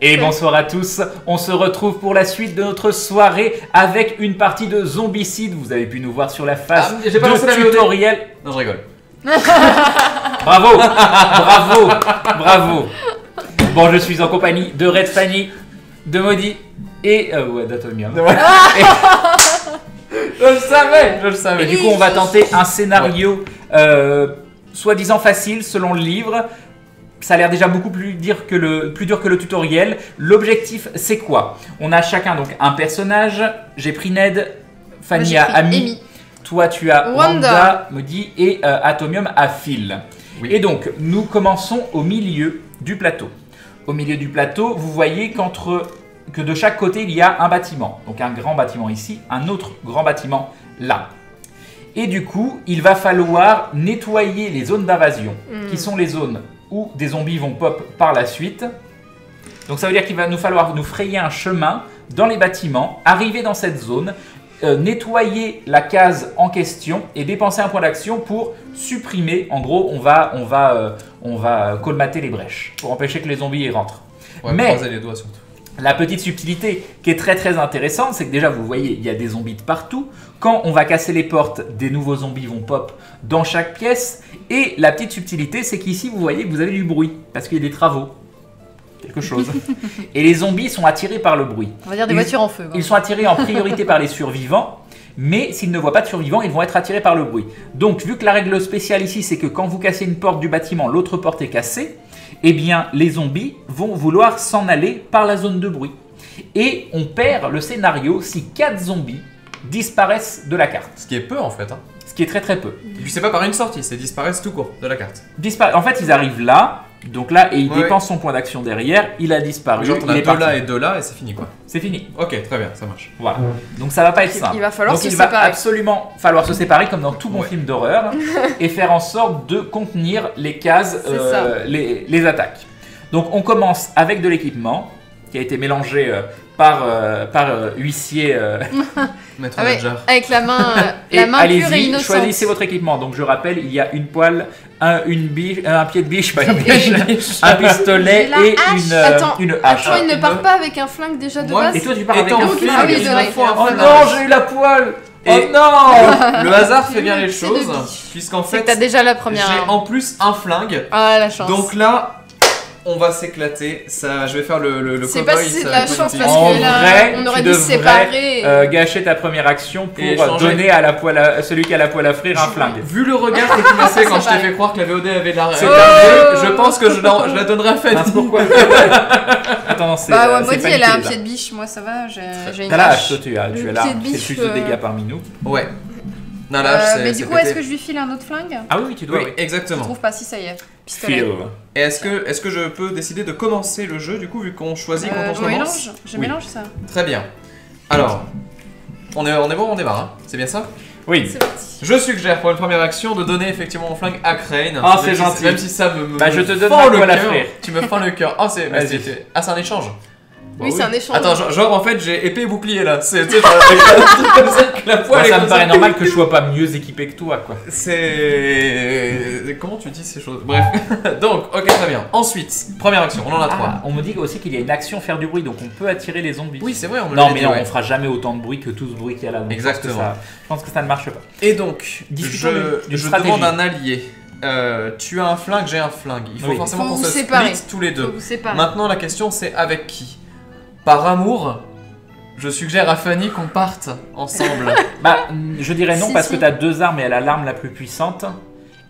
Et bonsoir à tous, on se retrouve pour la suite de notre soirée avec une partie de Zombicide. Vous avez pu nous voir sur la face j'ai pas lancé la tutoriel. Non, je rigole. Bravo, bravo, bravo. Bon, je suis en compagnie de Red Fanny, de Maudit et d'Atomium. Je le savais. Et du coup, on va tenter un scénario soi-disant facile selon le livre. Ça a l'air déjà beaucoup plus dur que le tutoriel. L'objectif, c'est quoi? On a chacun donc un personnage. J'ai pris Ned, Fanny a Amy. Toi, tu as Wanda, Maudit et Atomium a Phil. Oui. Et donc, nous commençons au milieu du plateau. Au milieu du plateau, vous voyez que de chaque côté, il y a un bâtiment. Donc un grand bâtiment ici, un autre grand bâtiment là. Et du coup, il va falloir nettoyer les zones d'invasion, qui sont les zones où des zombies vont pop par la suite. Donc ça veut dire qu'il va nous falloir nous frayer un chemin dans les bâtiments, arriver dans cette zone, nettoyer la case en question et dépenser un point d'action pour supprimer. En gros, on va colmater les brèches pour empêcher que les zombies y rentrent. Ouais, mais croiser les doigts surtout. La petite subtilité qui est très très intéressante, c'est que déjà vous voyez, il y a des zombies de partout. Quand on va casser les portes, des nouveaux zombies vont pop dans chaque pièce. Et la petite subtilité, c'est qu'ici vous voyez que vous avez du bruit, parce qu'il y a des travaux. Quelque chose. Et les zombies sont attirés par le bruit. On va dire des voitures en feu. Ils sont attirés en priorité par les survivants. Mais s'ils ne voient pas de survivants, ils vont être attirés par le bruit. Donc vu que la règle spéciale ici, c'est que quand vous cassez une porte du bâtiment, l'autre porte est cassée, eh bien les zombies vont vouloir s'en aller par la zone de bruit. Et on perd le scénario si 4 zombies disparaissent de la carte. Ce qui est peu en fait. Hein. Ce qui est très très peu. Et puis c'est pas par une sortie, c'est disparaissent tout court de la carte. En fait, ils arrivent là, donc là, et il dépense son point d'action derrière, il a disparu. Genre, on a deux là et deux là, et c'est fini quoi. C'est fini. Ok, très bien, ça marche. Voilà. Donc ça va pas être simple. Il va falloir donc, se séparer. Il va absolument falloir se séparer, comme dans tout bon film d'horreur, et faire en sorte de contenir les cases, les attaques. Donc on commence avec de l'équipement qui a été mélangé par huissier. Maître Nadjar. Avec la main pure et innocente. Choisissez votre équipement. Donc je rappelle, il y a une poêle, un pied de biche, pas une biche, un pistolet et une hache. Attends, il ne part pas avec un flingue déjà de base. Et toi tu pars avec un flingue. Ah oui, c'est vrai. Oh non, j'ai eu la poêle. Et oh non. Le hasard fait bien les choses, puisqu'en fait, t'as déjà la première. J'ai en plus un flingue. Ah la chance. Donc là, on va s'éclater. Ça, je vais faire le cowboy. C'est pas si c'est de la chance parce que là, on aurait dû se séparer. Gâcher ta première action pour donner à celui qui a la poêle à frire un flingue. Vu le regard que tu m'as fait quand je t'ai fait croire que la VOD avait la je pense que je la donnerai à Fanny. Pourquoi? Attends, non, c'est. Bah ouais, Maudit, elle a un pied de biche, moi ça va. J'ai une T'as la hache, toi tu as la pied de biche. C'est plus de dégâts parmi nous. Ouais. Mais du coup, est-ce que je lui file un autre flingue? Ah oui, tu dois. Oui, exactement. Je trouve pas, si ça y est. Pistolet. Et est-ce que je peux décider de commencer le jeu du coup, vu qu'on choisit quand on commence? Je mélange ça. Très bien. Alors, on est bon, on démarre, hein. C'est bien ça? Oui. C'est parti. Je suggère pour une première action de donner effectivement mon flingue à Crane. Ah, c'est gentil. Même si ça me je te donne fend le cœur. Tu me fends le cœur. Ah, c'est un échange. Oui, c'est un échange. Attends, genre en fait j'ai épée et bouclier là. C'est comme ça que la poêle. Ça me paraît normal que je sois pas mieux équipé que toi, quoi. C'est. Comment tu dis ces choses? Bref. Donc, ok, très bien. Ensuite, première action, on en a 3. On me dit aussi qu'il y a une action faire du bruit, donc on peut attirer les zombies. Oui, c'est vrai, on me Non, l'a mais dit, non, ouais. on fera jamais autant de bruit que tout ce bruit qu'il y a là. Donc exactement. Je pense que ça ne marche pas. Et donc, je demande un allié. Tu as un flingue, j'ai un flingue. Il faut forcément qu'on se split tous les deux. Maintenant, la question c'est avec qui? Par amour, je suggère à Fanny qu'on parte ensemble. Je dirais non parce que t'as 2 armes et elle a l'arme la plus puissante.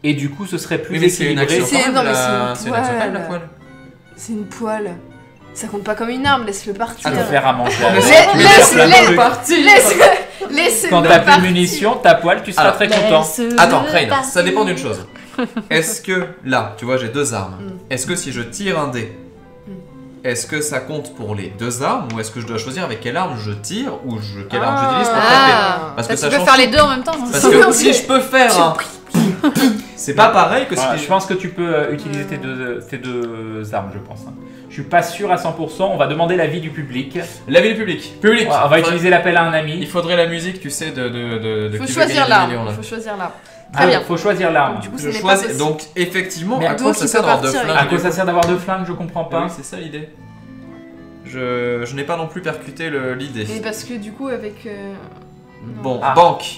Et du coup, ce serait plus équilibré. C'est une action quand même, la poêle. C'est une poêle. Ça compte pas comme une arme, laisse-le partir. À faire à manger. Laisse-le partir. Laisse-le Quand t'as plus de munitions, ta poêle, tu seras très content. Attends, Crane, ça dépend d'une chose. Est-ce que là, tu vois, j'ai 2 armes. Est-ce que si je tire un dé, est-ce que ça compte pour les 2 armes ou est-ce que je dois choisir avec quelle arme je tire ou quelle arme j'utilise pour taper? Parce que tu peux faire les deux en même temps. Parce que si je peux faire un... C'est pas pareil que si... Je pense que tu peux utiliser tes deux armes, je pense. Je suis pas sûr à 100%, on va demander l'avis du public. L'avis du public. On va utiliser l'appel à un ami. Il faudrait la musique, tu sais, de faut choisir l'arme. Faut choisir l'arme. Très bien. Faut choisir l'arme. Du coup, je choisis. Donc, effectivement, mais à quoi ça sert d'avoir 2 flingues? À quoi ça sert d'avoir 2 flingues? Je comprends pas. Oui, c'est ça l'idée. Je n'ai pas non plus percuté l'idée. Et parce que du coup, avec... Bon, banque.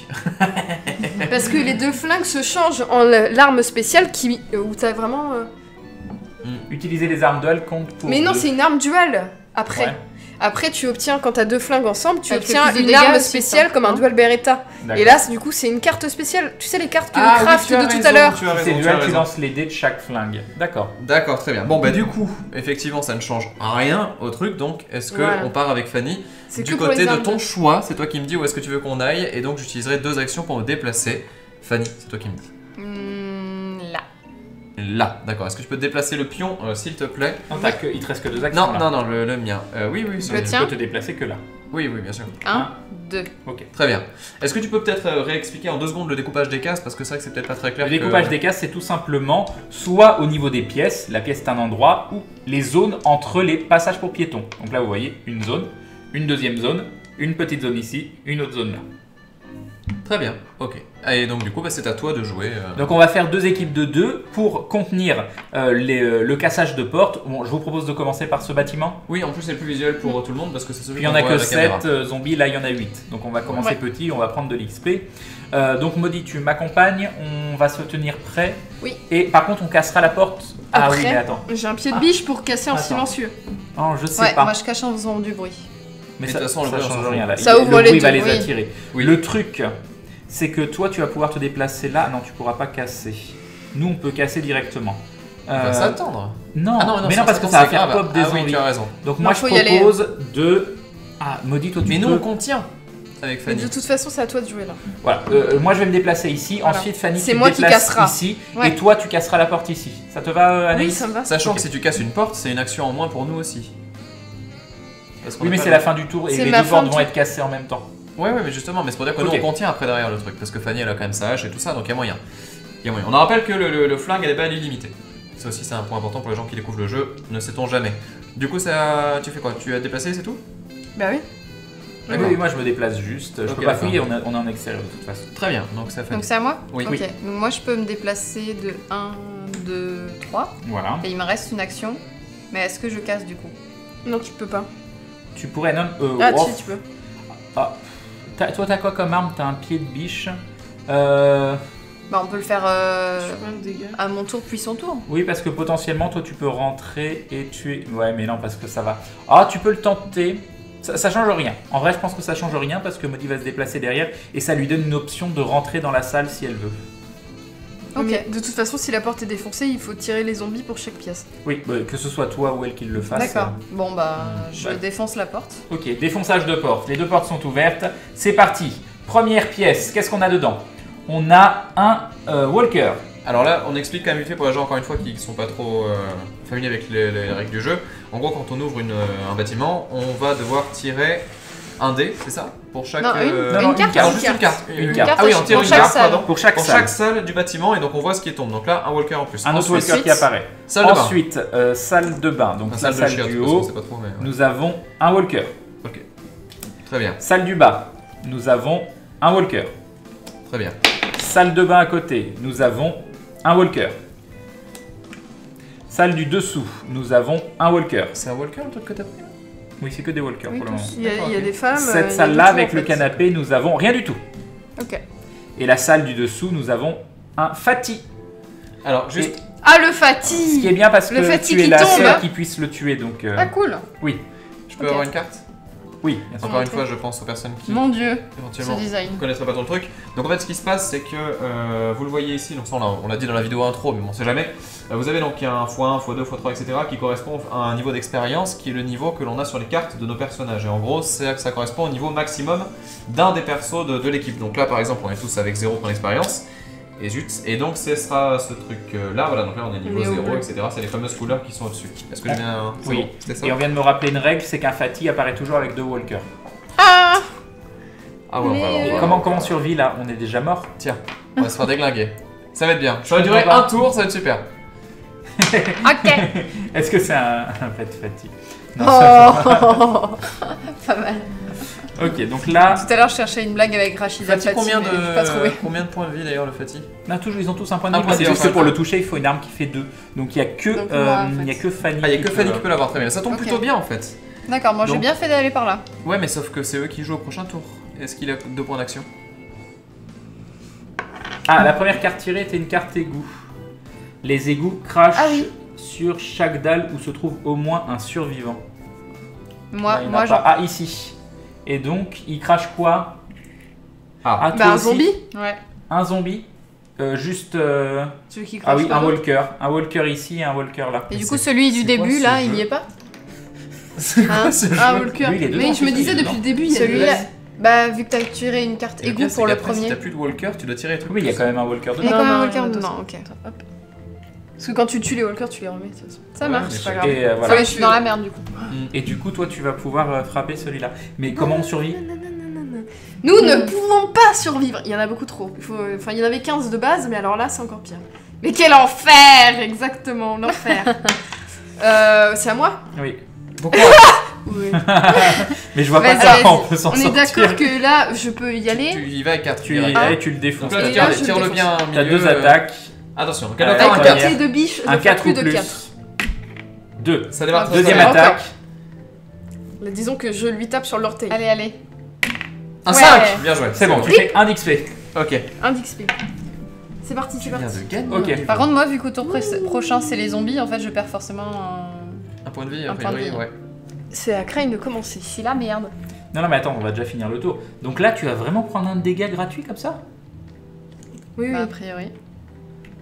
Parce que les deux flingues se changent en l'arme spéciale où t'as vraiment... Utiliser les armes dual compte pour... Mais non, c'est une arme dual, après. Ouais. Après, tu obtiens, quand t'as deux flingues ensemble, tu obtiens une arme spéciale comme un dual Beretta. Et là, du coup, c'est une carte spéciale. Tu sais, les cartes que le craft de tout à l'heure. C'est dual, tu lances les dés de chaque flingue. D'accord. D'accord, très bien. Bon, bah du coup, effectivement, ça ne change rien au truc. Donc, est-ce qu'on part avec Fanny du côté de ton choix? C'est toi qui me dis où est-ce que tu veux qu'on aille. Et donc, j'utiliserai 2 actions pour me déplacer. Fanny, c'est toi qui me dis. Là, d'accord. Est-ce que tu peux te déplacer le pion, s'il te plaît? Non, il te reste que 2 actions. Non, le mien. Oui, tu peux te déplacer que là. Oui, bien sûr. 1, 2. Ok, très bien. Est-ce que tu peux peut-être réexpliquer en 2 secondes le découpage des cases? Parce que c'est vrai que c'est peut-être pas très clair. Le découpage des cases, c'est tout simplement soit au niveau des pièces, la pièce est un endroit, ou les zones entre les passages pour piétons. Donc là, vous voyez une zone, une deuxième zone, une petite zone ici, une autre zone là. Très bien, ok. Et donc du coup, c'est à toi de jouer. Donc on va faire 2 équipes de 2 pour contenir le cassage de portes. Bon, je vous propose de commencer par ce bâtiment. Oui, en plus c'est le plus visuel pour tout le monde parce que c'est celui qu'on voit. Il n'y en a que 7 zombies, là il y en a 8. Donc on va commencer petit, on va prendre de l'XP. Donc Maudit, tu m'accompagnes, on va se tenir prêt. Oui. Et par contre on cassera la porte. Après, oui, mais attends. J'ai un pied de biche pour casser en silencieux. Oh, je sais pas. Moi je cache en faisant du bruit. Mais de toute façon, ça change rien là. Ça ouvre le bruit les va les attirer. Oui. Le truc, c'est que toi, tu vas pouvoir te déplacer là. Non, tu pourras pas casser. Nous, on peut casser directement. On va s'attendre. Non, mais non, parce que ça va faire pop des zombies. Oui, tu as raison. Donc moi, je propose de... Ah, Maudit, toi, tu Mais peux... nous, on contient avec Fanny. Mais de toute façon, c'est à toi de jouer là. Voilà. Moi, je vais me déplacer ici. Voilà. Ensuite, Fanny, tu te déplaces ici. Ouais. Et toi, tu casseras la porte ici. Ça te va, Anaïs? Oui, ça me va. Sachant que si tu casses une porte, c'est une action en moins pour nous aussi. Oui, mais c'est la fin du tour et les 2 portes vont être cassées en même temps. Ouais, mais justement, mais c'est pour dire que nous on contient après derrière le truc, parce que Fanny elle a quand même sa hache et tout ça, donc il y a moyen. On en rappelle que le flingue elle est pas illimitée. Ça aussi c'est un point important pour les gens qui découvrent le jeu, ne sait-on jamais. Du coup, ça, tu fais quoi? Tu as déplacé, c'est tout? Bah oui. Oui, moi je me déplace juste, je peux pas fouiller, on est en extérieur de toute façon. Très bien, donc ça fait. Donc c'est à moi? Oui. Ok, donc moi je peux me déplacer de 1, 2, 3. Voilà. Et il me reste une action, mais est-ce que je casse du coup? Non, tu peux pas. Tu pourrais, non. Si, tu peux. Ah. Toi, t'as quoi comme arme? T'as un pied de biche. Bah, on peut le faire à mon tour puis son tour. Oui, parce que potentiellement, toi, tu peux rentrer et tuer. Ouais, mais non, parce que ça va. Ah, tu peux le tenter. Ça change rien. En vrai, je pense que ça change rien parce que Maudit va se déplacer derrière et ça lui donne une option de rentrer dans la salle si elle veut. Ok. Mais de toute façon, si la porte est défoncée, il faut tirer les zombies pour chaque pièce. Oui, que ce soit toi ou elle qui le fasse. D'accord. Bon, bah, je défonce la porte. Ok, défonçage de porte. Les 2 portes sont ouvertes. C'est parti. Première pièce. Qu'est-ce qu'on a dedans? On a un walker. Alors là, on explique quand même vite fait pour les gens, encore une fois, qui ne sont pas trop familiers avec les règles du jeu. En gros, quand on ouvre un bâtiment, on va devoir tirer un dé, c'est ça? Pour chaque... Non, une carte. Juste une carte. Une carte. Ah oui, on tire une carte, pardon. Pour chaque salle du bâtiment, et donc on voit ce qui tombe. Donc là, un walker en plus. Un autre walker qui apparaît. Ensuite, salle de bain. Donc salle la salle du haut, nous avons un walker. Ok. Très bien. Salle du bas, nous avons un walker. Très bien. Salle de bain à côté, nous avons un walker. Salle du dessous, nous avons un walker. C'est un walker le truc que t'as pris? Oui, c'est que des walkers pour le moment. Il y a des femmes. Cette salle-là, avec le canapé, nous avons rien du tout. Ok. Et la salle du dessous, nous avons un Fati. Alors, juste. Ah, le Fati! Ce qui est bien parce que tu es la seule qui puisse le tuer, donc. Ah, cool! Oui. Je peux avoir une carte? Oui, encore une fois, je pense aux personnes qui Mon Dieu, éventuellement ce design ne connaîtraient pas ton truc. Donc en fait, ce qui se passe, c'est que vous le voyez ici, donc ça on l'a dit dans la vidéo intro, mais on sait jamais. Vous avez donc un x1, x2, x3, etc. qui correspond à un niveau d'expérience qui est le niveau que l'on a sur les cartes de nos personnages. Et en gros, ça correspond au niveau maximum d'un des persos de l'équipe. Donc là, par exemple, on est tous avec 0 points d'expérience. Et zut, et donc ce sera ce truc là, voilà, donc là on est niveau 0, etc. C'est les fameuses couleurs qui sont au-dessus. Est-ce que j'ai bien... Oui, bon, ça. Et on vient de me rappeler une règle, c'est qu'un Fati apparaît toujours avec 2 walkers. Ah ouais, on va voir. Comment on survit là? On est déjà mort? Tiens, on va se faire déglinguer. Ça va être bien. Ça va durer un tour, ça va être super. Ok. Est-ce que c'est un pet Fati? Non, oh, pas mal. Ok, donc là... Tout à l'heure, je cherchais une blague avec Rachida Fati, combien de points de vie d'ailleurs le Fati? Ils ont tous un point de vie, c'est juste que pour le toucher, il faut une arme qui fait 2. Donc il n'y a que Fanny. Ah, il n'y a que Fanny qui peut l'avoir, très bien. Ça tombe plutôt bien en fait. D'accord, moi j'ai bien fait d'aller par là. Ouais, mais sauf que c'est eux qui jouent au prochain tour. Est-ce qu'il a 2 points d'action? Ah, la première carte tirée était une carte égout. Les égouts crachent sur chaque dalle où se trouve au moins un survivant. Moi Ah, ici. Et donc, il crache quoi? Un zombie. Ouais. Un zombie. Juste. Celui qui crache. Ah oui, un walker. Un walker ici et un walker là. Et du coup, celui du début là, il y est pas? C'est quoi ce jeu? Un walker. Mais je me disais depuis le début, celui-là. Bah, vu que t'as tiré une carte égout pour le premier. Si t'as plus de walker, tu dois tirer les trucs. Oui, il y a quand même un walker dedans. Il y a quand même un walker dedans, ok. Parce que quand tu tues les walkers, tu les remets. Ça marche, c'est pas grave. Et voilà. Je suis dans la merde du coup. Et du coup, toi, tu vas pouvoir frapper celui-là. Mais comment on survit? Nous ne pouvons pas survivre. Il y en a beaucoup trop. Enfin, il y en avait 15 de base, mais alors là, c'est encore pire. Mais quel enfer! Exactement, l'enfer. C'est à moi? Oui. Pourquoi? Oui. Mais je vois pas ça, on peut s'en sortir. On est d'accord que là, je peux y aller. Tu y vas avec 4. Tu y vas et tu le défonces. Donc là, tire-le bien au milieu. T'as 2 attaques. Attention, donc avec un côté de biche, un 4 ou de plus. 4. 2. Ça démarre. Deuxième attaque. Disons que je lui tape sur l'orteil. Allez. Un 5. Bien joué. C'est bon, tu fais 1 d'XP. Ok. 1 d'XP. C'est parti, c'est parti. Ok. Par contre, moi, vu qu'au tour prochain c'est les zombies, en fait, je perds forcément un point de vie, a priori, ouais. C'est à Crane de commencer. C'est la merde. Non, mais attends, on va déjà finir le tour. Donc là, tu vas vraiment prendre un dégât gratuit comme ça? Oui, a priori.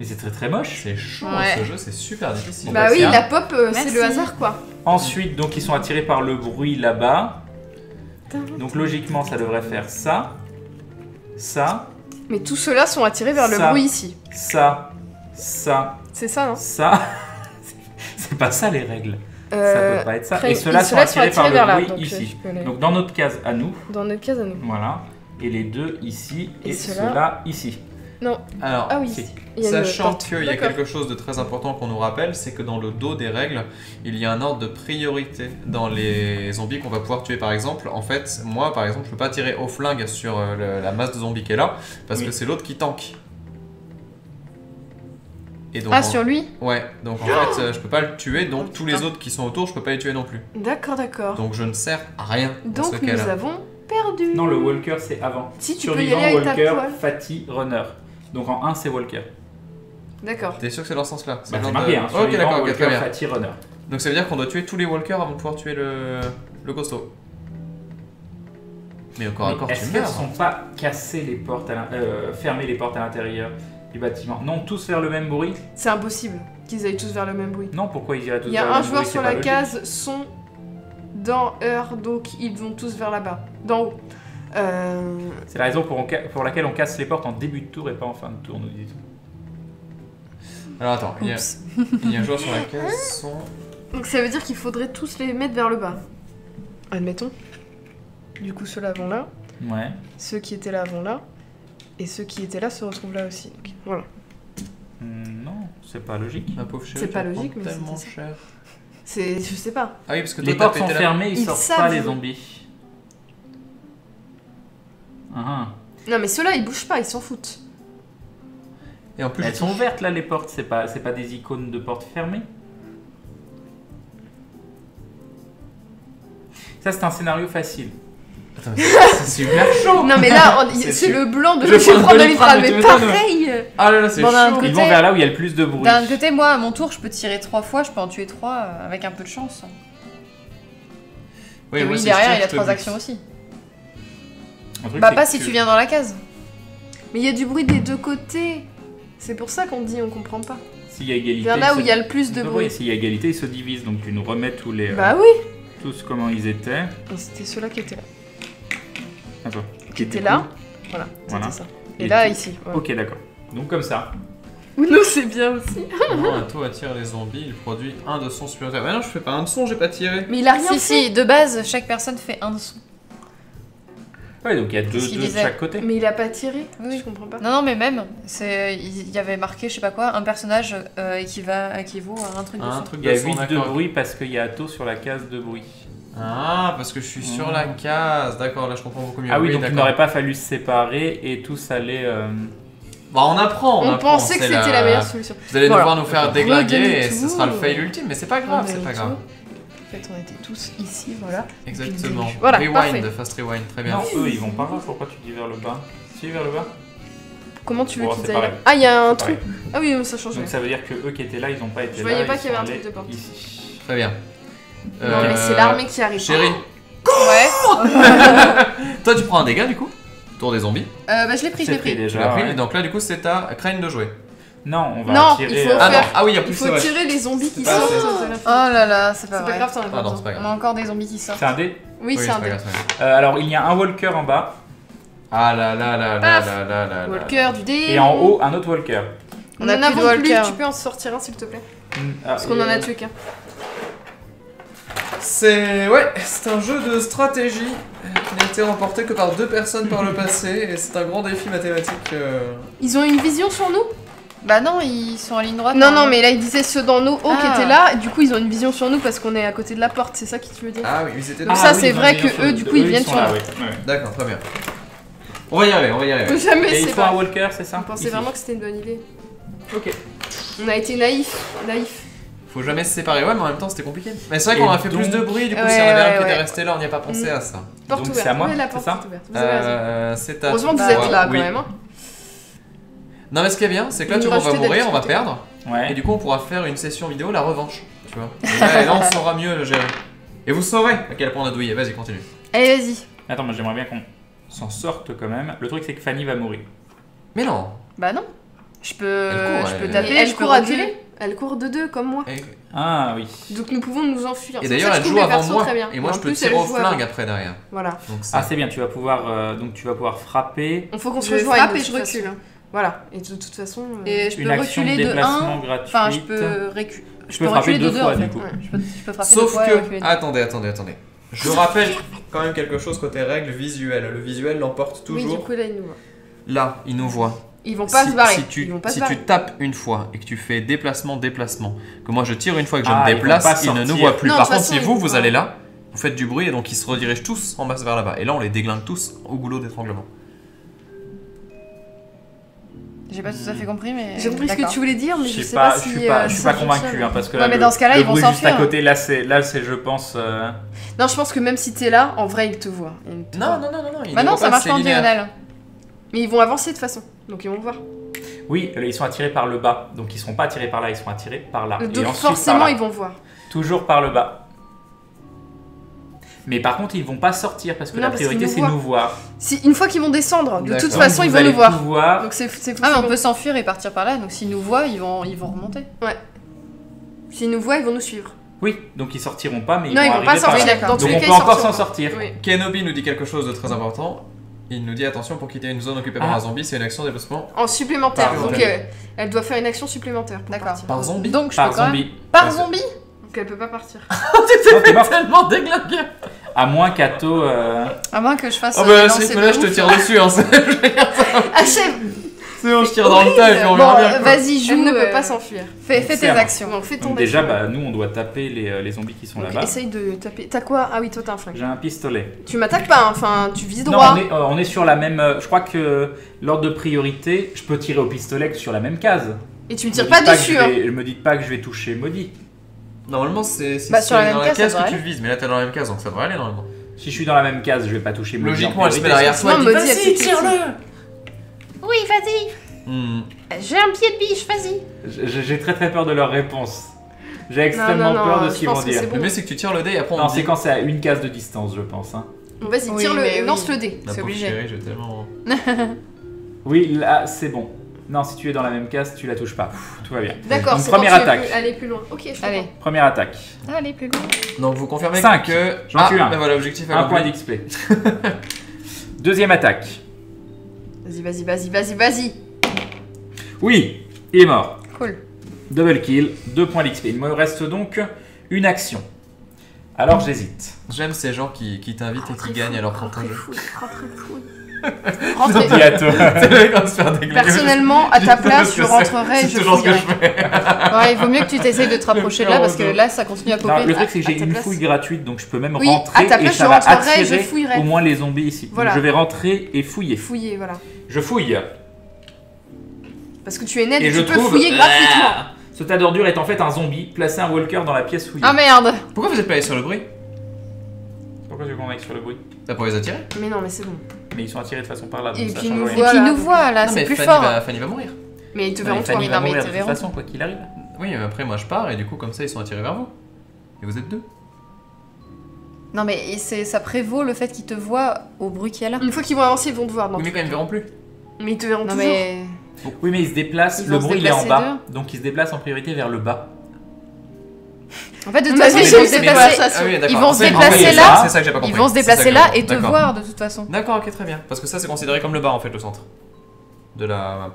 Mais c'est très très moche. C'est chaud, ce jeu, c'est super difficile. Bah oui, la pop, c'est le hasard quoi. Ensuite, donc ils sont attirés par le bruit là-bas. Donc logiquement, ça devrait faire ça. Ça. Mais tous ceux-là sont attirés vers le bruit ici. Ça. C'est ça, non? Ça. C'est pas ça les règles. Ça peut pas être ça. Et ceux-là sont attirés par le bruit ici. Donc dans notre case à nous. Dans notre case à nous. Voilà. Et les deux ici et ceux-là ici. Non. Alors, ah oui. Sachant qu'il y a quelque chose de très important qu'on nous rappelle, c'est que dans le dos des règles, il y a un ordre de priorité dans les zombies qu'on va pouvoir tuer. Par exemple, en fait, moi par exemple, je peux pas tirer au flingue sur la masse de zombies qui est là, parce que c'est l'autre qui tank. Et donc, sur lui? Ouais, donc en fait, je peux pas le tuer, donc tous les autres qui sont autour, je peux pas les tuer non plus. D'accord. Donc je ne sers à rien. Donc nous avons perdu. Non, le walker c'est avant. Si tu Survivant, peux y aller avec walker, ta poêle. Fatty, runner. Donc en 1 c'est walker. D'accord. T'es sûr que c'est dans ce sens-là? C'est marqué, hein. Ok, d'accord, walker, très bien. Fatty, runner. Donc ça veut dire qu'on doit tuer tous les walkers avant de pouvoir tuer le costaud. Mais encore, est-ce qu'elles sont pas cassées les portes, fermées les portes à l'intérieur du bâtiment? Non, tous vers le même bruit? C'est impossible qu'ils aillent tous vers le même bruit. Non, pourquoi ils iraient tous vers le même bruit? Il y a un joueur sur la case son dans heure, donc ils vont tous vers là-bas, d'en haut. C'est la raison pour laquelle on casse les portes en début de tour et pas en fin de tour, nous dit-on. Alors attends, il y a un joueur sur la case son... Donc ça veut dire qu'il faudrait tous les mettre vers le bas. Admettons. Du coup ceux-là vont là. Ouais. Ceux qui étaient là vont là. Et ceux qui étaient là se retrouvent là aussi. Donc, voilà. Non, c'est pas logique. Ma pauvre chérie, c'est pas logique, mais tellement cher. Je sais pas. Ah oui, parce que les portes sont fermées, ils sortent pas les zombies. Non mais ceux-là ils bougent pas, ils s'en foutent. Et en plus, elles sont ouvertes là les portes, c'est pas des icônes de portes fermées. Ça c'est un scénario facile. Attends, c'est super chaud. Non mais là c'est le blanc de je prends Doliprane, mais pareil. Ah là là c'est chaud. Ils vont vers là où il y a le plus de bruit. D'un côté moi à mon tour je peux tirer 3 fois, je peux en tuer 3 avec un peu de chance. Oui, et moi, derrière il y a 3 actions aussi. Bah pas si tu viens dans la case. Mais il y a du bruit des deux côtés. C'est pour ça qu'on dit on comprend pas. S'il y a égalité, vers là où il y a le plus de bruit. S'il y a égalité, ils se divisent. Donc tu nous remets tous les... Bah oui. Tous comment ils étaient. C'était ceux-là qui étaient là. Attends. Qui étaient là. Voilà, c'était ça. Et là, ici. Voilà. Ok, d'accord. Donc comme ça. Oui, non, c'est bien aussi. Non, un taux attire les zombies, il produit un de son supplémentaire. Mais non, je fais pas un de son, j'ai pas tiré. Mais il a rien fait. Si, de base, chaque personne fait un de son. Ouais, donc il y a deux de chaque côté. Mais il a pas tiré, je comprends pas. Non, mais même, il y avait marqué, je sais pas quoi, un personnage équivaut à un truc de son. Il y a 8 de bruit parce qu'il y a Atto sur la case de bruit. Ah, parce que je suis sur la case, d'accord, là je comprends beaucoup mieux. Ah oui, donc il n'aurait pas fallu se séparer et tous aller... Bah on apprend, on pensait que c'était la meilleure solution. Vous allez devoir nous faire déglinguer et ce sera le fail ultime, mais c'est pas grave, c'est pas grave. fait, on était tous ici, voilà. Exactement. Voilà, rewind, fast rewind, très bien. Non, eux, ils vont par là. Pourquoi tu dis vers le bas? Si, vers le bas. Comment tu veux qu'ils aillent? Ah, il y a un trou. Ah oui, ça change. Donc ça veut dire que eux qui étaient là, ils n'ont pas été là. Je voyais pas qu'il y avait un truc de porte. Ici. Très bien. Non, mais c'est l'armée qui arrive. Chérie. Ouais. Toi, tu prends un dégât du coup? Tour des zombies. Bah, je l'ai pris, déjà. Donc là, du coup, c'est à Crane de jouer. Non, on va tirer. Il faut ah oui, il y a plus. Il faut tirer les zombies qui sortent. Oh là là, c'est pas grave, t'en as pas besoin. On a encore des zombies qui sortent. C'est un dé? Oui, c'est un dé. Alors, il y a un walker en bas. Ah là là là là là là là. Walker du dé. Et en haut, un autre walker. On en a plus de walker. Tu peux en sortir un, s'il te plaît? Parce qu'on en a tué qu'un. C'est un jeu de stratégie qui n'a été remporté que par 2 personnes par le passé et c'est un grand défi mathématique. Ils ont une vision sur nous? Bah non, ils sont en ligne droite. Non, mais là ils disaient ceux dans nos hauts qui étaient là, et du coup ils ont une vision sur nous parce qu'on est à côté de la porte, c'est ça qui te veut dire? Ah oui, ils étaient. Donc ça c'est vrai que eux du coup ils viennent sur nous. D'accord, très bien. On va y arriver, Jamais et il faut un walker, c'est ça? On pensait vraiment que c'était une bonne idée. Ok. On a été naïf. Faut jamais se séparer, ouais, mais en même temps c'était compliqué. Mais c'est vrai qu'on a fait plus de bruit, du coup si on avait un qui était resté là, on n'y a pas pensé à ça. Porte ouverte, c'est à moi, la porte ça ouverte. C'est à heureusement que vous êtes là quand même. Non mais ce qui est bien, c'est que là tu vois, on va mourir, on va perdre. Ouais. Et du coup on pourra faire une session vidéo, la revanche. Tu vois. Et là on saura mieux le gérer. Et vous saurez à quel point on a douillé, vas-y continue. Allez vas-y. Attends, moi j'aimerais bien qu'on s'en sorte quand même. Le truc c'est que Fanny va mourir. Mais non. Bah non. Je peux taper, elle court à reculer. Elle court de 2 comme moi. Ah oui. Donc nous pouvons nous enfuir. Et d'ailleurs elle joue avant moi. Et moi je peux tirer au flingue après derrière. Voilà. C'est bien, tu vas pouvoir frapper. Il faut qu'on se rejoigne et je recule. Voilà. Et de toute façon. Et je peux reculer de 1. Enfin je peux frapper 2 fois du coup. Je peux frapper Sauf que. Attendez. Je rappelle quand même quelque chose côté règles visuelles. Le visuel l'emporte toujours. Oui, du coup là il nous voit. Là, il nous voit. Ils vont pas se barrer. Si tu tapes une fois et que tu fais déplacement, que moi je tire une fois et que je me déplace, ils ne nous voient plus. Par contre, si vous allez là, vous faites du bruit et donc ils se redirigent tous en masse vers là-bas. Et là, on les déglingue tous au goulot d'étranglement. J'ai pas tout à fait compris, mais. J'ai compris ce que tu voulais dire, mais je sais pas si. Je suis pas convaincu, parce que là, mais dans ce cas-là, ils vont s'enfuir. Juste à côté, là, c'est, je pense. Non, je pense que même si t'es là, en vrai, ils te voient. Non. Bah non, ça marche pas en diagonale. Mais ils vont avancer de toute façon, donc ils vont voir. Oui, ils sont attirés par le bas, donc ils seront pas attirés par là, ils seront attirés par là. Donc forcément, ils vont voir. Toujours par le bas. Mais par contre, ils vont pas sortir parce que la priorité c'est nous voir. Si une fois qu'ils vont descendre, de toute façon, ils vont nous voir. Donc c'est mais on peut s'enfuir et partir par là. Donc s'ils nous voient, ils vont remonter. Ouais. S'ils nous voient, ils vont nous suivre. Oui, donc ils sortiront pas, mais ils vont pas sortir. Donc on peut encore s'en sortir. Kenobi nous dit quelque chose de très important. Il nous dit attention, pour quitter une zone occupée par un zombie, c'est une action de déplacement en supplémentaire. Donc elle doit faire une action supplémentaire. D'accord. Par zombie. Donc je peux quand même. Par zombie. Donc elle peut pas partir. T'es tellement déglingué. À moins qu'Ato. À moins que je fasse. Ah bah c'est que là je te tire dessus. Achève. C'est bon, je tire dans le tas et puis on verra bien. Vas-y, joue. Elle ne peut pas s'enfuir. Fais tes actions. Donc fais ton donc déjà, nous on doit taper les zombies qui sont là-bas. Essaye de taper. T'as quoi? Ah oui, toi t'as un flingue. J'ai un pistolet. Tu m'attaques pas, enfin tu vises droit. Non, on est sur la même. Je crois que l'ordre de priorité, je peux tirer au pistolet que sur la même case. Et tu me tires pas dessus. Je me dis pas que je vais toucher Maudit. Normalement, c'est sur la même case que tu vises, mais là t'es dans la même case donc ça devrait aller normalement. Si je suis dans la même case, je vais pas toucher Maudit. Logiquement, elle se met derrière toi. Vas-y, tire-le. Oui, vas-y. J'ai un pied de biche, vas-y. J'ai très peur de leur réponse. J'ai extrêmement peur de ce qu'ils vont dire. Le mieux c'est que tu tires le dé et après on. Non, c'est quand c'est à une case de distance, je pense. Vas-y, tire-le, lance le dé. C'est obligé. Je vais tellement. Oui, là c'est bon. Non, si tu es dans la même case, tu la touches pas. Tout va bien. D'accord, c'est première attaque. Aller plus loin. Ok, je Allez. Première attaque. Allez plus loin. Donc vous confirmez 5. Que. J'en tue un. Ben voilà, l'objectif est un point d'XP. Deuxième attaque. Vas-y. Oui, il est mort. Cool. Double kill, 2 points d'XP. Il me reste donc une action. Alors j'hésite. J'aime ces gens qui t'invitent et qui gagnent alors qu'on t'invite. Rentrez. À toi. Personnellement, à ta place, je rentrerai et je fouillerai. Ouais, il vaut mieux que tu t'essayes de te rapprocher de là parce que là, ça continue à popper. Le truc, c'est que j'ai une fouille gratuite, donc je peux même rentrer à ta place, et ça va attirer au moins les zombies ici. Voilà. Donc je vais rentrer et fouiller. Voilà. Je fouille. Parce que tu es net et tu peux fouiller gratuitement. Ce tas d'ordures est en fait un zombie. Placez un walker dans la pièce fouillée. Ah merde! Pourquoi vous êtes pas allé sur le bruit? Pourquoi tu veux qu'on aille sur le bruit? T'as pour les attirer? Mais non, mais c'est bon. Mais ils sont attirés de façon par là. Et donc puis ça nous change voient. rien. Voilà. Qui nous voit là, c'est plus fort. Fanny va mourir. Mais ils te verront toi. Fanny va mais mourir ils de te toute verront. façon, quoi qu'il arrive. Oui, mais après moi je pars et du coup comme ça ils sont attirés vers vous. Et vous êtes 2. Non mais ça prévaut le fait qu'ils te voient au bruit qu'il y a là. Une fois qu'ils vont avancer, ils vont te voir. Oui, mais quand ils ne verront plus. Mais ils te verront Non toujours. mais... Oui, mais ils se déplacent. Ils Le vont se bruit il est en déplacer bas. Donc ils se déplacent en priorité vers le bas. En fait, de toute Mais façon, j'ai ils vont se cette déplacer. conversation. Ah oui, d'accord. Ils vont En se fait, déplacer oui, là. C'est ça que j'ai pas compris. Ils vont se C'est ça déplacer que là j'ai- et te d'accord. voir de toute façon. D'accord, ok, très bien. Parce que ça c'est considéré comme le bas en fait, le centre. De la map.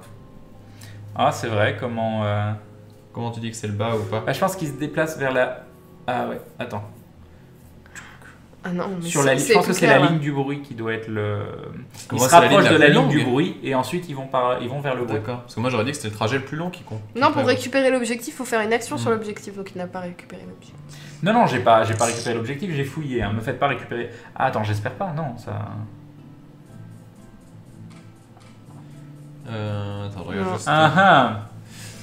Ah, c'est vrai, comment. Comment tu dis que c'est le bas ou pas? Bah, je pense qu'ils se déplacent vers la. Ah ouais, attends. Ah non, mais Sur la ligne, je pense que c'est la ligne du bruit qui doit être le. Ils moi, se c'est la rapprochent ligne de la la plus ligne du longue. bruit et ensuite ils vont vers le bruit. D'accord. Parce que moi j'aurais dit que c'était le trajet le plus long qui compte. Non, pour récupérer l'objectif, faut faire une action sur l'objectif, donc il n'a pas récupéré l'objectif. Non, j'ai pas récupéré l'objectif, j'ai fouillé. Hein. Me faites pas récupérer. Ah, attends, j'espère pas, non, ça. Attends, je regarde Non. juste. Ah ah.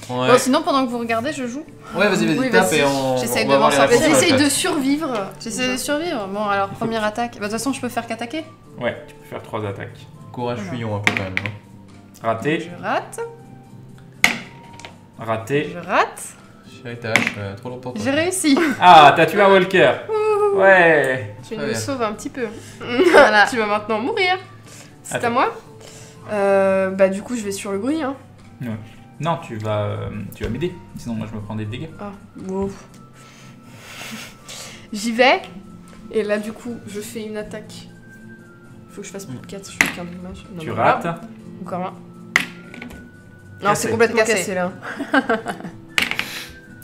Ouais. Bon, sinon, pendant que vous regardez, je joue. Ouais, vas-y, Oui, tape vas-y. et on. J'essaye on de va voir m'en les réponses sortir. J'essaye après. de survivre. J'essaie de survivre. Bon, alors, première attaque. Bah, de toute façon, je peux faire qu'attaquer. Ouais, tu peux faire 3 attaques. Courage fuyons un peu quand même. hein. Raté, Je rate. raté. Je rate. Chérie, ta hache, trop longtemps. toi. J'ai réussi. Ah, t'as tué un walker. Ouais. Tu Très nous bien. sauves un petit peu. Voilà. Tu vas maintenant mourir. C'est à Attends. moi. Bah du coup, je vais sur le bruit. Hein. Non, tu vas m'aider. Sinon, moi, je me prends des dégâts. Ah, wow. J'y vais. Et là, du coup, je fais une attaque. Faut que je fasse plus de 4, je fais qu'un dommage. Non, Tu non, rates. là. Encore un. Non, Cassé. c'est complètement Cassé. cassé là.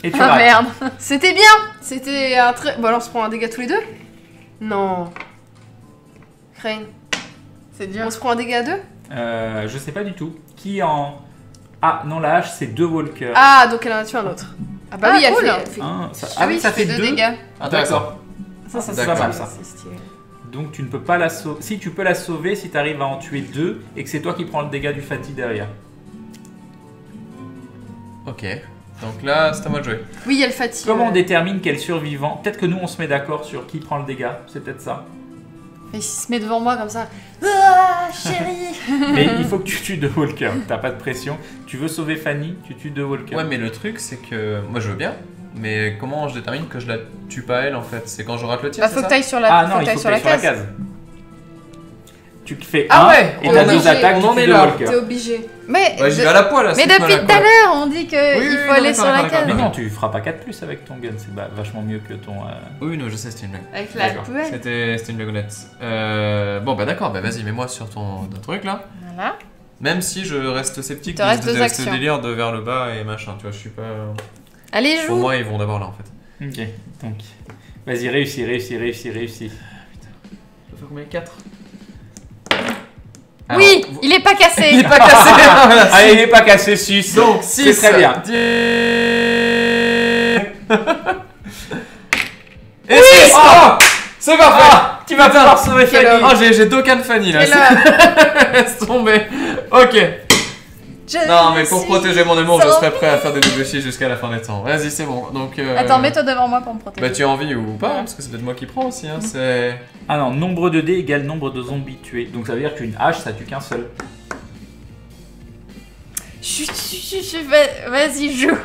Et tu Ah rates. merde. C'était bien. C'était un très... Bon alors, on se prend un dégât tous les deux. Non. Crane. C'est dur. On se prend un dégât à deux. Je sais pas du tout. Qui en. Ah, non, la hache, c'est 2 walkers. Ah, donc elle en a tué un autre. Ah bah Ah, oui, cool. elle fait... Ah oui, ça fait 2 dégâts. D'accord. Ça c'est pas D'accord. mal ça. C'est stylé. Donc tu ne peux pas la sauver. Si tu peux la sauver si tu arrives à en tuer 2 et que c'est toi qui prends le dégât du fatigue derrière. Ok. Donc là, c'est à moi de jouer. Oui, elle fatigue. Comment on détermine quel survivant? Peut-être que nous on se met d'accord sur qui prend le dégât, c'est peut-être ça. Et s'il se met devant moi comme ça. Ah, chérie. Mais il faut que tu tues 2 walkers, t'as pas de pression. Tu veux sauver Fanny, tu tues 2 walkers. Ouais, mais le truc, c'est que moi je veux bien, mais comment je détermine que je la tue pas elle en fait? C'est quand je rate le tir, Bah, c'est faut que ça? t'ailles sur la, Ah non, faut que il t'ailles faut sur que la tu ailles sur la case. case. Tu fais Ah 1 ouais, et on t'as en 2 est- attaques, on en tu est tues 2 là. walkers. T'es obligé. Mais, Ouais, j'y vais à la poêle là. mais depuis tout à l'heure, on dit qu'il Oui, faut oui, aller d'accord, sur la d'accord, case. Mais d'accord. non, tu feras pas 4 plus avec ton gun, c'est vachement mieux que ton. Oui, non, je sais, c'était une blague. Avec la D'accord. poêle. C'était une blagounette. Bon, bah d'accord, bah vas-y, mets-moi sur ton truc là. Voilà. Même si je reste sceptique Il te reste de deux ce actions. délire de vers le bas et machin, tu vois, je suis pas. Allez, Pour joue. moi, ils vont d'abord là en fait. Ok, donc. Vas-y, réussis. Je peux faire combien? 4. Oui, il est pas cassé. Il est pas cassé. Voilà, Allez, il est pas cassé, 6. Donc, c'est 6. très bien. Et 6. Oh, c'est parfait. Ah, tu vas pouvoir sauver Quel Fanny. homme. Oh, j'ai Dokkan Fanny là. Et là, Laisse tomber. Ok. Non, mais pour protéger mon amour, je serais prêt à faire des doubles chiffres jusqu'à la fin des temps. Vas-y, c'est bon. Donc. Attends, mets-toi devant moi pour me protéger. Bah, tu as envie ou pas, hein, parce que c'est peut-être moi qui prends aussi. Hein, c'est. Ah non, nombre de dés égale nombre de zombies tués. Donc ça veut dire qu'une hache, ça tue qu'un seul. Chut, vas-y, joue.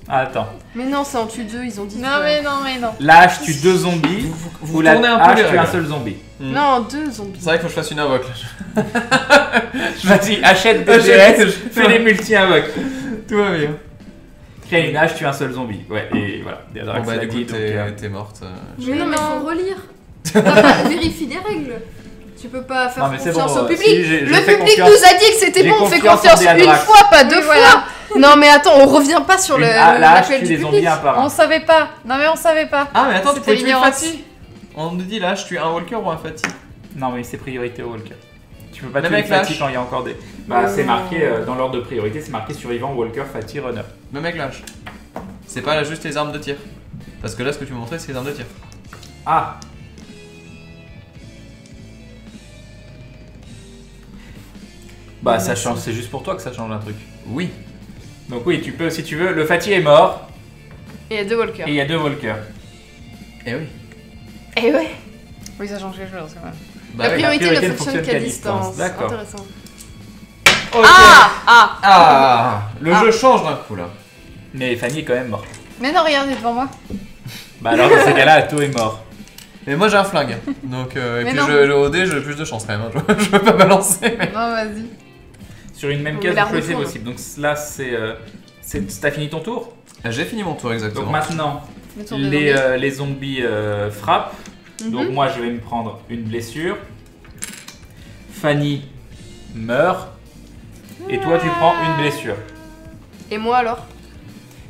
Ah, attends. mais non, c'est en tue deux, ils ont dit. Non, mais non. La hache tue 2 zombies, Vous ou la tournez un peu hache les tue un règles. seul zombie. Non, 2 zombies. C'est vrai qu'il faut que je fasse une invoque là. Vas-y, achète des Achète. GS, fais des multi-invoques. Tout va bien. Crée une hache, tue un seul zombie. Ouais, et voilà. Bon, bah, du coup, t'es morte. Mais non, mais non. faut relire. Vérifie des règles. Tu peux pas faire Non, mais c'est confiance bon, au public. si, je Le fais public confiance. nous a dit que c'était J'ai bon, on fait confiance en confiance une Déadrax. fois, pas 2 Oui, fois. voilà. Non, mais attends, on revient pas sur La hache l'appel tue du des zombies public. un par On un. savait pas. Non, mais on savait pas. Ah, mais attends, tu C'était peux tuer l'ignorance. Fatih. On nous dit là, je tue un Walker ou un Fatih. Non, mais c'est priorité au Walker. Tu peux pas Même tuer avec une Fatih l'hache. quand il y a encore des. Bah, c'est marqué dans l'ordre de priorité, c'est marqué survivant, Walker, Fatih, Runner. Même avec l'âge. C'est pas là juste les armes de tir. Parce que là, ce que tu me montrais, c'est les armes de tir. Ah! Bah, ça change, c'est juste pour toi que ça change un truc. Oui. Donc oui, tu peux si tu veux. Le Fatih est mort. Et il y a 2 walkers. Et il y a 2 walkers. Eh oui. Eh ouais. Oui, ça change quelque chose quand même. La priorité ne fonctionne qu'à distance. D'accord. Intéressant. Okay. Le jeu change d'un coup là. Mais Fanny est quand même morte. Mais non, regardez devant moi. Bah alors dans ces cas-là, Atto est mort. Mais moi j'ai un flingue. Donc et puis le OD, j'ai plus de chance quand même. Hein. Je peux pas balancer. Mais... Non, vas-y. Sur une même case, c'est possible. Donc là, t'as fini ton tour? J'ai fini mon tour exactement. Donc maintenant, les zombies frappent. Donc moi, je vais me prendre une blessure. Fanny meurt. Et toi, tu prends une blessure. Et moi alors?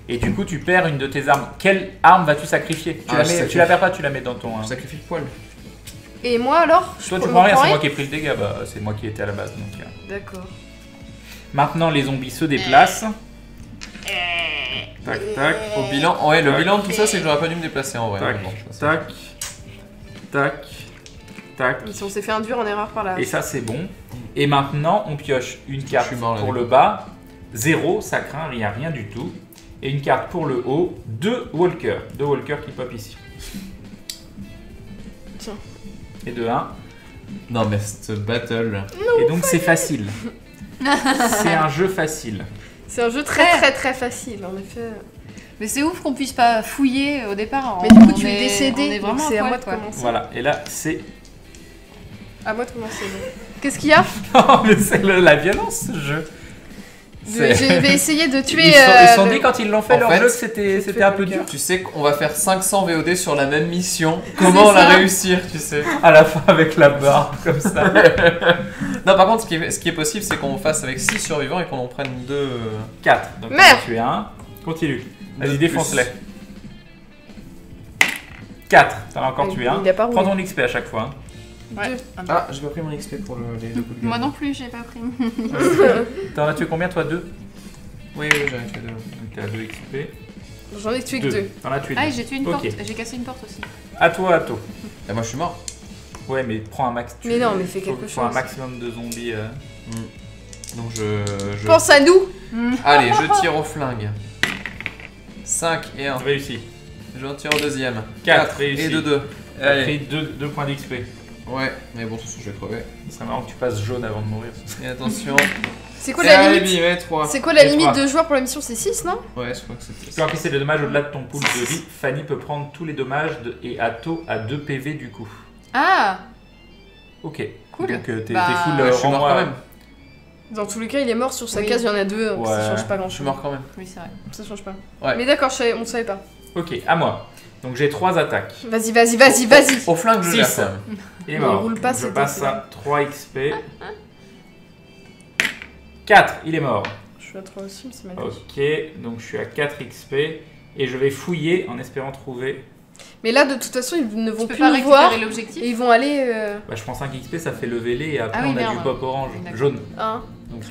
Et du coup, tu perds une de tes armes. Quelle arme vas-tu sacrifier? Tu la perds pas, tu la mets dans ton... Je sacrifie le poil. Et moi alors? Toi, tu prends rien, c'est moi qui ai pris le dégât. Bah, c'est moi qui étais à la base. D'accord. Maintenant, les zombies se déplacent. Tac, tac. Au bilan, ouais, le bilan de tout ça, c'est que j'aurais pas dû me déplacer en vrai. Tac, tac, tac, tac. Si on s'est fait induire en erreur par là. Et ça, c'est bon. Et maintenant, on pioche une carte pour le bas. 0, ça craint, il n'y a rien du tout. Et une carte pour le haut. 2 walkers. 2 walkers qui pop ici. Tiens. Et de 1. Non, mais cette battle. Et donc, c'est facile. C'est un jeu facile. C'est un jeu très facile, en effet. Mais c'est ouf qu'on puisse pas fouiller au départ. Mais du coup, tu es décédé, donc c'est à moi de commencer. Voilà, et là, c'est... À moi de commencer. Qu'est-ce qu'il y a? Non, mais c'est la violence, ce jeu. Je vais essayer de tuer... Ils se sont dit quand ils l'ont fait, leur jeu, que c'était un peu dur. Tu sais qu'on va faire 500 VOD sur la même mission. Comment la réussir, tu sais? À la fin, avec la barre, comme ça. Non, par contre, ce qui est possible, c'est qu'on fasse avec 6 survivants et qu'on en prenne 2... 4. Donc, merde, tu es 1. Continue. Vas-y, défonce-les. 4. T'en as encore tué 1. Prends ton XP à chaque fois. Ouais. Ah, j'ai pas pris mon XP pour les 2 coups de gueule. Moi non plus, j'ai pas pris. T'en as tué combien, toi? 2? Oui, j'en ai tué 2. Donc t'as 2 XP. J'en ai tué que 2. T'en as tué 2. Ah, j'ai tué une porte. J'ai cassé une porte aussi. À toi, Atto. Et moi, je suis mort. Ouais, mais prends un max. Mais non, mais fais quelque chose. Faut un maximum de zombies. Donc je... Pense à nous. Allez, je tire au flingue. 5 et 1. Réussi. Je tire au deuxième. 4 réussi. Et 2. T'as pris 2 points d'XP. Ouais, mais bon, de toute façon, je vais crever. C'est marrant que tu passes jaune avant de mourir. Et attention. C'est quoi la limite? Ouais, 3. C'est quoi la limite de joueurs pour la mission? C'est 6, non? Ouais, je crois que c'est 6. Tu peux encaisser les dommages au-delà de ton pool de vie. Fanny peut prendre tous les dommages et Atto à 2 PV du coup. Ah! Ok. Cool. Donc t'es full, je suis mort quand même. Dans tous les cas, il est mort sur sa case, il y en a 2, donc ça change pas grand chose. Je suis mort quand même. Oui, c'est vrai. Ça change pas. Ouais. Mais d'accord, on savait pas. Ok, à moi. Donc j'ai 3 attaques. Vas-y. Au flingue, je l'ai. Il est mort. Il roule pas, je passe à 3 XP. 4, il est mort. Je suis à 3 aussi, mais c'est magnifique. Ok, donc je suis à 4 XP. Et je vais fouiller en espérant trouver... Mais là, de toute façon, ils ne vont plus nous voir. Et ils vont aller... Bah, je prends 5 XP, ça fait lever les et après on a du pop orange, jaune. Donc,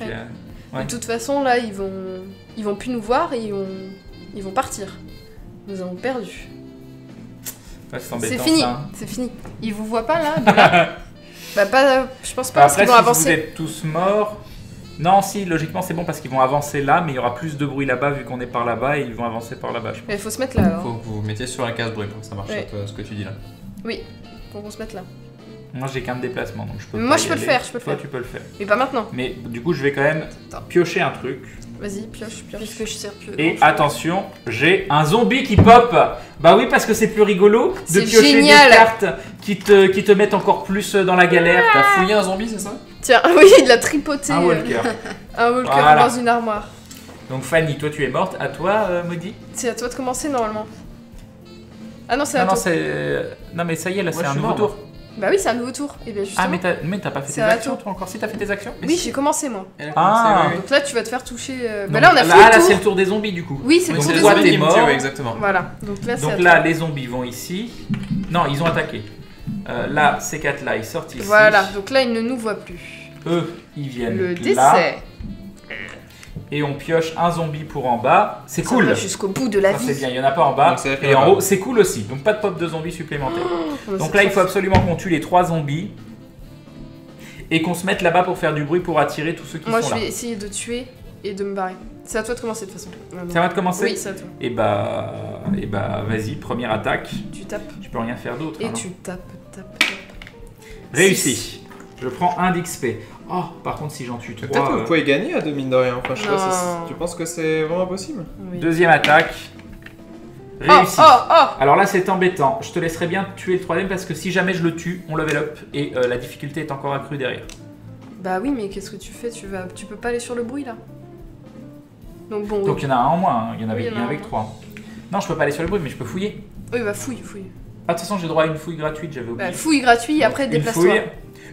ouais. De toute façon, là, ils vont plus nous voir et ils vont partir. Nous avons perdu. Ouais, c'est fini, ça. C'est fini. Ils vous voient pas là, de là Bah pas, je pense pas, parce qu'ils vont avancer. Si vous êtes tous morts... Non, si, logiquement c'est bon parce qu'ils vont avancer là, mais il y aura plus de bruit là-bas vu qu'on est par là-bas et ils vont avancer par là-bas. Mais il faut se mettre là alors. Faut que vous vous mettiez sur la case bruit pour que ça marche, ce que tu dis là. Oui, faut qu'on se mette là. Moi j'ai qu'un déplacement donc je peux Moi je peux le faire, Toi tu peux le faire. Mais pas maintenant. Mais du coup je vais quand même piocher un truc. Vas-y, pioche. Puisque je sers plus. Et attention, j'ai un zombie qui pop. Bah oui, parce que c'est plus rigolo de piocher des cartes qui te mettent encore plus dans la galère. T'as fouillé un zombie, c'est ça? Tiens, oui, il l'a tripoté. Un walker. Un walker dans une armoire. Donc Fanny, toi tu es morte. À toi, Maudit. C'est à toi de commencer normalement. Ah non, c'est à toi. Non mais ça y est, là c'est un nouveau tour. Bah oui, c'est un nouveau tour. Et bien justement. Ah mais t'as pas fait tes actions toi encore? Si t'as fait tes actions? Oui, j'ai commencé moi. Donc là tu vas te faire toucher. Bah là on a fait le tour. Là c'est le tour des zombies du coup. Oui, c'est le tour des zombies. T'es mort. Exactement. Voilà. Donc là les zombies vont ici. Non, ils ont attaqué. Là, ces 4 là, ils sortent ici. Voilà, donc là ils ne nous voient plus. Eux, ils viennent le là. décès. Et on pioche un zombie pour en bas. C'est cool. Jusqu'au bout de la vie. C'est bien, il n'y en a pas en bas. Et en haut, c'est cool aussi. Donc pas de pop de zombies supplémentaires. Donc là, il faut absolument qu'on tue les 3 zombies. Et qu'on se mette là-bas pour faire du bruit pour attirer tous ceux qui sont là. Moi, je vais essayer de tuer. et de me barrer. C'est à toi de commencer de toute façon. C'est à moi de commencer? Oui, c'est à toi. Et bah vas-y, première attaque. Tu tapes. Tu peux rien faire d'autre. Et hein, tu tapes. Réussi. Je prends 1 d'XP. Oh, par contre, si j'en tue 3... Peut-être que vous pouvez gagner à 2 mine de rien. Enfin, je sais pas, tu penses que c'est vraiment possible? Oui. Deuxième attaque. Réussi. Alors là, c'est embêtant. Je te laisserai bien tuer le troisième parce que si jamais je le tue, on level up et la difficulté est encore accrue derrière. Bah oui, mais qu'est-ce que tu fais? Tu peux pas aller sur le bruit là. Donc bon. Donc il y en a un en moins. Il y en avait un avec 3. Non, je peux pas aller sur le bruit, mais je peux fouiller. Oui, bah fouille. Ah, de toute façon, j'ai droit à une fouille gratuite, j'avais oublié. Bah, fouille gratuite, après déplace-toi.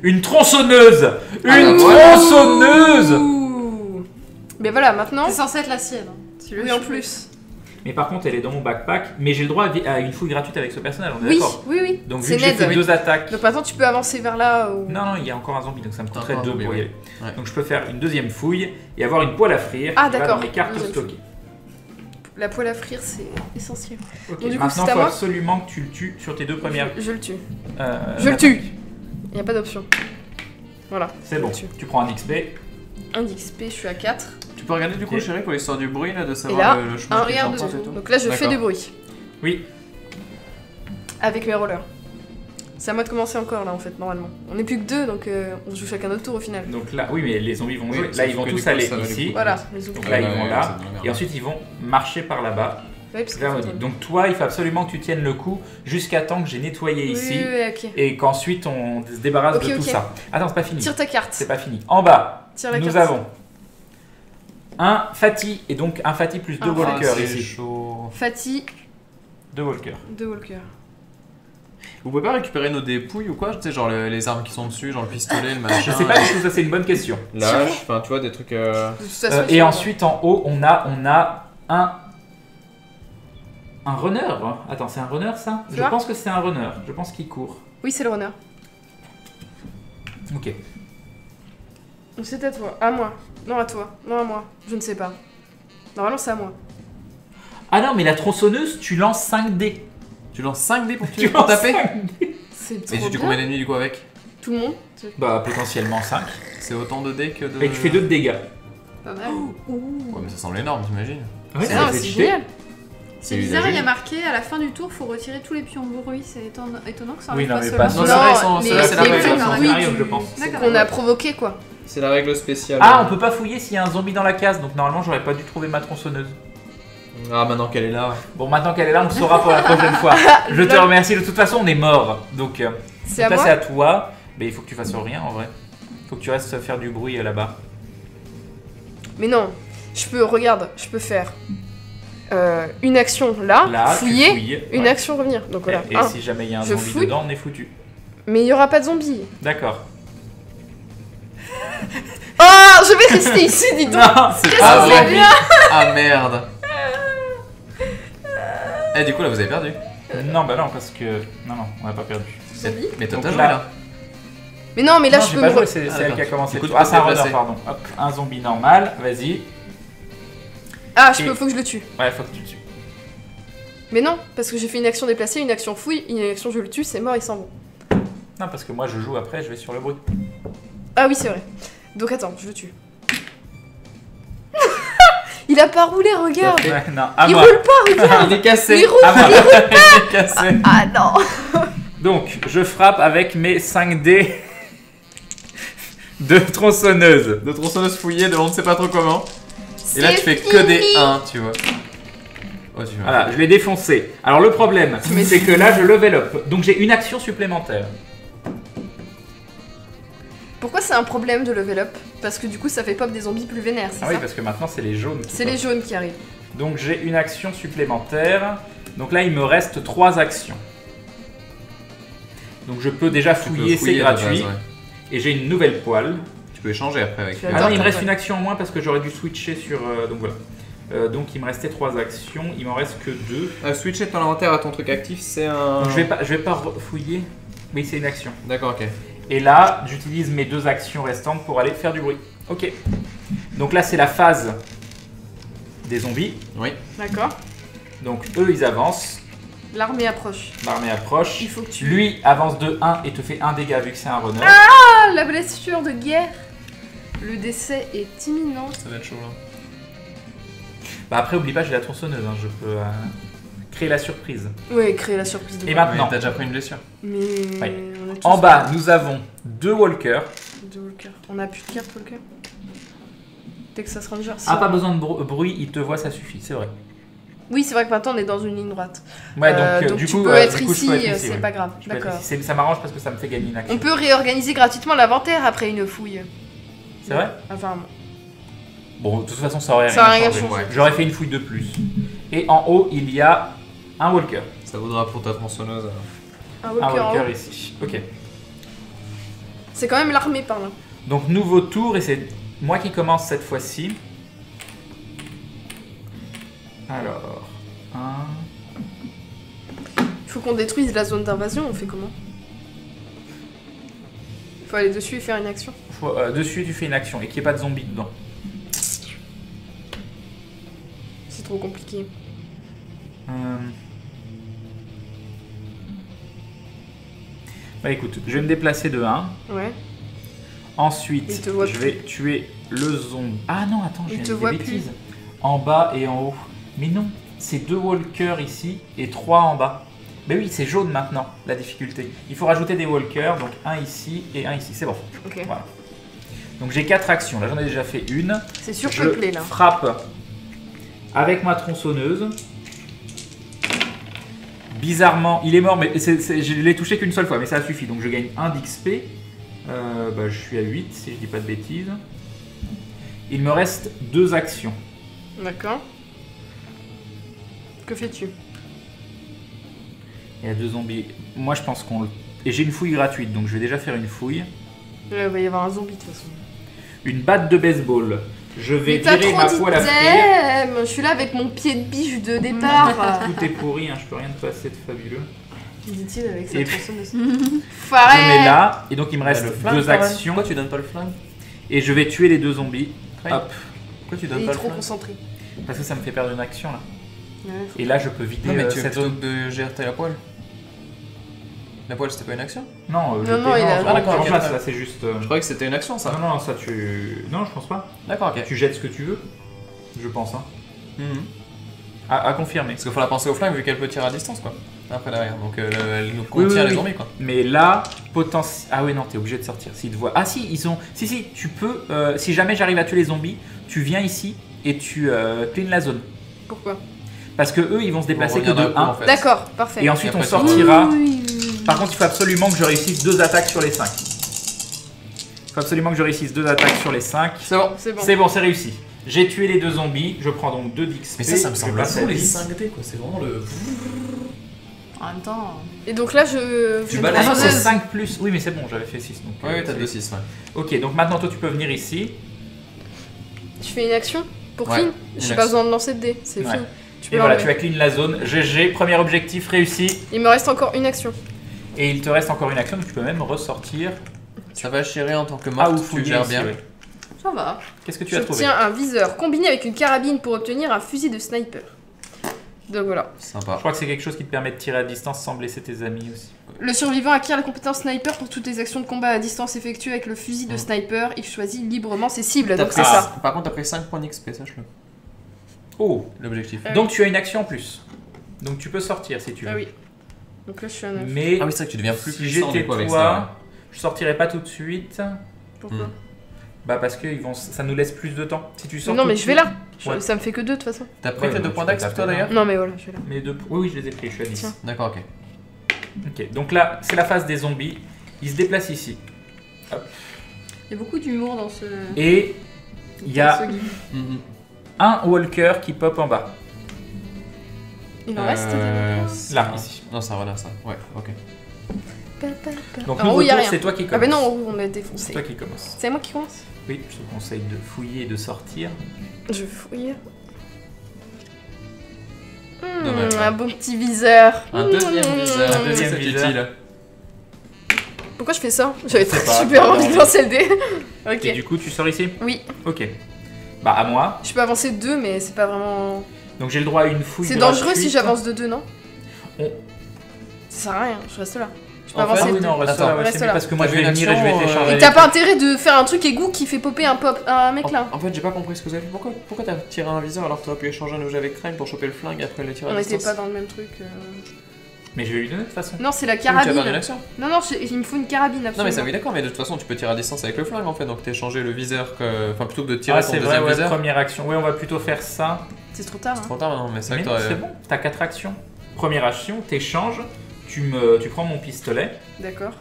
Une tronçonneuse. Une tronçonneuse. Mais voilà, maintenant. C'est censé être la sienne. Oui, en plus. Mais par contre, elle est dans mon backpack. Mais j'ai le droit à une fouille gratuite avec ce personnage, on est d'accord? Oui. Donc vu que j'ai fait 2 attaques... Donc maintenant, tu peux avancer vers là ou... Non, il y a encore un zombie, donc ça me coûterait 2 pour y aller. Ouais. Donc je peux faire une deuxième fouille et avoir une poêle à frire. Ah d'accord. Dans mes cartes stockées. La poêle à frire, c'est essentiel. Okay. Donc, maintenant, il faut absolument que tu le tues sur tes 2 premières. Je le tue. Je le tue. Il n'y a pas d'option. Voilà. C'est bon. Tu prends 1 XP. 1 XP, je suis à 4. Tu peux regarder du coup, chérie, pour l'histoire du bruit, là, de savoir le chemin que j'entends et tout. Donc là, je fais du bruit. Oui. Avec mes rollers. C'est à moi de commencer encore, là, en fait, normalement. On n'est plus que 2, donc on joue chacun notre tour au final. Donc là, oui, mais les zombies vont jouer. Là, ils vont tous aller ici. Voilà. Donc là, ils vont là. Et ensuite, ils vont marcher par là-bas. Donc toi, il faut absolument que tu tiennes le coup jusqu'à temps que j'ai nettoyé ici. Et qu'ensuite, on se débarrasse de tout ça. Attends, c'est pas fini. Tire ta carte. C'est pas fini. En bas, nous avons... un Fatih et donc un Fatih plus 2 walkers ici. Chaud. Fatih. 2 walkers. 2 walkers. Vous pouvez pas récupérer nos dépouilles ou quoi? Tu sais, genre les armes qui sont dessus, genre le pistolet, le machin. Je sais pas du tout, ça c'est une bonne question. Lâche, enfin tu vois, des trucs. Et ensuite en haut, on a un runner. Attends, c'est un runner ça? Je pense que c'est un runner. Je pense qu'il court. Oui, c'est le runner. Ok. C'est à toi. À moi. Non, à toi. Non, à moi. Je ne sais pas. Normalement, c'est à moi. Ah non, mais la tronçonneuse, tu lances 5 dés. Tu lances 5 dés pour taper? C'est trop bien. Et tu combien d'ennemis du coup avec? Tout le monde? Bah, potentiellement 5. C'est autant de dés que de... Et tu fais 2 de dégâts. Pas mal. Ouais, mais ça semble énorme, t'imagines? Ouais, c'est génial. C'est bizarre, il y a marqué à la fin du tour, faut retirer tous les pions de bruit. C'est étonnant que ça arrive pas seulement. Non, c'est la règle, je pense. C'est qu'on a provoqué quoi. C'est la règle spéciale. Ah, on peut pas fouiller s'il y a un zombie dans la case, donc normalement j'aurais pas dû trouver ma tronçonneuse. Ah, maintenant qu'elle est là. Bon, maintenant qu'elle est là, on le saura pour la prochaine fois. Je te remercie, de toute façon on est mort. Donc là c'est à toi, mais il faut que tu fasses rien en vrai. Il faut que tu restes faire du bruit là-bas. Mais non, je peux faire une action là fouiller, une action revenir. Donc voilà. Et si jamais il y a un zombie dedans, on est foutu. Mais il y aura pas de zombie. D'accord. Oh, je vais rester ici, dis donc. Non, c'est pas vrai. Ah merde. Eh, du coup là vous avez perdu. Non, bah non, parce que... Non, on n'a pas perdu. Mais t'as joué là. Mais non, mais là je peux me... C'est elle qui a commencé. Ah, c'est un runner, pardon. Hop, un zombie normal, vas-y. Ah, faut que je le tue. Ouais, faut que tu le tues. Mais non, parce que j'ai fait une action déplacée, une action fouille, une action je le tue, c'est mort, ils s'en vont. Non, parce que moi je joue après, je vais sur le bruit. Ah oui, c'est vrai. Donc attends, je le tue. Il a pas roulé, regarde. Ouais, non, il roule pas, regarde. Il est cassé. Il roule pas. Il est cassé. Ah non. Donc, je frappe avec mes 5 dés de tronçonneuse. De tronçonneuse fouillée de on ne sait pas trop comment. Et là, tu fais que des 1, tu vois. Oh, voilà, je l'ai défoncé. Alors, le problème, c'est que là, je level up. Donc, j'ai une action supplémentaire. Pourquoi c'est un problème de level up? Parce que du coup, ça fait pop des zombies plus vénères, c'est ça? Ah oui, parce que maintenant, c'est les jaunes. C'est les jaunes qui arrivent. Donc, j'ai une action supplémentaire. Donc là, il me reste 3 actions. Donc, je peux déjà fouiller, c'est gratuit. Base, ouais. Et j'ai une nouvelle poêle. Tu peux échanger après avec... Ah non, il me reste une action en moins parce que j'aurais dû switcher sur... donc voilà. Donc il me restait 3 actions, il m'en reste que 2. Switcher ton inventaire à ton truc actif, c'est un... Donc, je vais pas fouiller. Oui, c'est une action. D'accord, ok. Et là, j'utilise mes 2 actions restantes pour aller faire du bruit. Ok. Donc là, c'est la phase des zombies. Oui. D'accord. Donc eux, ils avancent. L'armée approche. L'armée approche. Il faut que tu... Lui avance de 1 et te fait 1 dégât vu que c'est un runner. Ah, la blessure de guerre. Le décès est imminent. Ça va être chaud là. Bah après, oublie pas, j'ai la tronçonneuse, hein, je peux créer la surprise. Ouais, créer la surprise. Et maintenant, t'as déjà pris une blessure. Mais en bas, nous avons 2 walkers. 2 walkers. On a plus de cartes walker. Texas Ranger. Ah, pas besoin de bruit, il te voit, ça suffit, c'est vrai. Oui, c'est vrai que maintenant on est dans une ligne droite. Ouais, donc du coup, tu peux être ici, c'est pas grave. D'accord. Ça m'arrange parce que ça me fait gagner une action. On peut réorganiser gratuitement l'inventaire après une fouille. C'est vrai? Enfin. Bon, de toute façon, ça aurait rien changé. Ouais. J'aurais fait une fouille de plus. Et en haut, il y a un walker. Ça vaudra pour ta tronçonneuse. Un walker ici. Ok. C'est quand même l'armée par là. Donc, nouveau tour, et c'est moi qui commence cette fois-ci. Alors, il faut qu'on détruise la zone d'invasion, on fait comment? Il faut aller dessus et faire une action. Dessus, tu fais une action et qu'il n'y ait pas de zombies dedans. C'est trop compliqué. Bah écoute, je vais me déplacer de 1. Ouais. Ensuite, je vais tuer le zombie. Ah non, attends, j'ai des bêtises. En bas et en haut. Mais non, c'est 2 walkers ici et 3 en bas. Mais oui, c'est jaune maintenant, la difficulté. Il faut rajouter des walkers, donc un ici et un ici. C'est bon. Ok. Voilà. Donc j'ai 4 actions. Là, j'en ai déjà fait une. C'est surpeuplé là. Je frappe avec ma tronçonneuse. Bizarrement, il est mort, mais je l'ai touché qu'une seule fois, mais ça suffit. Donc je gagne 1 d'XP. Bah, je suis à 8, si je dis pas de bêtises. Il me reste 2 actions. D'accord. Que fais-tu? Il y a 2 zombies. Moi, je pense qu'on... Et j'ai une fouille gratuite, donc je vais déjà faire une fouille. Il va y avoir un zombie de toute façon. Une batte de baseball. Je vais virer ma poêle à frire. Je suis là avec mon pied de biche de départ. Tout est pourri, hein, je peux rien te passer de fabuleux. Dit-il avec sa tronçonneuse. Je mets là, et donc il me reste 2 actions. Pourquoi tu donnes pas le flingue? Et je vais tuer les 2 zombies. Hop. Pourquoi tu donnes pas le flingue? Il est trop concentré. Parce que ça me fait perdre une action là. Ouais, et là je peux vider cette zone de GRT à la poêle. La poêle c'était pas une action? Non, il a... d'accord, là c'est juste... Je croyais que c'était une action ça. Non, ça tu... Non, je pense pas. D'accord, ok. Tu jettes ce que tu veux, je pense. Hein. À confirmer. Parce qu'il faut la penser au flingue vu qu'elle peut tirer à distance quoi. Après derrière, donc elle nous contient les zombies quoi. Mais là, ah oui non, t'es obligé de sortir. S'ils te voient... Ah si, ils ont... Si, tu peux... si jamais j'arrive à tuer les zombies, tu viens ici et tu clean la zone. Pourquoi? parce que eux ils vont se déplacer que de 1. En fait. D'accord, parfait. Et ensuite on sortira. Par contre il faut absolument que je réussisse 2 attaques sur les 5. Il faut absolument que je réussisse 2 attaques sur les 5. C'est bon. C'est bon, c'est réussi. J'ai tué les 2 zombies, je prends donc 2 d'XP. Mais ça me semble fou les 5D quoi, c'est vraiment le... En même temps... Et donc là je... Tu balayes. C'est 5 plus... Oui mais c'est bon, j'avais fait 6 donc... Oui, t'as 2-6, ouais. Ok, donc maintenant toi tu peux venir ici. Tu fais une action pour clean. J'ai pas besoin de lancer de dés, c'est fini. Et voilà, tu as clean la zone. GG, premier objectif réussi. Il me reste encore une action. Et il te reste encore une action, donc tu peux même ressortir. Ça va chérir en tant que morte, tu gères bien. Oui. Ça va. Qu'est-ce que tu as trouvé? J'obtiens un viseur combiné avec une carabine pour obtenir un fusil de sniper. Donc voilà. Sympa. Je crois que c'est quelque chose qui te permet de tirer à distance sans blesser tes amis aussi. Le survivant acquiert la compétence sniper pour toutes les actions de combat à distance effectuées avec le fusil de sniper. Il choisit librement ses cibles, donc c'est ça. Par contre, t'as pris 5 points d'XP, sache-le. Oh, l'objectif. Donc tu as une action en plus. Donc tu peux sortir si tu veux. Ah oui. Donc là je suis à 9. Mais ah oui, c'est vrai que tu deviens plus si j'étais toi, je sortirais pas tout de suite. Pourquoi Bah parce que ça nous laisse plus de temps. Si tu sors non mais je vais là. Ça me fait que 2 de toute façon. T'as pris tes 2 points d'axe toi d'ailleurs? Non mais voilà, je vais là. Mais oui, je les ai pris, je suis à 10. D'accord, ok. Ok, donc là c'est la phase des zombies. Ils se déplacent ici. Hop. Il y a beaucoup d'humour dans ce... Et il y a un walker qui pop en bas. Il en reste là, ici. Non, ça va ça. Ouais, ok. Donc nouveau tour, c'est toi qui commence. Ah bah non, on a défoncé. C'est toi qui commence. C'est moi qui commence? Oui, je te conseille de fouiller et de sortir. Je fouille. Un bon petit viseur. Un deuxième viseur. Un deuxième viseur. Pourquoi je fais ça? J'avais super envie de lancer le dé. Ok. Et du coup, tu sors ici? Oui. Ok. Bah à moi. Je peux avancer de 2, mais c'est pas vraiment... Donc j'ai le droit à une fouille. C'est dangereux si j'avance de 2, non? Ça sert à rien, je reste là. Je peux avancer. Oui, non, reste là, parce que moi je vais venir et je vais t'échanger. Et t'as pas intérêt de faire un truc égout qui fait popper un mec là. En fait, j'ai pas compris ce que vous avez fait. Pourquoi t'as tiré un viseur alors que t'aurais pu échanger un objet avec Crane pour choper le flingue et après le tirer à distance? On était pas dans le même truc. Mais je vais lui donner de toute façon. Non, c'est la carabine. Non, il me faut une carabine absolument. Non, mais ça oui, d'accord, mais de toute façon, tu peux tirer à distance avec le flingue en fait, donc t'échanger le viseur enfin plutôt que de tirer ton deuxième viseur. Première action. Oui, on va plutôt faire ça. C'est trop tard. C'est trop tard maintenant, mais c'est bon, t'as 4 actions. Première action, t'échanges, tu prends mon pistolet. D'accord.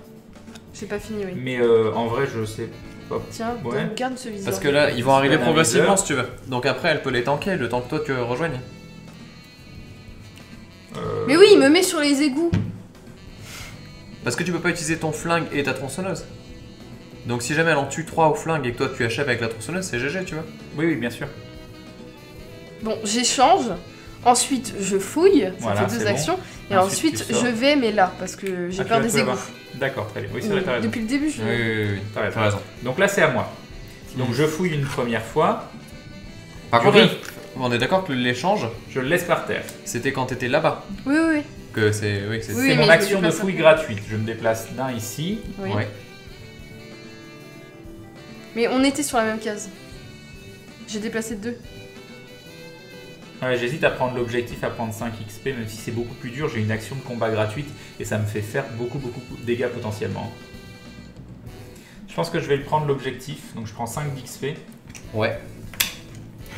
J'ai pas fini, oui. Mais en vrai, je sais pas. Tiens, garde ce viseur. Parce que là, ils vont arriver progressivement si tu veux. Donc après, elle peut les tanker le temps que toi tu rejoignes. Mais oui, il me met sur les égouts. Parce que tu peux pas utiliser ton flingue et ta tronçonneuse. Donc si jamais elle en tue 3 au flingue et que toi tu achèves avec la tronçonneuse, c'est GG, tu vois. Oui, bien sûr. Bon, j'échange. Ensuite, je fouille. Ça fait 2 actions. Bon. Et ensuite je vais, mais là, parce que j'ai peur des égouts. D'accord, très bien. Oui, c'est vrai, t'as raison. Depuis le début, je... Oui, t'as raison. Donc là, c'est à moi. Donc je fouille une première fois. Par contre, on est d'accord que l'échange, je le laisse par terre. C'était quand t'étais là-bas. Oui. C'est mon action de fouille gratuite. Je me déplace d'un ici. Oui. Ouais. Mais on était sur la même case. J'ai déplacé 2. Ouais, j'hésite à prendre l'objectif, à prendre 5 XP, même si c'est beaucoup plus dur. J'ai une action de combat gratuite et ça me fait faire beaucoup de dégâts potentiellement. Je pense que je vais le prendre l'objectif. Donc je prends 5 d'XP. Ouais.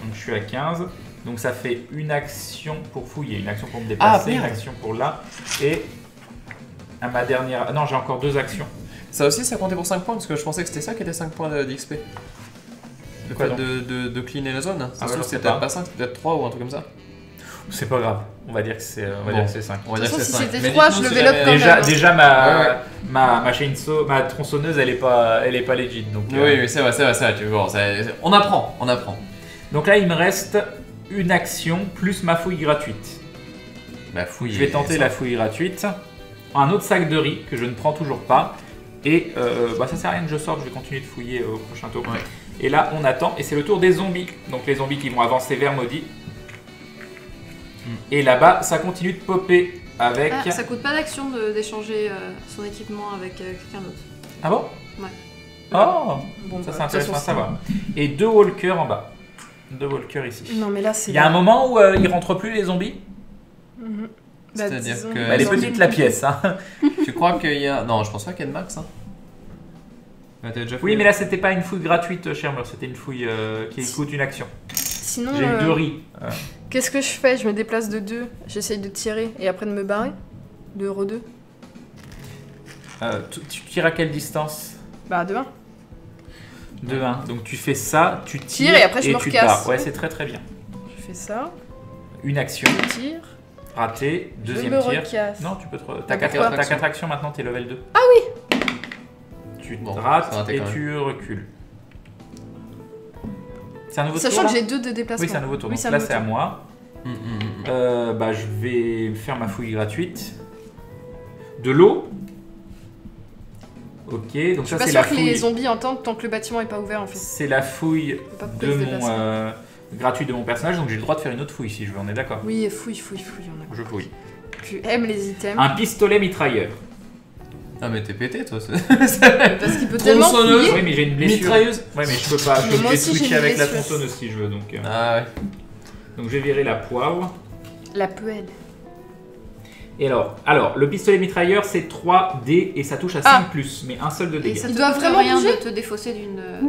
Donc je suis à 15. Donc ça fait une action pour fouiller, une action pour me déplacer, une action pour là. Et à ma dernière... Non, j'ai encore 2 actions. Ça aussi, ça comptait pour 5 points, parce que je pensais que c'était ça qui était 5 points d'XP. Le fait de cleaner la zone. Ça se trouve, c'était peut-être pas 5, c'était peut-être 3 ou un truc comme ça. C'est pas grave, on va dire que c'est 5. On va dire que c'est 5. Si c'était 3, je level up quand même. Déjà ma chainsaw, ma tronçonneuse, elle est pas legit. Donc, oui, c'est vrai, tu vois, on apprend. Donc là, il me reste une action plus ma fouille gratuite. Je vais tenter la fouille gratuite. Un autre sac de riz que je ne prends toujours pas. Et ça sert à rien que je sorte, je vais continuer de fouiller au prochain tour. Ouais. Et là, on attend, et c'est le tour des zombies. Donc les zombies qui vont avancer vers Maudit. Et là-bas, ça continue de popper avec... ça coûte pas d'action d'échanger son équipement avec quelqu'un d'autre. Ah bon? Ouais. Oh bon, ça c'est intéressant à savoir. Et 2 walkers en bas. 2 walkers ici. Non mais là c'est... Il y a un moment où ils rentrent plus les zombies? C'est-à-dire que... Elle est petite la pièce. Hein. Tu crois qu'il y a... Non, je pense pas qu'il y a de max. Hein. Oui, mais là c'était pas une fouille gratuite, Shermer, c'était une fouille qui coûte une action. Sinon, j'ai eu 2 riz. Qu'est-ce que je fais? Je me déplace de 2, j'essaye de tirer et après de me barrer? De re-2. Tu tires à quelle distance? Bah de 1. De 1. Donc tu fais ça, tu tires et après je me recasse. Barres. Ouais, c'est très bien. Je fais ça. Une action. Je tire. Raté, deuxième je me tir. Recasse. Non, tu peux te... T'as 4 actions maintenant, t'es level 2. Ah oui. Tu te rates et tu recules. C'est un nouveau tour. Sachant que j'ai 2 de déplacement. Oui, c'est un nouveau tour. Donc là, c'est à moi. Je vais faire ma fouille gratuite. De l'eau. Ok, donc ça c'est la fouille. Je suis pas sûre que les zombies entendent tant que le bâtiment est pas ouvert en fait. C'est la fouille gratuite de mon personnage, donc j'ai le droit de faire une autre fouille si je veux, on est d'accord? Oui, fouille. Je fouille. Tu aimes les items. Un pistolet mitrailleur. Ah mais t'es pété toi. Parce qu'il peut tellement fouiller. Oui mais j'ai une blessure. Mitrailleuse. Ouais mais je peux pas. Je vais switcher avec la tronçonneuse si je veux donc. Ah ouais. Donc je vais virer la poivre. La puelle. Et alors le pistolet mitrailleur c'est 3 dés et ça touche à 5+, mais un seul de dégâts. Il doit vraiment rien de te défausser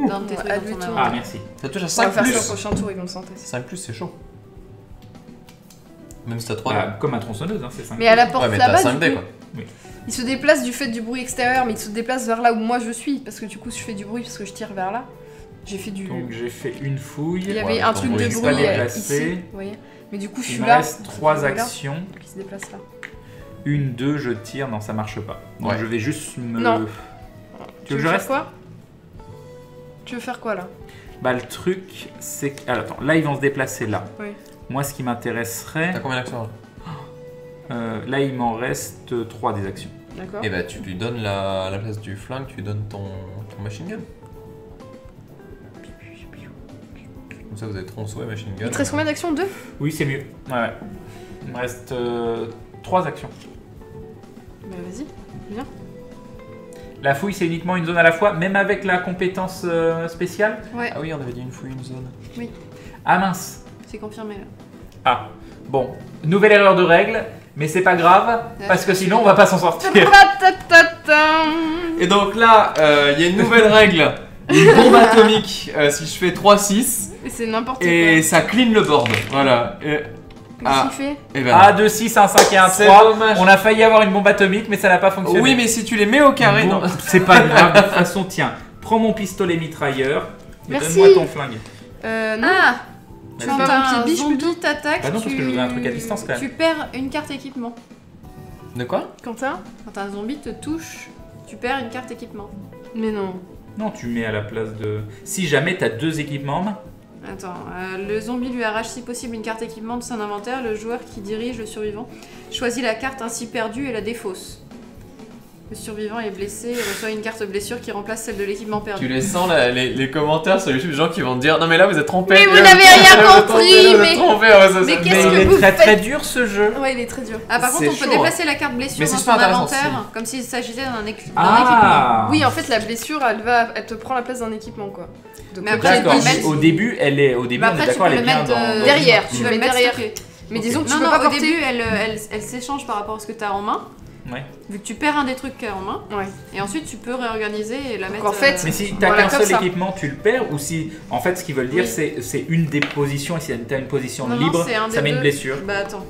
d'un de tes trucs. Ah merci. Ça touche à 5+. On va faire ça au prochain tour, ils vont le sentir. 5+, c'est chaud. Même si t'as 3 dés. Comme un tronçonneuse, hein, c'est 5. Mais à la porte là-bas, 5 dés quoi. Oui. Il se déplace du fait du bruit extérieur, mais il se déplace vers là où moi je suis. Parce que du coup, je fais du bruit parce que je tire vers là. J'ai fait du... Donc j'ai fait une fouille. Il y avait un truc de bruit ici. Vous voyez. Mais du coup, je suis là. Il me reste 3 actions. Donc il se déplace là. 1, 2, je tire. Non, ça marche pas. Donc je vais juste me... Non. Tu veux que je reste quoi? Tu veux faire quoi là? Bah le truc, c'est que... Alors, attends, là ils vont se déplacer là. Oui. Moi, ce qui m'intéresserait... T'as combien d'actions là? Là, il m'en reste 3 des actions. D'accord. Et bah tu lui donnes la place du flingue, tu lui donnes ton machine gun. Comme ça vous avez tronçon et machine gun. Il te reste combien d'actions? 2? Oui, c'est mieux. Ouais. Il me reste 3 actions. Bah vas-y, viens. La fouille, c'est uniquement une zone à la fois, même avec la compétence spéciale? Ouais. Ah oui, on avait dit une fouille, une zone. Oui. Ah mince. C'est confirmé là. Ah, bon. Nouvelle erreur de règle, mais c'est pas grave, parce que sinon on va pas s'en sortir. Et donc là, il y a une nouvelle règle. Une bombe atomique, si je fais 3-6. C'est n'importe quoi. Et ça clean le board. Voilà. Qu'est-ce qu'il fait? Et ben, 1, 2, 6, 1, 5 et 1, 3. On a failli avoir une bombe atomique, mais ça n'a pas fonctionné. Oui, mais si tu les mets au carré, bon, non. C'est pas grave. De toute façon, tiens, prends mon pistolet mitrailleur et donne-moi ton flingue. Non. Ah, tu quand un zombie t'attaque, bah non, parce que je voudrais un truc à distance quand même. Tu perds une carte équipement. De quoi? Quand un zombie te touche, tu perds une carte équipement. Mais non. Non, tu mets à la place de... Si jamais t'as 2 équipements en main. Attends, le zombie lui arrache si possible une carte équipement de son inventaire. Le joueur qui dirige le survivant choisit la carte ainsi perdue et la défausse. Le survivant est blessé et reçoit une carte blessure qui remplace celle de l'équipement perdu. Tu les sens là, les commentaires sur YouTube, des gens qui vont te dire non mais là vous êtes trompés. Mais vous n'avez rien compris. Mais qu'est-ce que vous faites? Très dur ce jeu. Ouais, il est très dur. Ah par contre on peut déplacer la carte blessure dans son inventaire comme s'il s'agissait d'un équipement. Oui, en fait la blessure elle te prend la place d'un équipement quoi. Donc, mais après, au début on est d'accord, elle est bien dans derrière. Tu le mets derrière. Mais disons que tu peux pas porter. Au début elle s'échange par rapport à ce que tu as en main. Ouais. Vu que tu perds un des trucs qu'il y a en main, et ensuite tu peux réorganiser et la mettre. En fait, mais si t'as qu'un seul équipement, tu le perds, ou si en fait ce qu'ils veulent dire c'est une des positions, et si t'as une position libre, ça met une blessure. Bah attends.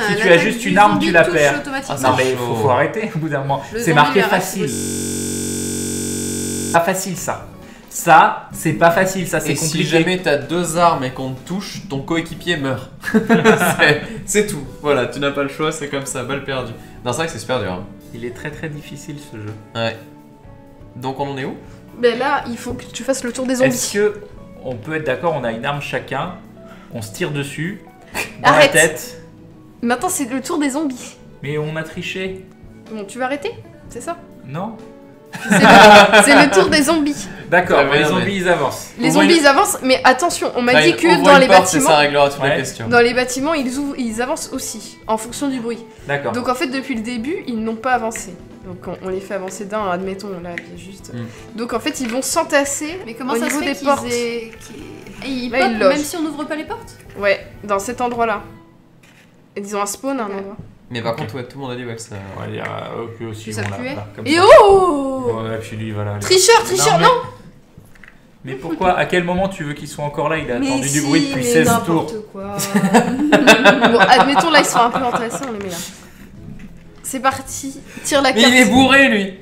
Si tu as juste une arme, tu la perds. Non mais faut arrêter au bout d'un moment. C'est marqué facile. Pas facile ça. Ça, c'est pas facile, ça c'est compliqué. Si jamais t'as 2 armes et qu'on te touche, ton coéquipier meurt. C'est tout. Voilà, tu n'as pas le choix, c'est comme ça, balle perdue. Non, c'est vrai que c'est super dur. Hein. Il est très très difficile ce jeu. Ouais. Donc on en est où? Ben là, il faut que tu fasses le tour des zombies. Est-ce que on peut être d'accord, on a une arme chacun, on se tire dessus, dans la tête. Maintenant c'est le tour des zombies. Mais on a triché. Bon, tu vas arrêter? C'est ça? Non. C'est le tour des zombies. D'accord, les zombies ils avancent. Les zombies ils avancent, mais attention, on m'a dit que dans les bâtiments. Ça réglera toutes les questions. Dans les bâtiments, ils avancent aussi, en fonction du bruit. D'accord. Donc en fait, depuis le début, ils n'ont pas avancé. Donc on les fait avancer d'un, admettons, là, juste. Donc en fait, ils vont s'entasser au niveau des portes. Ils popent même si on n'ouvre pas les portes? Ouais, dans cet endroit-là. Et ils ont un spawn à un endroit. Mais par contre, tout le monde a dit que ça. On va dire que aussi. Ça puait. Et oh ouais, puis lui, voilà. Tricheur, non. Mais pourquoi? À quel moment tu veux qu'ils soient encore là? Il a attendu du bruit depuis 16 tours. Quoi. Bon, admettons là, ils sont un peu entassés, on les met là. C'est parti, tire la carte. Mais il est bourré lui.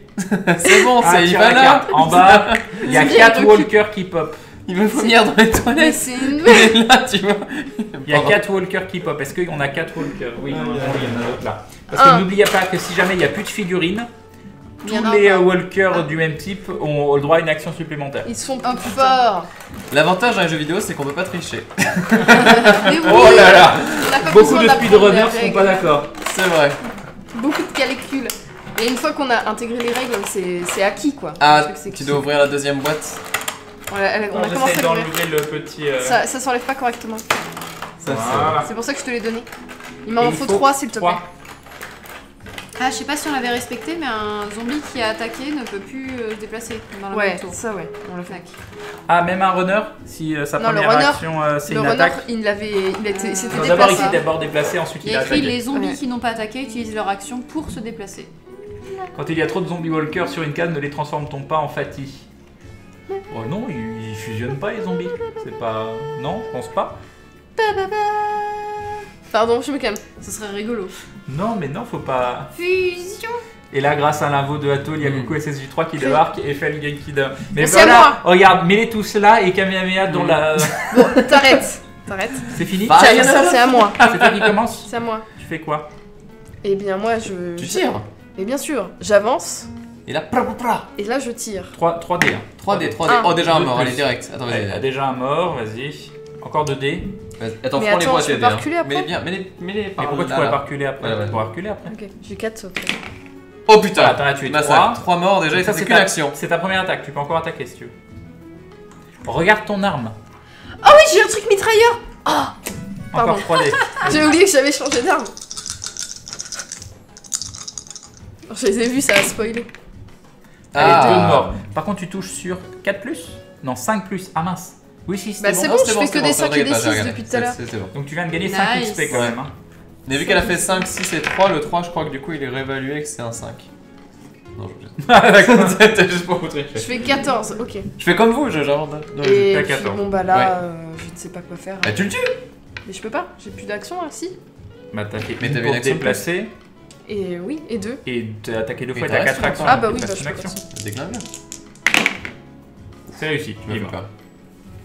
C'est bon, il va là. En bas, il y a 4 walkers qui pop. Il veut vomir dans les toilettes. C'est une nouvelle. Là, tu vois. Il y a 4 walkers qui pop. Est-ce qu'on a 4 walkers? Oui, il y en a d'autres là. Parce que n'oubliez pas que si jamais il n'y a plus de figurines, tous les walkers du même type ont le droit à une action supplémentaire. Ils sont plus forts. L'avantage dans les jeux vidéo, c'est qu'on peut pas tricher. Mais oui, oh là là. Beaucoup de speedrunners ne sont pas d'accord. C'est vrai. Beaucoup de calculs. Et une fois qu'on a intégré les règles, c'est acquis quoi. Ah, tu dois ouvrir la deuxième boîte. On a commencé à d'enlever le petit. Ça s'enlève pas correctement. Voilà. C'est pour ça que je te l'ai donné. Il m'en faut 3 s'il te plaît. Ah, je sais pas si on l'avait respecté, mais un zombie qui a attaqué ne peut plus se déplacer dans le tour. Ça ouais, on le fait. Ah, même un runner, si sa première action c'est une attaque. Le runner, il s'était déplacé. D'abord il s'est d'abord déplacé, ensuite il a attaqué. Les zombies qui n'ont pas attaqué utilisent leur action pour se déplacer. Quand il y a trop de zombies walkers sur une case, ne les transforme-t-on pas en Fatih? Oh non, ils fusionnent pas les zombies. C'est pas... Non, je pense pas. Pardon, je me calme. Ce serait rigolo. Non, mais non, faut pas... Fusion. Et là, grâce à l'invo de Atto, il y a Goku SSJ3 qui débarque et fait le Genkida. Mais c'est voilà, à moi. Regarde, mets-les tous là et Kamehameha dans la... Bon, t'arrêtes. C'est fini? C'est à moi. C'est toi qui commence? C'est à moi. Tu fais quoi? Eh bien, moi, je... Tu tires? Mais bien sûr, j'avance. Et là, Et là, je tire. 3D. 3D. Oh, déjà un mort, allez, direct. Attends, vas-y. Déjà un mort, vas-y. Encore 2D. Attends, prends les boîtes je peux pas reculer après. Mets-les Mais pourquoi tu pourrais pas reculer après? Tu pourrais reculer après. Ok, j'ai 4 sautes. Oh putain! Attends, là, tu es 3. 3 morts déjà, et ça c'est qu'une action. C'est ta première attaque, tu peux encore attaquer si tu veux. Regarde ton arme. Oh oui, j'ai un truc mitrailleur! Oh! Encore 3D. J'ai oublié que j'avais changé d'arme. Je les ai vus, ça a spoilé. Allez, 2 morts. Par contre, tu touches sur 4+? Non, 5+. Ah mince. Oui, si, c'est bon. C'est bon, je fais que des 5 et des 6 depuis tout à l'heure. Donc tu viens de gagner 5 XP quand même. Mais vu qu'elle a fait 5, 6 et 3, le 3, je crois que du coup, il est réévalué et que c'est un 5. Non, d'accord, c'était juste pour vous tricher. Je fais 14, ok. Je fais comme vous, j'invente. Non, j'ai pas 14. Bon bah là, je ne sais pas quoi faire. Bah tu le tues. Mais je peux pas, j'ai plus d'action là, si. Bah t'as fait une pour déplacer. Et oui, et 2. Et t'as attaqué 2 fois et t'as 4 actions. Ah bah oui, bah je peux action. Déglingue. C'est réussi, tu m'as pas.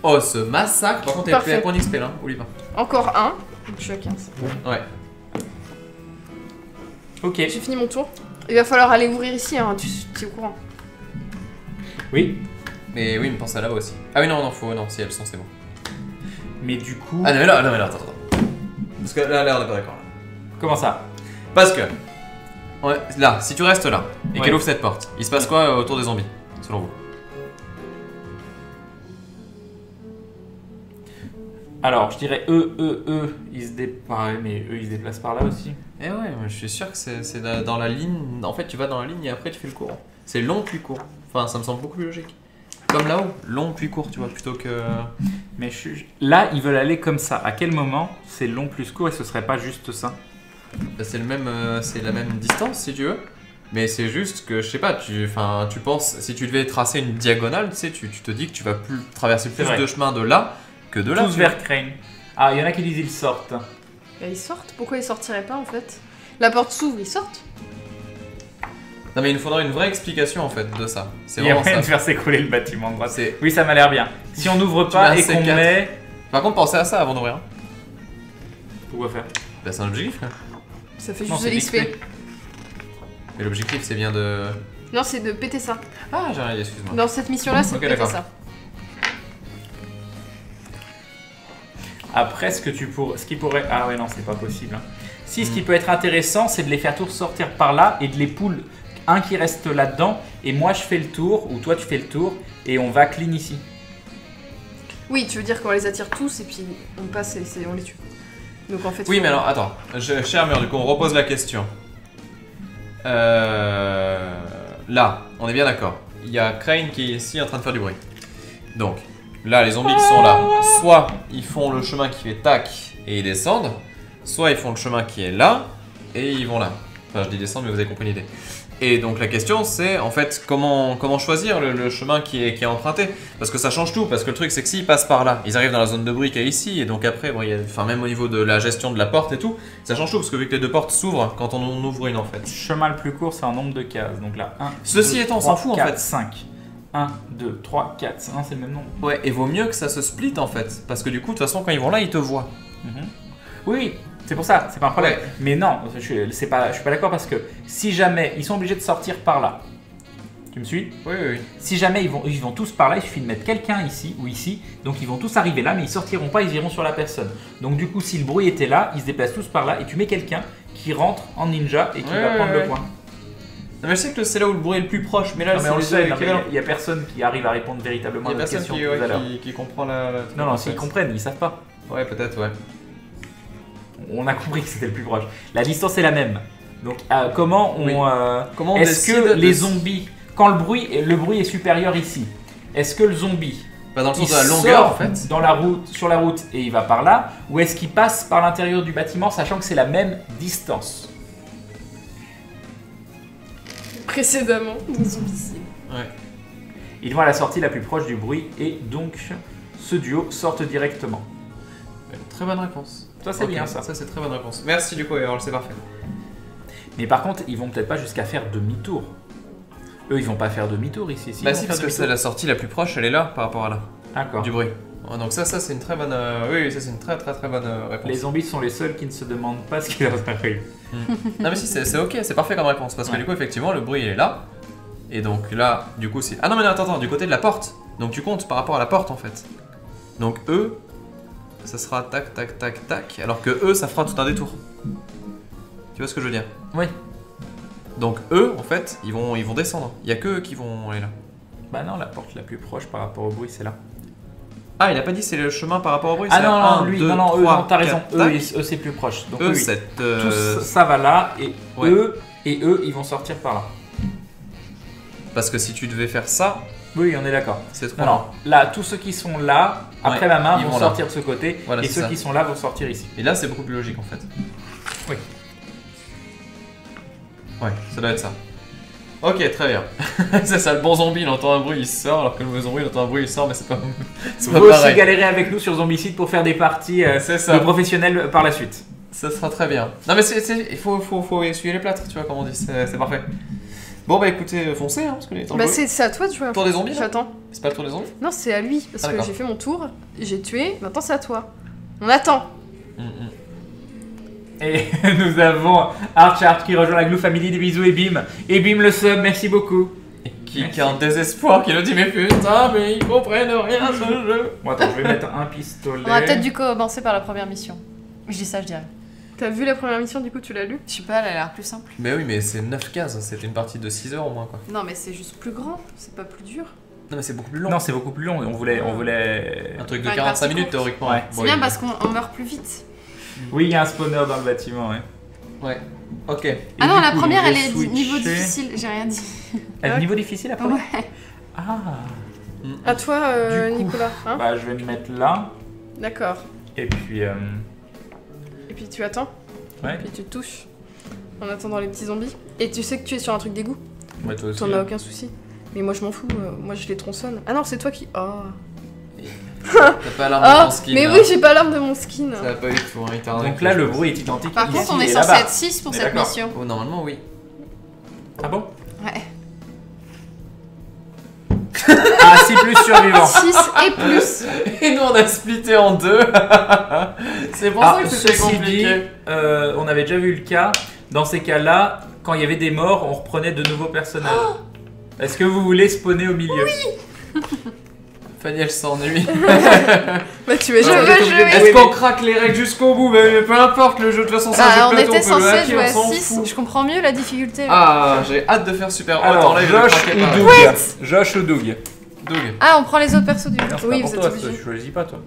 Oh, ce massacre. Par contre, t'as point d'XP là, Oliva. Encore 1, donc je suis à 15. Ouais. Ok. J'ai fini mon tour. Il va falloir aller ouvrir ici, hein, tu es au courant. Oui. Mais oui, mais pense à là aussi. Ah oui, non, non, si elles sont, c'est bon. Mais du coup. Ah non, mais là, attends. Parce que là, on est pas d'accord. Comment ça? Parce que. Ouais, là, si tu restes là et qu'elle ouvre cette porte, il se passe quoi autour des zombies, selon vous? Alors, je dirais ils se déplacent par là aussi. Eh ouais, mais je suis sûr que c'est dans la ligne. En fait, tu vas dans la ligne et après tu fais le court. C'est long puis court. Enfin, ça me semble beaucoup plus logique. Comme là-haut, long puis court, tu vois, plutôt que. Mais là, ils veulent aller comme ça. À quel moment c'est long plus court et ce serait pas juste ça? C'est la même distance si tu veux. Mais c'est juste que, je sais pas, tu penses, si tu devais tracer une diagonale, tu sais, tu te dis que tu vas traverser plus de chemin de là que de là. Tous vers Crane. Ah, il y en a qui disent ils sortent. Bah, ils sortent? Pourquoi ils sortiraient pas en fait? La porte s'ouvre, ils sortent? Non mais il nous faudra une vraie explication en fait de ça. C'est vraiment ça. Il y a moyen de faire s'écrouler le bâtiment de droite. Oui, ça m'a l'air bien. Si on n'ouvre pas et qu'on met... Par contre, pensez à ça avant d'ouvrir. Pourquoi faire? Bah c'est un objectif. Ça fait juste de l'XP. Mais l'objectif c'est bien de... Non, c'est de péter ça. Ah, j'ai rien dit, excuse-moi. Dans cette mission-là, c'est de péter ça. Après, ce qui pourrait... Ah ouais, non, c'est pas possible. Si, ce qui peut être intéressant, c'est de les faire tous sortir par là et de les pull. Un qui reste là-dedans, et moi je fais le tour, ou toi tu fais le tour, et on va clean ici. Oui, tu veux dire qu'on les attire tous, et puis on passe et on les tue. Donc en fait... Oui, mais alors, attends. Cher mur, du coup, on repose la question. Là, on est bien d'accord. Il y a Crane qui est ici en train de faire du bruit. Donc, là, les zombies qui sont là, soit ils font le chemin qui fait tac et ils descendent, soit ils font le chemin qui est là et ils vont là. Enfin, je dis descendre, mais vous avez compris l'idée. Et donc la question c'est en fait comment choisir le chemin qui est emprunté. Parce que ça change tout, parce que le truc c'est que s'ils passent par là, ils arrivent dans la zone de bruit qui est ici, et donc après, bon, même au niveau de la gestion de la porte et tout, ça change tout, parce que vu que les deux portes s'ouvrent quand on en ouvre une en fait. Le chemin le plus court c'est un nombre de cases, donc là 1, Ceci 2, étant, 3, on s'en fout 4, en fait. 5. 1, 2, 3, 4, non c'est le même nombre. Ouais, et vaut mieux que ça se split en fait, parce que du coup de toute façon quand ils vont là, ils te voient. Oui, c'est pour ça, c'est pas un problème. Ouais. Mais non, je suis pas d'accord parce que si jamais ils sont obligés de sortir par là, tu me suis? Oui. Si jamais ils vont tous par là, il suffit de mettre quelqu'un ici ou ici, donc ils vont tous arriver là, mais ils sortiront pas, ils iront sur la personne. Donc du coup, si le bruit était là, ils se déplacent tous par là et tu mets quelqu'un qui rentre en ninja et qui va prendre le point. Non mais je sais que c'est là où le bruit est le plus proche, mais là on le sait, il y a personne qui arrive à répondre véritablement à la question. Il y a personne qui comprend la... Non, s'ils comprennent, ils savent pas. Ouais, peut-être, ouais. On a compris que c'était le plus proche. La distance est la même. Donc comment on est-ce que les zombies, quand le bruit est supérieur ici, est-ce que le zombie dans le sens de la longueur en fait sur la route et il va par là, ou est-ce qu'il passe par l'intérieur du bâtiment sachant que c'est la même distance? Précédemment dans Zombicide. Ouais. Ils vont à la sortie la plus proche du bruit et donc ce duo sortent directement. Très bonne réponse. Ça c'est bien ça. Ça c'est très bonne réponse. Merci du coup, Errol, c'est parfait. Mais par contre, ils vont peut-être pas jusqu'à faire demi-tour. Eux, ils vont pas faire demi-tour ici. Bah si, parce que c'est la sortie la plus proche, elle est là par rapport à là. D'accord. Du bruit. Donc ça c'est une très bonne... Oui, ça c'est une très bonne réponse. Les zombies sont les seuls qui ne se demandent pas ce qui leur arrive. Non mais si, c'est ok, c'est parfait comme réponse. Parce que du coup, effectivement, le bruit il est là. Et donc là, du coup, c'est... Ah non mais non, attends, du côté de la porte. Donc tu comptes par rapport à la porte en fait. Donc eux, ça sera tac, tac, tac, tac. Alors que eux, ça fera tout un détour. Tu vois ce que je veux dire? Oui. Donc eux, en fait, ils vont descendre. Il y a que eux qui vont aller là. Bah non, la porte la plus proche par rapport au bruit, c'est là. Ah, il a pas dit c'est le chemin par rapport au bruit? Ah non, lui, non, eux, t'as raison. Eux, c'est plus proche. Donc eux, tous, ça va là, et eux, et eux, ils vont sortir par là. Parce que si tu devais faire ça... Oui, on est d'accord. C'est trop. Non, là, tous ceux qui sont là, après la main, vont sortir de ce côté, voilà, et ceux qui sont là vont sortir ici. Et là, c'est beaucoup plus logique en fait. Oui. Ouais, ça doit être ça. Ok, très bien. C'est ça, le bon zombie, il entend un bruit, il sort, alors que le mauvais zombie, il entend un bruit, il sort, mais c'est pas pareil. Vous aussi galérer avec nous sur Zombicide pour faire des parties de professionnels par la suite. Ça sera très bien. Non mais il faut essuyer les plâtres, tu vois, comme on dit, c'est parfait. Bon bah écoutez, foncez, hein, parce que les temps. Bah c'est à toi de jouer. Tour des zombies. J'attends. C'est pas le tour des zombies? Non, c'est à lui, parce que j'ai fait mon tour, j'ai tué, maintenant c'est à toi. On attend. Et nous avons Archart qui rejoint la Glue Family, des bisous et Bim. Et Bim le sub, merci beaucoup. Qui est en désespoir, qui nous dit mais putain, mais ils comprennent rien ce jeu. Bon attends, je vais mettre un pistolet. On a peut-être dû commencer par la première mission. Je dis ça, je dirais. T'as vu la première mission, du coup tu l'as lu? Je sais pas, elle a l'air plus simple. Mais oui, mais c'est 9 cases, c'était une partie de 6 heures au moins quoi. Non mais c'est juste plus grand, c'est pas plus dur. Non mais c'est beaucoup plus long. Non, c'est beaucoup plus long, on voulait... Un truc de 45 minutes théoriquement. Ouais. C'est bien parce qu'on meurt plus vite. Oui, il y a un spawner dans le bâtiment, ouais. Ouais, ok. Ah non, la première elle est niveau difficile, j'ai rien dit. Elle est niveau difficile la première? Ouais. Ah. À toi, Nicolas. Hein, bah je vais me mettre là. d'accord. Et puis... Et puis tu attends. Ouais. Et puis tu te touches. En attendant les petits zombies. Et tu sais que tu es sur un truc d'égout. Ouais, toi aussi. T'en as aucun souci. Mais moi je m'en fous, moi je les tronçonne. Ah non, c'est toi qui... Oh. T'as pas l'arme de ton skin. Mais là. oui, j'ai pas l'arme de mon skin. Ça va pas du tout, hein, donc là, le bruit est identique. Par ici contre, on est et censé là-bas. être 6 pour On est cette d'accord. mission. Oh, normalement, oui. Ah bon? Ouais. Ah, 6 plus survivants. 6 et plus. Et nous, on a splitté en 2. C'est pour ça que c'était compliqué. On avait déjà vu le cas. Dans ces cas-là, quand il y avait des morts, on reprenait de nouveaux personnages. Est-ce que vous voulez spawner au milieu? Oui. Fanny, elle s'ennuie. Bah tu es Je veux jouer. Est-ce qu'on craque les règles jusqu'au bout? Mais peu importe, le jeu de toute façon, c'est un jeu On plateau, était on peut le censé hacker, jouer à on s'en 6. fout. Je comprends mieux la difficulté. Ah, j'ai hâte de faire super. Alors, attends, là, Josh je vais ou craquer Doug? Josh ou Doug? Doug. Ah, on prend les autres persos du jeu. Non, c'est Oui, pas vous pour êtes toi, obligés. tu choisis pas toi.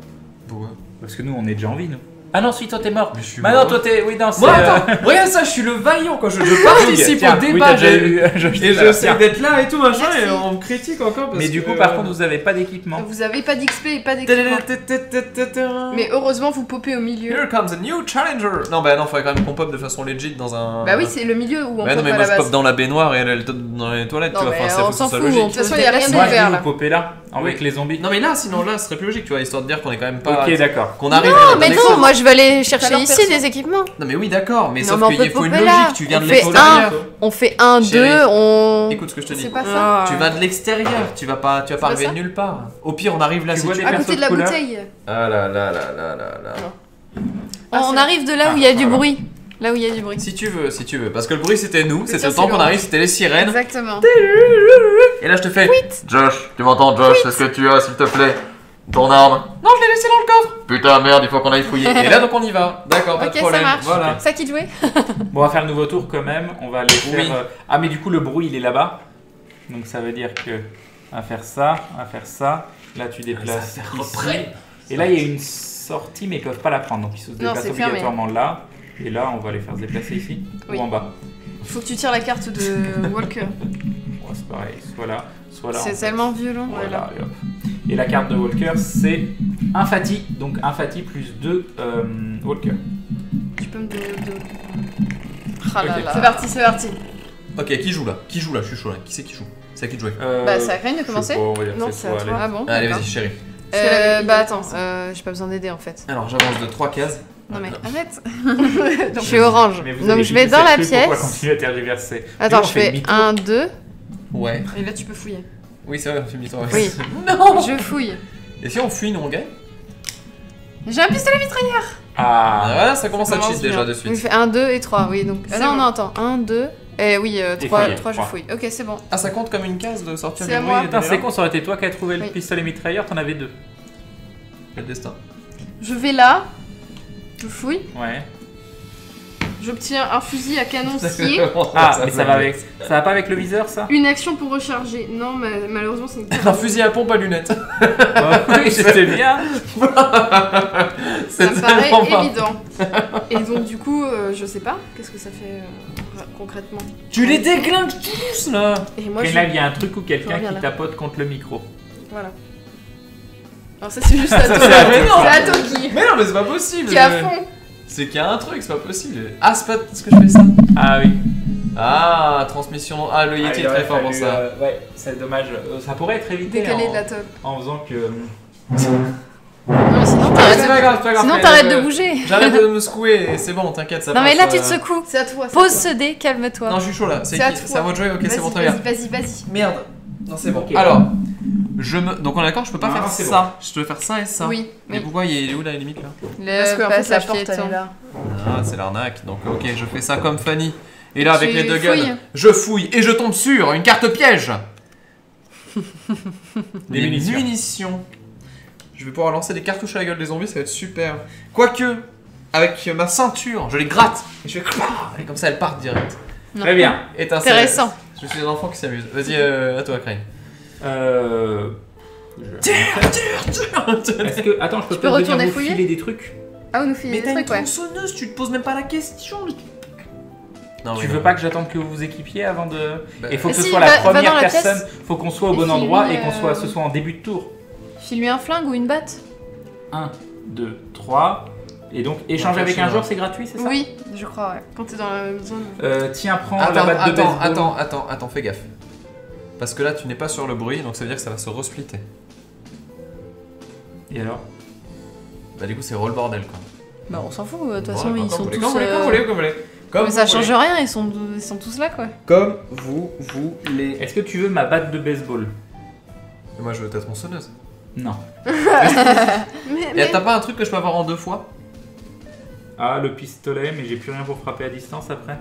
Pourquoi? Parce que nous, on est déjà en vie, nous. Ah non, si toi t'es mort. Mais je suis Maintenant, mort. toi t'es. Oui, non, c'est. Moi, attends, regarde ça, je suis le vaillant quand je participe Tiens, au oui, débat. t'as déjà eu, Et j'essaie d'être là et tout machin, Merci. et on me critique encore. Parce Mais du que, coup, par contre, vous avez pas d'équipement. Vous avez pas d'XP et pas d'équipement. Mais heureusement, vous popez au milieu. Here comes a new challenger. Non, bah non, faudrait quand même qu'on pop de façon legit dans un. Bah oui, c'est le milieu où on Bah non, pop mais à moi la je pop base. dans la baignoire et elle top dans les toilettes, Non, tu vois. mais Enfin, on c'est s'en ça fout, logique. de toute façon, il y a rien Moi, je d'ouvert dis là. vous popez là, avec les zombies. Non, mais là, sinon là, ce serait plus logique, tu vois, histoire de dire qu'on est quand même pas. Ok, d'accord. Qu'on arrive. Non, mais non, moi je vais aller T'as chercher leur ici perso. des équipements. Non, mais oui, d'accord, mais Non, sauf mais on qu'il peut faut une popper là. logique, tu viens de On fait l'extérieur. On fait 1, 2, Chérie, on. Écoute ce que je te dis. C'est pas ça. Tu vas de l'extérieur, tu vas pas arriver ça de nulle part. Au pire, on arrive là, Tu si vois tu les À persos côté de la couleur. bouteille. Ah là là là là là là. On c'est- arrive de là où il y a du bruit. Là où il y a du bruit. Si tu veux, parce que le bruit c'était nous, c'était tiens, le temps c'est qu'on le arrive, c'était les sirènes. Exactement. Et là je te fais Josh, tu m'entends Josh, est-ce que tu as s'il te plaît ton arme? Non, je l'ai laissé dans le coffre. Putain merde, il faut qu'on aille fouiller. Et là donc on y va. D'accord, pas Ok, de ça problème. marche. Voilà. Ça qui te jouait? Bon, on va faire le nouveau tour quand même. On va aller faire. Oui. Ah, mais du coup, le bruit il est là-bas. Donc ça veut dire que. On va faire ça, on va faire ça. Là, tu déplaces Ça ici. reprenne. Et là, il y a une sortie, mais ils peuvent pas la prendre. Donc ils se déplacent c'est fermé. obligatoirement là. Et là, on va les faire se déplacer ici Oui. ou en bas. Faut que tu tires la carte de Walker. Bon, c'est pareil, soit là, soit là. en C'est fait. tellement violent. Voilà, et hop. Et la carte de Walker, c'est un Fati. Donc un Fati plus 2 Walker. Tu peux me donner deux. Ah là Ok. là. C'est parti, c'est parti. Ok, qui joue là? Qui joue là? Je suis chaud là. Qui c'est qui joue? C'est à qui de jouer? Bah, c'est à Karine de je sais commencer. pas, on va dire que Non, c'est c'est à toi, toi. allez. Ah bon? Allez, d'accord. vas-y, chérie. Parce qu'elle avait- Bah attends, j'ai pas besoin d'aider en fait. Alors j'avance de 3 cases. Non mais arrête. Donc, Je suis orange. Mais vous Donc avez je vais dit dans que la c'est le truc, Pourquoi pièce. continuer à tergiverser? Attends, Nous, on je fait fais demi-tour. 1, 2. Ouais. Et là, tu peux fouiller. Oui, c'est vrai, on fait demi-tour. ouais. Oui. Non. Je fouille. Et si on fuit, nous on gagne? J'ai un pistolet mitrailleur. Ah, Ah, voilà, ça commence à commence cheat bien. déjà de Donc je suite. fais 1, 2 et 3. Oui, donc. C'est non, bon. non, attends. 1, 2. Oui, 3, fouiller, 3, je trois. fouille. Ok, c'est bon. Ah, ça compte comme une case de sortir C'est du à bruit moi. et putain, d'aller c'est là? con, ça aurait été toi qui as trouvé le Oui. pistolet mitrailleur, t'en avais 2. Le destin. Je vais là. Je fouille. Ouais. J'obtiens un fusil à canon scié. Ah, mais ça va pas avec le viseur, ça? Une action pour recharger. Non, malheureusement, c'est une Un fusil à pompe à lunettes. Oui, c'était bien. Ça me paraît évident. Et donc, du coup, je sais pas. Qu'est-ce que ça fait concrètement. Tu les déglingues tous là. Et moi, là, il y a un truc ou quelqu'un qui tapote contre le micro. Voilà. Alors ça c'est juste à toi. C'est à toi qui. Mais non, mais c'est pas possible. Qui est à fond. C'est qu'il y a un truc, c'est pas possible. Ah, c'est pas ce que je fais ça. Ah oui. Ah, transmission. Ah, le Yeti est très fort pour ça. Ouais, c'est dommage. Ça pourrait être évité. Décalé de la top. En faisant que. Non, mais sinon t'arrêtes de bouger. J'arrête de me secouer, c'est bon, t'inquiète, ça passe. Non mais là tu te secoues. C'est à toi. Pose ce dé, calme-toi. Non, je suis chaud là. C'est à moi de jouer, ok, c'est bon, très bien. Vas-y. Merde. Non, c'est bon. Alors, donc on est d'accord, je peux pas faire ça. Je peux faire ça et ça. Oui. Mais pourquoi il est où la limite là? Parce que en fait la porte elle est là. Ah, c'est l'arnaque. Donc ok, je fais ça comme Fanny. Et là avec les deux guns, je fouille et je tombe sur une carte piège. Des munitions. Je vais pouvoir lancer des cartouches à la gueule des zombies, ça va être super. Quoique, avec ma ceinture, je les gratte et je fais et comme ça elles partent direct. Très bien. Intéressant. Je suis un enfant qui s'amuse. Vas-y, à toi, Crane. Tire. Est-ce que attends, je peux retourner vous fouiller filer des trucs? Ah, vous nous filez des trucs, ouais. Mais t'as une tronçonneuse, tu te poses même pas la question. Non, tu veux pas que j'attende que vous vous équipiez avant de. Il faut que ce soit la première personne. Faut qu'on soit au bon endroit et qu'on ce soit en début de tour. File-lui un flingue ou une batte. 1, 2, 3. Et donc, échanger avec un joueur, c'est gratuit, c'est ça? Oui, je crois, ouais. Quand t'es dans la même zone. Tiens, prends la batte de baseball. Attends, fais gaffe. Parce que là, tu n'es pas sur le bruit, donc ça veut dire que ça va se resplitter. Et alors? Bah, du coup, c'est roll bordel, quoi. Bah, on s'en fout, de toute façon, ils sont tous. Comme vous voulez. Mais ça change rien, ils sont tous là, quoi. Comme vous voulez. Est-ce que tu veux ma batte de baseball? Moi, je veux ta tronçonneuse. Non. Et t'as pas un truc que je peux avoir en 2 fois? Ah, le pistolet, mais j'ai plus rien pour frapper à distance après.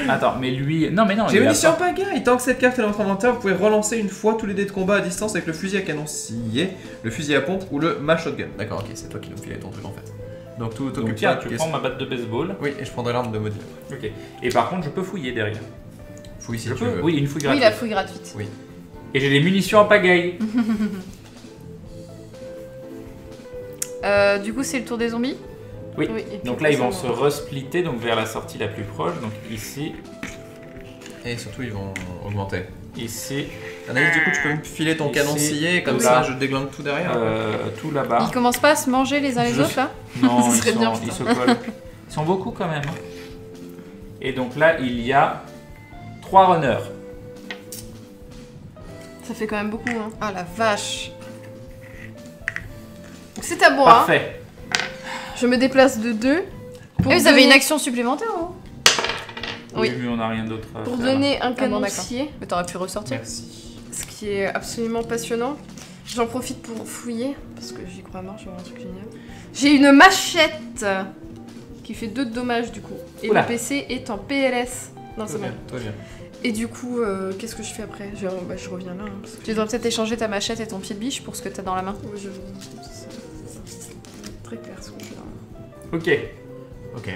Attends, mais lui. Non, mais non. J'ai munitions en pagaille. Tant que cette carte est dans votre inventaire, vous pouvez relancer une fois tous les dés de combat à distance avec le fusil à canon scié, le fusil à pompe ou le shotgun. D'accord, ok, c'est toi qui me filais ton truc en fait. Donc tout t'occupe. Tiens, tu prends ma batte de baseball. Oui, et je prendrai l'arme de maudit. Ok. Et par contre, je peux fouiller derrière. Fouille si tu veux. Oui, une fouille gratuite. Oui, la fouille gratuite. Oui. Et j'ai des munitions en pagaille. Du coup, c'est le tour des zombies? Oui. Donc là, ils vont se resplitter donc vers la sortie la plus proche. Donc ici. Et surtout, ils vont augmenter. Ici. Anaïs, du coup, tu peux me filer ton canon scié, comme ça je déglingue tout derrière. Tout là-bas. Ils commencent pas à se manger les uns les autres là? Non, ils se collent. Ils sont beaucoup quand même. Et donc là, il y a 3 runners. Ça fait quand même beaucoup, hein. Ah la vache. C'est à moi. Parfait. Je me déplace de 2. Et vous avez une action supplémentaire, hein? Oui, mais on n'a rien d'autre à pour faire. Donner un canoncier. Mais t'aurais pu ressortir. Merci. Ce qui est absolument passionnant. J'en profite pour fouiller, parce que j'y crois mort, j'ai un truc génial. J'ai une machette qui fait 2 de dommages du coup. Et le PC est en PLS. Non, c'est bon. Toi bien. Et du coup, qu'est-ce que je fais après? Je reviens là. Hein, parce que tu dois peut-être échanger ta machette et ton pied de biche pour ce que t'as dans la main. Oui, c'est très clair ce que je fais dans la main. Ok.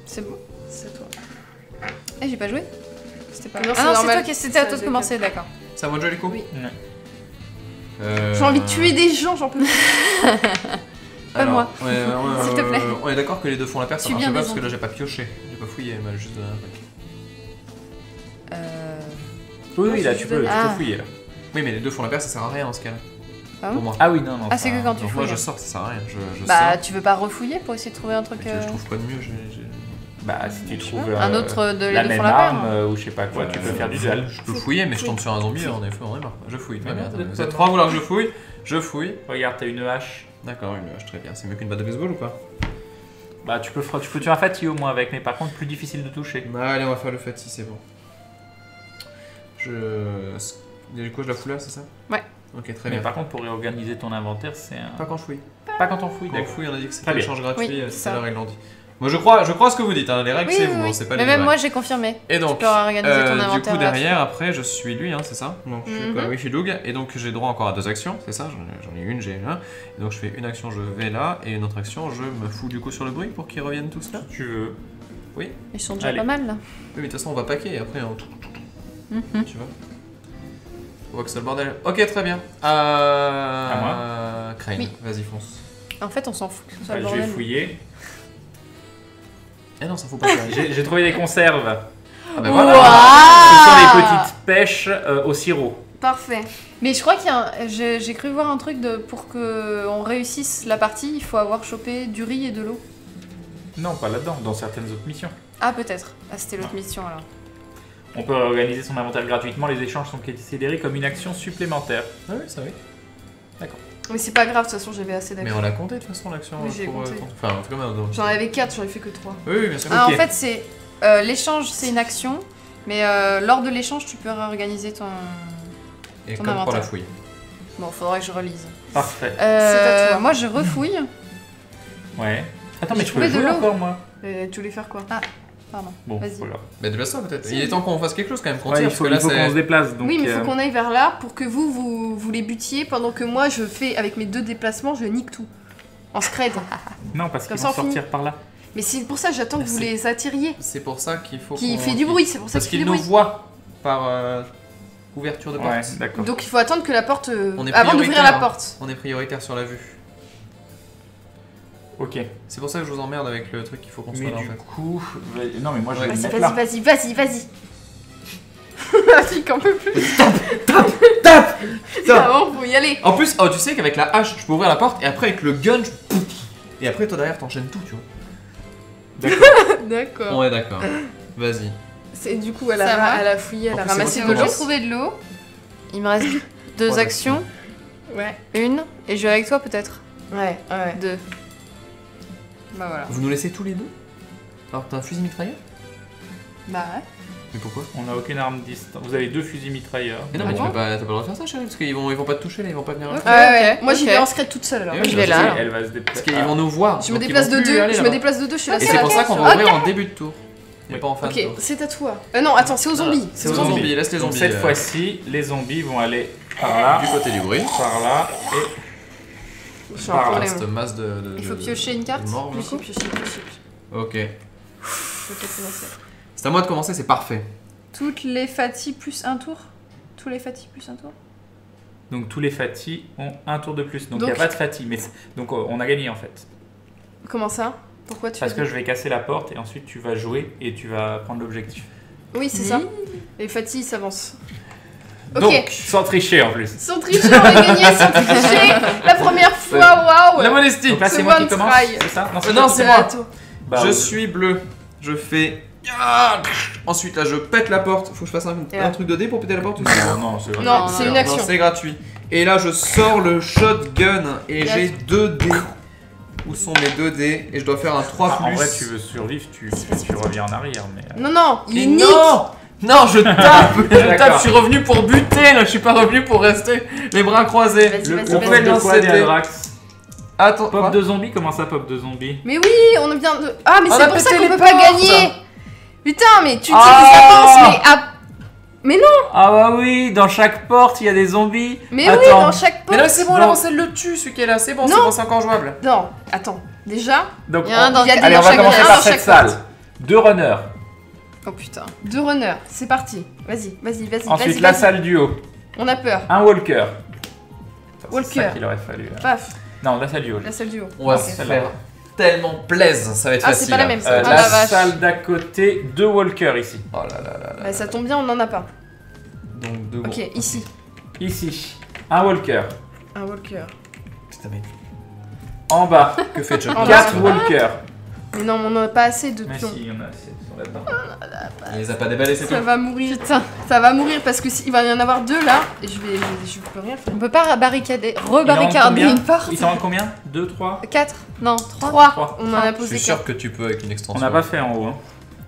C'est bon, c'est toi. Eh, j'ai pas joué? C'était pas. Non, c'est toi qui. C'était à toi de commencer, d'accord. C'est à moi de jouer du coup? Oui. J'ai envie de tuer des gens, j'en peux plus. Pas moi. S'il te plaît. On est d'accord que les deux font la paire, ça marche pas parce que là j'ai pas pioché. J'ai pas fouillé, mais juste donné un truc. Oui, là tu peux fouiller là. Oui, mais les deux font la paire, ça sert à rien en ce cas-là. Pour moi. Ah oui, non. Ah, c'est que quand tu fouilles. Moi je sors, ça sert à rien. Bah, tu veux pas refouiller pour essayer de trouver un truc. Je trouve quoi de mieux? Bah, si tu trouves un autre de la les même font la paire. arme ou je sais pas quoi, tu peux faire du duel. Je peux fouiller, mais je tombe sur un zombie, en effet, on est mort. Je fouille, très bien. Vous êtes 3 à vouloir que je fouille. Regarde, t'as une hache. D'accord, une hache, très bien. C'est mieux qu'une batte de baseball ou pas? Bah, tu peux tuer un Fatih au moins avec, mais par contre, plus difficile de toucher. Bah, allez, on va faire le Fatih, c'est bon. Du coup, je la fous là, c'est ça? Ouais. Ok, très bien. Par contre, pour réorganiser ton inventaire, c'est un. Pas quand je fouille. Pas quand on fouille, d'accord. Quand on fouille, on a dit que c'était l'échange gratuit, c'est à l'heure, ils l'ont dit. Moi, je crois ce que vous dites, hein. Les règles, c'est vous, c'est pas les mais même moi, j'ai confirmé. Et donc, tu peux réorganiser ton inventaire. Du coup, derrière, après, je suis lui, hein, c'est ça? Donc, je suis Doug, et donc j'ai droit encore à 2 actions, c'est ça? J'en ai une, j'ai une. Et donc, je fais une action, je vais là, et une autre action, je me fous du coup sur le bruit pour qu'ils reviennent tous là. Si tu veux. Oui. Ils sont déjà pas mal là. Oui, mais de toute façon, on va paquer, et après, tu vois? On voit que c'est le bordel. Ok, très bien. À moi. Crane, vas-y, fonce. En fait, on s'en fout que ce soit le bordel. Je vais fouiller. Eh non, ça faut pas. J'ai trouvé des conserves. Ah ben voilà. Ce sont des petites pêches au sirop. Parfait. Mais je crois qu'il y a j'ai cru voir un truc pour qu'on réussisse la partie, il faut avoir chopé du riz et de l'eau. Non, pas là-dedans, dans certaines autres missions. Ah peut-être. Ah c'était l'autre mission alors. On peut organiser son inventaire gratuitement, les échanges sont considérés comme une action supplémentaire. Ah oui, ça oui. D'accord. Mais c'est pas grave, de toute façon j'avais assez d'actions. Mais on l'a compté de toute façon l'action. Oui, j'ai compté. Enfin, en tout cas, j'en avais 4, j'en ai fait que 3. Oui, bien sûr. Ah, en fait, c'est l'échange, c'est une action, mais lors de l'échange, tu peux réorganiser ton. Et comme pour la fouille. Bon, faudrait que je relise. Parfait. C'est à toi. Moi, je refouille. Ouais. Attends, mais je peux jouer encore, moi. Tu voulais faire quoi? Ah, pardon. Bon, vas-y. voilà. Mais déplace-toi peut-être. Il est temps qu'on fasse quelque chose quand même. Ouais, il faut qu'on se déplace. Donc, oui, mais il faut qu'on aille vers là pour que vous les butiez pendant que moi, je fais, avec mes 2 déplacements, je nique tout. En scred. Non, parce qu'ils vont sortir par là. Mais c'est pour ça que j'attends que vous les attiriez. C'est pour ça qu'il faut. Qui fait du bruit, c'est pour ça qu'il fait du bruit. Parce qu'ils nous voient par ouverture de porte. Ouais, d'accord. Donc il faut attendre que la porte. Avant d'ouvrir la porte. On est prioritaire sur la vue. Ok. C'est pour ça que je vous emmerde avec le truc qu'il faut qu'on soit là en fait. Du coup. Non, mais moi je vais le mettre là. Vas-y. Vas-y, qu'en peut plus. Tape. Ah bon, faut y aller. En plus, tu sais qu'avec la hache, je peux ouvrir la porte et après avec le gun, et après toi derrière t'enchaînes tout, tu vois. D'accord. On est d'accord. Vas-y. C'est du coup, elle a fouillé, elle a ramassé de l'eau. J'ai trouvé de l'eau. Il me reste 2 actions. Ouais. Une. Et je vais avec toi peut-être. Ouais. 2. Bah voilà. Vous nous laissez tous les deux? Alors t'as un fusil mitrailleur? Bah ouais. Mais pourquoi? On n'a aucune arme distante. Vous avez 2 fusils mitrailleurs. Mais non, mais t'as pas le droit de faire ça, chérie, parce qu'ils vont pas te toucher là, ils vont pas venir. Ouais. Moi j'y vais en secret toute seule alors. Je vais là. Elle va se déplacer. Parce qu'ils vont nous voir. Je me déplace de 2, je suis là. Et c'est pour ça qu'on va ouvrir en début de tour. Et pas en fin de tour. Ok, c'est à toi. Non, attends, c'est aux zombies. C'est aux zombies, laisse les zombies. Cette fois-ci, les zombies vont aller par là. Du côté du bruit. Par là et. Je suis en problème. Cette masse de. Il faut piocher une carte. Mort, du coup. Piocher. Ok. C'est à moi de commencer, c'est parfait. Toutes les fatis plus un tour. Tous les fatis plus un tour. Donc tous les fatis ont un tour de plus. Donc il n'y a pas de fatis. Mais donc on a gagné en fait. Comment ça? Pourquoi tu Parce que je vais casser la porte et ensuite tu vas jouer et tu vas prendre l'objectif. Oui, c'est ça. Les fatis s'avancent. Donc, sans tricher en plus. Sans tricher, on va gagner sans tricher. La première fois, waouh. La modestie. Donc là, c'est moi qui commence. C'est ça? Non, c'est moi. Bah, je suis bleu. Je fais. Ensuite, là, je pète la porte. Faut que je fasse un truc de dé pour péter la porte ou Non, c'est une action. C'est gratuit. Et là, je sors le shotgun et j'ai 2 dés. Où sont mes 2 dés? Et je dois faire un 3+. En vrai, tu veux survivre, tu reviens en arrière. Mais... Non, il nique. Non, je tape. Je suis revenu pour buter, là. Je suis pas revenu pour rester les bras croisés. On fait de quoi, Drax? Attends, pop de zombie? Comment ça, pop de zombie? Mais oui, on a bien de... Ah, mais c'est pour ça qu'on peut pas gagner. Putain, mais tu dis que ça pense, mais non. Ah bah oui, dans chaque porte, il y a des zombies. Mais oui, dans chaque porte. Mais non, c'est bon, là, elle le tue, celui qui est là. C'est bon, c'est encore jouable. Non, attends. Déjà, donc, il y a allez, on va commencer par cette salle. 2 runners. Oh putain. 2 runners, c'est parti. Vas-y. Ensuite, la salle du haut. On a peur. Un walker. Walker. C'est ça qu'il aurait fallu. Paf. Non, la salle du haut. La salle du haut. On va se faire tellement plaisir, ça va être facile. C'est pas la même. La salle d'à côté, 2 walkers ici. Oh là là. Bah, ça tombe bien, on en a pas. Donc 2 Ok, ici. Ici. Un walker. Un walker. Putain, mais. En bas. Que fait John? 4 walkers. Mais non, on en a pas assez de mais pions. si, il y en a assez. Là-dedans. Il les a pas déballés, c'est tout. Ça va mourir. Putain. Ça va mourir parce que il va y en avoir 2 là et je peux rien faire. On peut pas rebarricader une porte. Il t'en reste combien? 2, 3? 4. Non, 3. On en a posé 4. Je suis sûr que tu peux avec une extension. On n'a pas fait en haut. Hein.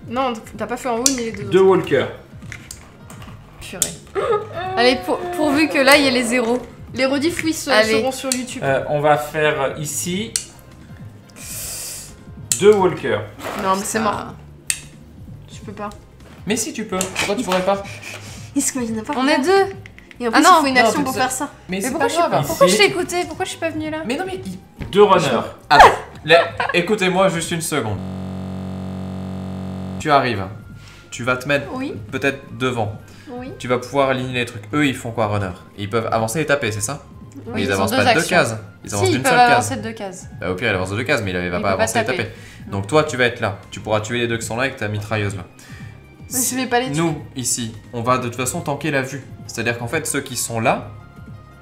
Non, t'as pas fait en haut ni les 2 autres. 2 walkers. Purée. Allez, pourvu que là il y ait les 0. Les rediffs seront sur YouTube. On va faire ici 2 walkers. Non, mais c'est mort. Je peux pas. Mais si tu peux, pourquoi tu pourrais pas? Est-ce qu'il y en a pas? On est 2. Et en plus, il faut une action pour faire ça. Mais pourquoi je t'ai écouté? Pourquoi je suis pas venue là? Mais non, mais. 2 runners. Attends, écoutez-moi juste une seconde. Tu arrives. Tu vas te mettre peut-être devant. Oui. Tu vas pouvoir aligner les trucs. Eux, ils font quoi, runner? Ils peuvent avancer et taper, c'est ça? Oui, ils avancent pas de 2 cases. Ils avancent d'une seule case. Avancer de 2 cases. Bah, au pire, il avance de 2 cases, mais il va pas avancer et taper. Donc toi, tu vas être là. Tu pourras tuer les deux qui sont là avec ta mitrailleuse là. Mais je vais pas les tuer. Nous, ici, on va de toute façon tanker la vue. C'est-à-dire qu'en fait, ceux qui sont là,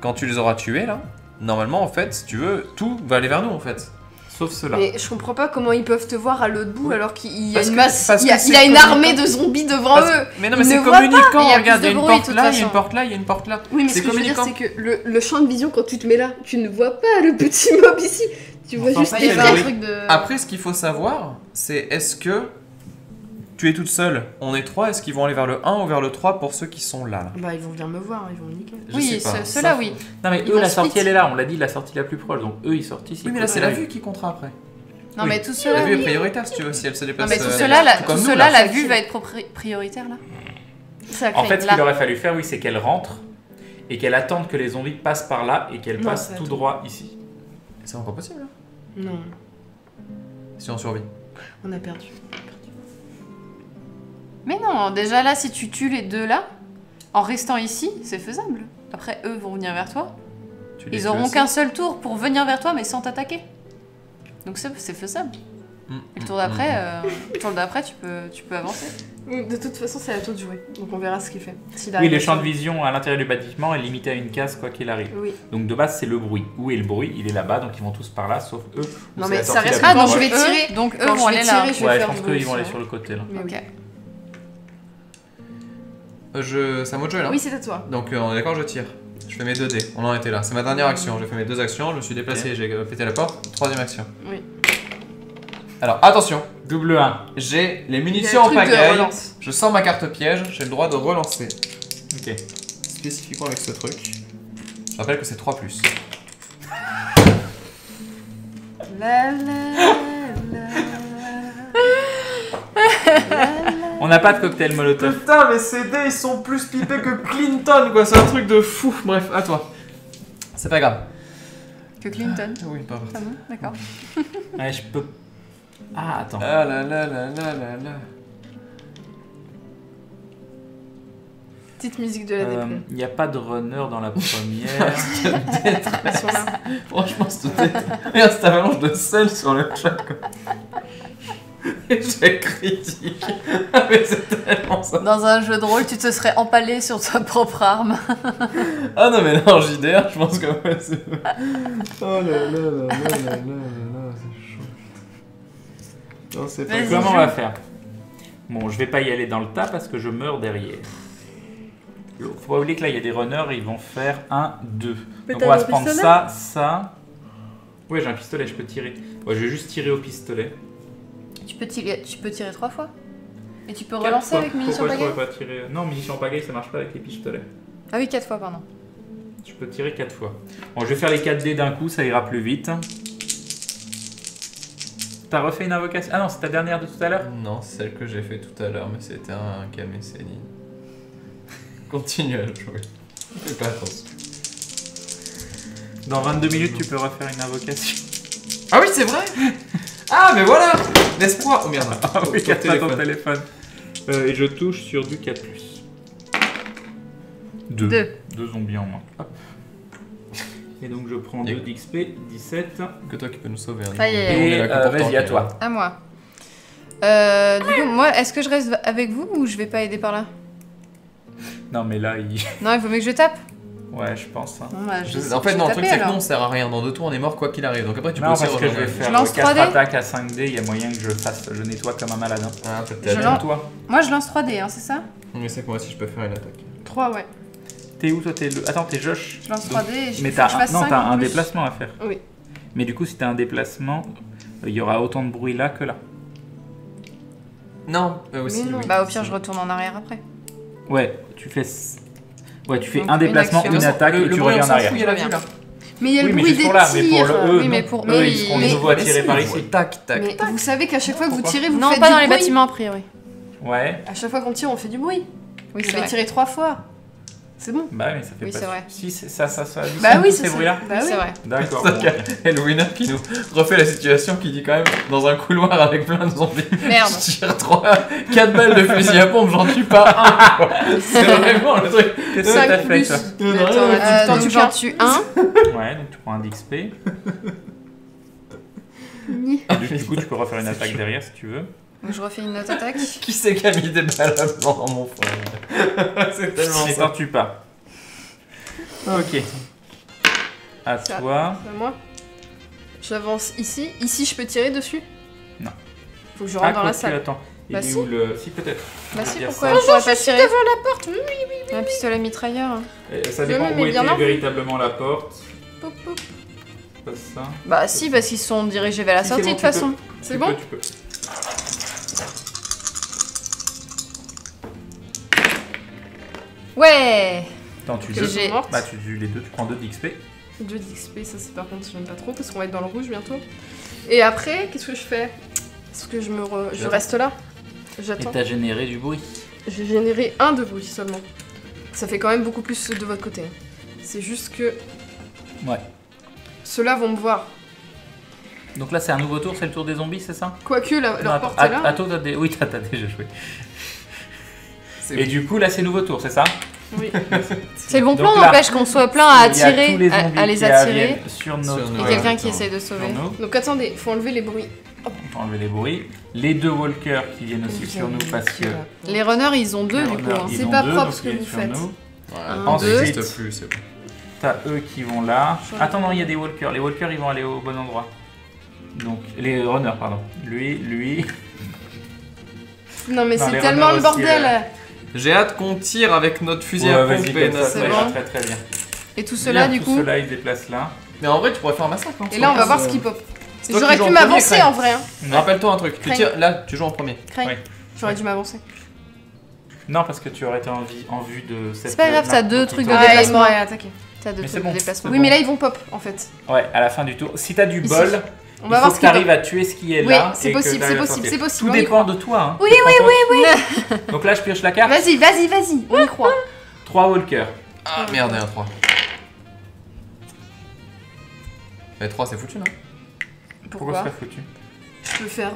quand tu les auras tués là, normalement, en fait, si tu veux, tout va aller vers nous en fait. Sauf ceux-là. Mais je comprends pas comment ils peuvent te voir à l'autre bout alors qu'il y a une masse, il y a une armée de zombies devant eux. Mais non, mais c'est communicant, regarde, il y a une porte là, il y a une porte là, il y a une porte là. Oui, mais ce que je veux dire, c'est que le champ de vision, quand tu te mets là, tu ne vois pas le petit mob ici. Tu vois juste les trucs de... Après, ce qu'il faut savoir, c'est est-ce que tu es toute seule, on est 3, est-ce qu'ils vont aller vers le 1 ou vers le 3 pour ceux qui sont là, Bah, ils vont venir me voir, ils vont me niquer. Oui, ceux-là, oui. Non, mais eux, la sortie, elle est là, on l'a dit, la sortie la plus proche, donc eux, ils sortent ici. Oui, mais là, c'est la vue qui comptera après. Non, mais tout cela. La vue est prioritaire si tu veux, si elle se déplace. Non, mais tout cela, la vue va être prioritaire là. En fait, ce qu'il aurait fallu faire, oui, c'est qu'elle rentre et qu'elle attende que les zombies passent par là et qu'elle passe tout droit ici. C'est encore possible là? Non. Si on survit. On a perdu. Mais non, déjà là, si tu tues les deux là, en restant ici, c'est faisable. Après, eux vont venir vers toi. Ils auront qu'un seul tour pour venir vers toi, mais sans t'attaquer. Donc c'est faisable. Et le tour d'après, tu peux avancer. De toute façon, c'est à toi de jouer. Donc on verra ce qu'il fait. Oui, le champ de vision à l'intérieur du bâtiment est limité à une case quoi qu'il arrive. Oui. Donc de base, c'est le bruit. Où est le bruit? Il est là-bas, donc ils vont tous par là, sauf eux. Non mais ça reste pas. Donc je vais tirer. Donc eux vont aller là. Ouais, je pense qu'eux ils vont aller sur le côté là. Ok. C'est à moi de jouer là. Oui, c'est à toi. Donc on est d'accord, je tire. Je fais mes 2 dés, on en était là. C'est ma dernière action. J'ai fait mes 2 actions, je me suis déplacé, j'ai pété la porte. 3e action. Oui. Alors attention, double 1. J'ai les munitions en pagaille. Je sors ma carte piège, j'ai le droit de relancer. Ok. Spécifiquement avec ce truc. Je rappelle que c'est 3+. On n'a pas de cocktail molotov. Putain, mais ces dés ils sont plus pipés que Clinton quoi, c'est un truc de fou. Bref, à toi. C'est pas grave. Que Clinton? Oui, pas grave. Ah bon, d'accord. Ouais, je peux. Ah, attends. Ah là là là là là là. Petite musique de la déprime. Il n'y a pas de runner dans la première. Ils sont là. Franchement, regarde cette avalanche de sel sur le chat quoi. J'ai critique. Mais c'est tellement ça. Dans un jeu de rôle, tu te serais empalé sur ta propre arme. Ah non, mais non, JDR, je pense que ouais, c'est. Oh là là là là là là là, c'est chaud. Non, c'est pas. Comment on va faire? Bon, je vais pas y aller dans le tas parce que je meurs derrière. Faut pas oublier que là, il y a des runners et ils vont faire 1, 2. Donc on va se prendre ça, ça. Ouais, j'ai un pistolet, je peux tirer. Ouais, je vais juste tirer au pistolet. Tu peux tirer 3 fois. Et tu peux relancer avec munitions pagaille. Pourquoi je pourrais pas tirer... Non, munitions pagaille, ça marche pas avec les pistolets. Ah oui, 4 fois, pardon. Je peux tirer 4 fois. Bon, je vais faire les 4 dés d'un coup, ça ira plus vite. T'as refait une invocation? Ah non, c'est ta dernière de tout à l'heure? Non, c'est celle que j'ai fait tout à l'heure, mais c'était un Kameseni. Continue à jouer. Fais pas attention. Dans 22 minutes, tu peux refaire une invocation. Ah oui, c'est vrai. Ah, mais voilà. L'espoir. Oh merde. Ah oui, t'as ton téléphone. Et je touche sur du 4+. 2 zombies en moins. Hop. Et donc je prends 2 d'XP, 17. Que toi qui peux nous sauver. Hein. Et vas-y, à toi. À moi. Du coup, moi, est-ce que je reste avec vous ou je vais pas aider par là? Non, mais là, Non, il vaut mieux que je tape. Ouais, je pense. Hein. Bon, bah, en fait, non, le truc c'est que non, on sert à rien. Dans 2 tours, on est mort quoi qu'il arrive. Donc après, tu peux aussi rejoindre. Je vais faire 4 attaques à 5D. Il y a moyen que je nettoie comme un malade. Hein. Ah, peut-être. Toi. Moi, je lance 3D, hein, c'est ça? Mais c'est que moi aussi, je peux faire une attaque. 3, ouais. T'es où toi? Attends, t'es Josh. Je lance 3D et mais t'as un déplacement à faire. Oui. Mais du coup, si t'as un déplacement, il y aura autant de bruit là que là. Non, aussi. Oui. Bah, au pire, je retourne en arrière après. Ouais, tu fais. Ouais, tu fais un déplacement, une attaque et tu reviens en arrière. Mais il y a le bruit des tirs. Mais pour eux, ils seront de nouveau à tirer par ici. Tac, tac, mais vous savez qu'à chaque fois que vous tirez, vous faites du bruit. Non, pas dans les bâtiments a priori. Ouais. À chaque fois qu'on tire, on fait du bruit. Oui, je vais tirer 3 fois. C'est bon. Bah oui, ça fait pas. C'est vrai. Si, ça. Bah oui, ces bruits-là. Bah oui, c'est vrai. D'accord. Et le winner qui nous refait la situation, qui dit quand même dans un couloir avec plein de zombies. Merde. Je tire 4 balles de fusil à pompe, j'en tue pas un. C'est vraiment le truc. Qu'est-ce que t'as fait toi? Donc j'en tue un. Ouais, donc tu prends un d'XP. Du coup, tu peux refaire une attaque derrière si tu veux. Donc, je refais une autre attaque. Qui c'est qui a mis des balles à blanc dans mon fond? C'est tellement ça. T'en tue pas. Ok. À toi. À moi. J'avance ici. Ici, je peux tirer dessus? Non. Faut que je rentre dans la salle. Attends. Bah si. Où le... Si, peut-être. Bah si, pourquoi je pourrais pas tirer devant la porte? Oui. Un pistolet mitrailleur. Ça dépend où était véritablement la porte. Pop. Pas ça. Bah si, parce qu'ils sont dirigés vers la sortie de toute façon. C'est bon? Tu peux. Ouais. Attends, tu tues bah tu tues les deux, tu prends 2 d'XP. 2 d'XP, ça c'est par contre j'aime pas trop parce qu'on va être dans le rouge bientôt. Et après, qu'est-ce que je fais? Est-ce que je reste là? J'attends. Et t'as généré du bruit. J'ai généré 1 de bruit seulement. Ça fait quand même beaucoup plus de votre côté. C'est juste que... Ouais. Ceux-là vont me voir. Donc là c'est un nouveau tour, c'est le tour des zombies, c'est ça? Quoique leur porte est là. Attends, oui, t'as déjà joué. Et du coup là c'est nouveau tour, c'est ça? Oui. C'est le bon plan, n'empêche qu'on soit plein à attirer, à les attirer. Sur notre... Et quelqu'un qui essaye de sauver. Donc attendez, faut enlever les bruits. On va enlever les bruits. Les 2 walkers qui viennent aussi sur nous parce que... Les runners ils ont 2 du coup. C'est pas propre ce que vous faites. Ensuite, plus, c'est bon. T'as eux qui vont là. Attends, non, il y a des walkers. Les walkers ils vont aller au bon endroit. Donc, les runners, pardon. Lui. Non mais c'est tellement le bordel. J'ai hâte qu'on tire avec notre fusil à pompe. C'est bon. Très bien. Et tout cela du coup. Tout cela ils se déplacent là. Mais en vrai tu pourrais faire un massacre. Et là on va voir ce qui pop. J'aurais pu m'avancer en vrai. Rappelle-toi un truc, tu tires là, tu joues en premier. J'aurais dû m'avancer. Non, parce que tu aurais été en vue de cette... C'est pas grave, t'as 2 trucs de déplacement. Ouais, attaquer. T'as 2 trucs de déplacement. Oui, mais là ils vont pop en fait. Ouais, à la fin du tour. Si t'as du bol, on va voir que t'arrives à tuer ce qui est là. Oui, c'est possible. Tout dépend de toi. Hein. Oui. Donc là, je pioche la carte. Vas-y, on y croit. 3 walkers. Ah merde, il y a un 3. Mais 3 c'est foutu, non? Pourquoi ce serait foutu? Je peux faire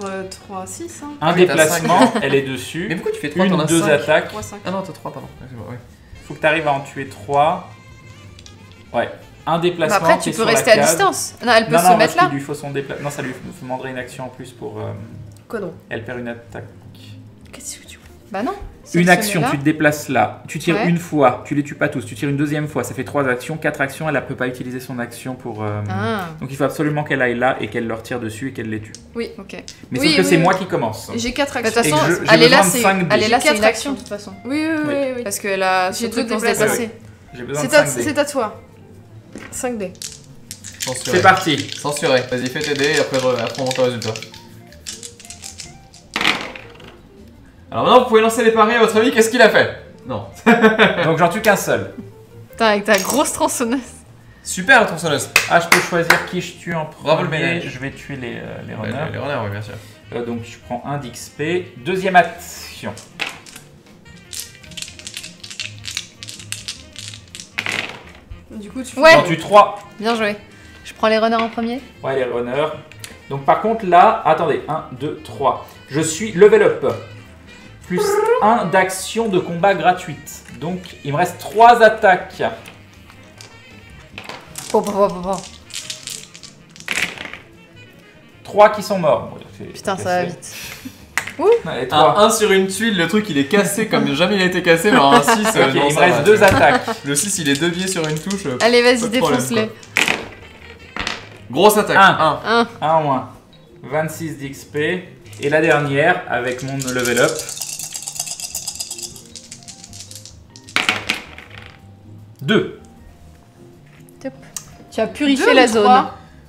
3, 6. Hein. Un déplacement, elle est dessus. Mais pourquoi tu fais 3? Une, 2 attaques. 3, 5. Ah non, t'as 3, pardon. Faut que t'arrives à en tuer 3. Ouais. Un déplacement. Après, tu peux rester à distance. Non, elle peut se mettre là. Lui faut son non, ça lui demanderait une action en plus pour. Quoi donc? Elle perd une attaque. Qu'est-ce que tu veux? Bah non. Une action, tu te déplaces là, tu tires une fois, tu les tues pas tous, tu tires une deuxième fois, ça fait 3 actions, 4 actions, elle ne peut pas utiliser son action pour... Donc il faut absolument qu'elle aille là et qu'elle leur tire dessus et qu'elle les tue. Oui, ok. Mais sauf que c'est moi qui commence. J'ai 4 actions. De toute façon, aller là c'est une action de toute façon. Oui. Parce qu'elle a j'ai 2 déplacés. J'ai besoin de 5 dés. C'est à toi. 5 dés. C'est parti. Censuré, vas-y fais tes dés et après on monte au résultat. Alors maintenant, vous pouvez lancer les paris à votre avis, qu'est-ce qu'il a fait? Non. Donc j'en tue qu'un seul. Putain, avec ta grosse tronçonneuse. Super la tronçonneuse. Ah, je peux choisir qui je tue en Bravo le premier. ménage. Je vais tuer les runners. Les runners, oui, bien sûr. Donc je prends 1 d'XP. Deuxième action. Du coup, tu j'en tue 3. Bien joué. Je prends les runners en premier. Ouais, les runners. Donc par contre là, attendez, 1, 2, 3. Je suis level up. Plus 1 d'action de combat gratuite. Donc il me reste 3 attaques. Bon. 3 qui sont morts. Bon, putain, ça va vite. Allez, 1 sur une tuile, le truc il est cassé comme jamais il a été cassé. Alors un 6, okay, il me reste 2 attaques. Le 6 il est dévié sur une touche. Allez, vas-y, défonce-les. Grosse attaque. 1 en moins. 26 d'XP. Et la dernière avec mon level up. 2. Top. Tu as purifié la zone.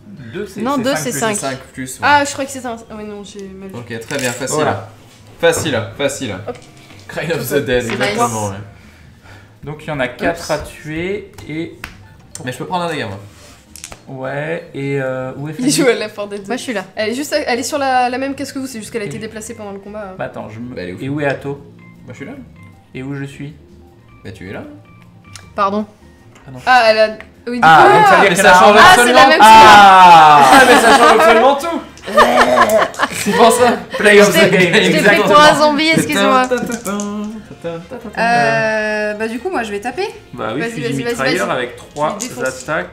2 c'est non, 2 c'est 5. 5 plus. Ouais. Ah, je crois que c'est un. Oui, non, j'ai mal vu. Ok, très bien, facile. Voilà. Facile. Cry of the Dead, exactement. Nice. Ouais. Donc il y en a 4 à tuer et. Mais je peux prendre un dégât, moi. Ouais, et où est Il joue à la Fort Dead. Moi je suis là. Elle est sur la même caisse que vous, c'est juste qu'elle a été déplacée pendant le combat. Bah attends, et où est Atto? Moi je suis là. Et où je suis? Bah tu es là. Pardon. Ah, elle a. Oui, du coup. Donc ça veut dire que ça change absolument. Mais ça change absolument tout. C'est pour ça. Play of the game. Je t'ai pris pour un zombie, excuse-moi. Bah du coup, moi je vais taper. Bah oui, fusil mitrailleur avec 3 attaques.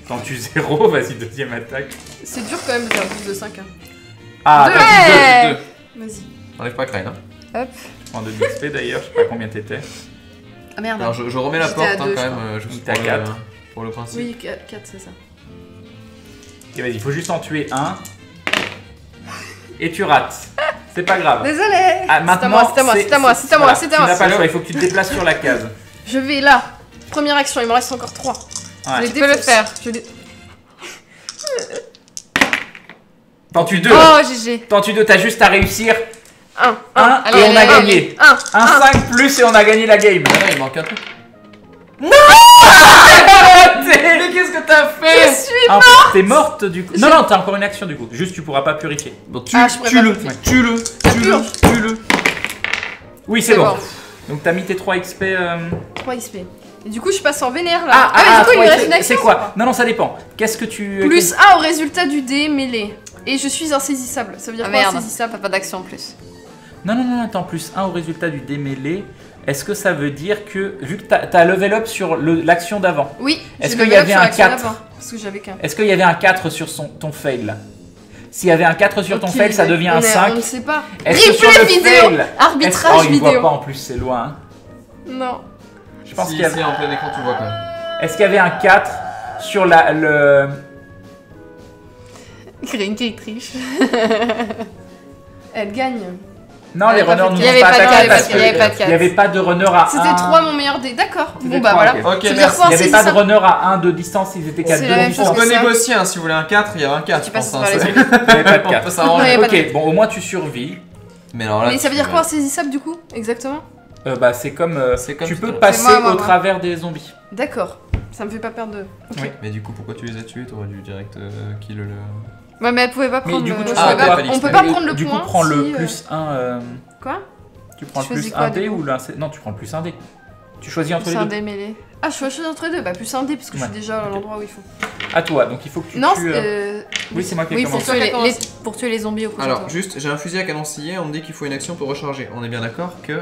T'en tues 0, vas-y, deuxième attaque. C'est dur quand même de faire plus de 5. Hein. Ah, t'as 2. Vas-y. Enlève pas Crane. Hein. Hop. Je prends 2 d'XP d'ailleurs, je sais pas combien t'étais. Ah merde. Alors je remets la porte quand même, juste pour, 4. Pour le principe. Oui, 4 c'est ça. Et vas-y, il faut juste en tuer un. Et tu rates. C'est pas grave. Désolé. Ah, maintenant, c'est à moi. Tu n'as pas le choix, il faut que tu te déplaces sur la case. Je vais là. Première action, il me reste encore 3. Ouais. Tu peux le faire. T'en tues 2. Oh, GG. T'en tues 2, t'as juste à réussir. 1 et on a gagné. 1 5 plus et on a gagné la game. Là, il manque un truc. Non. Mais qu'est-ce que t'as fait? Je suis morte. T'es morte du coup. Non, t'as encore une action du coup. Juste, tu pourras pas purifier. Bon, tue-le. Oui, c'est bon. Donc t'as mis tes 3 XP. 3 XP. Et du coup, je passe en vénère là. Mais du coup, il me reste une action. C'est quoi? Non, ça dépend. Qu'est-ce que tu. Plus 1 au résultat du dé mêlé. Et je suis insaisissable. Ça veut dire quoi insaisissable? T'as pas d'action en plus. Non, attends, plus 1 au résultat du dé mêlé. Est-ce que ça veut dire que, vu que t'as level up sur l'action d'avant? Oui. Est-ce qu'il y avait un 4? Parce que j'avais qu'un. Est-ce qu'il y avait un 4 sur ton fail là? S'il y avait un 4 sur ton fail, ça devient un 5. On ne sait pas. Replay vidéo. Arbitrage vidéo. Il voit pas en plus, c'est loin. Hein. Non. Je pense qu'il y avait en plein écran, tu vois quand même. Est-ce qu'il y avait un 4 sur le... Green qui triche. Elle gagne. Non, les runners nous ont pas attaqué parce qu'il n'y avait pas de runner à 1. C'était 3 mon meilleur dé, d'accord. Bon bah 3, voilà. Ok, merci. Il n'y avait pas de runner à 1 de distance, ils étaient qu'à 2 de distance. On peut négocier, hein, si vous voulez un 4, il y avait un 4. Tu passes par les zombies. Il n'y avait pas de 4. On peut s'arranger. Ok, bon, au moins tu survis. Mais ça veut dire quoi, insaisissable du coup? Exactement. Bah c'est comme tu peux passer au travers des zombies. D'accord. Ça me fait pas perdre de... Oui. Mais du coup, pourquoi tu les as tués? T'aurais dû direct kill le... Ouais, mais elle pouvait pas prendre le... on peut pas prendre le point. Du coup, prends le plus 1... Quoi? Tu prends le plus 1 dé ou le... Non, tu prends le plus 1 dé. Tu choisis entre les deux. Plus 1 dé mêlé. Ah, je choisis entre les deux. Bah plus 1 dé parce que je suis déjà à l'endroit où il faut. À toi, donc il faut que tu tues... Oui, c'est moi qui ai commencé. Pour tuer les zombies au coup. Alors, juste, j'ai un fusil à canon scié, on me dit qu'il faut une action pour recharger. On est bien d'accord que...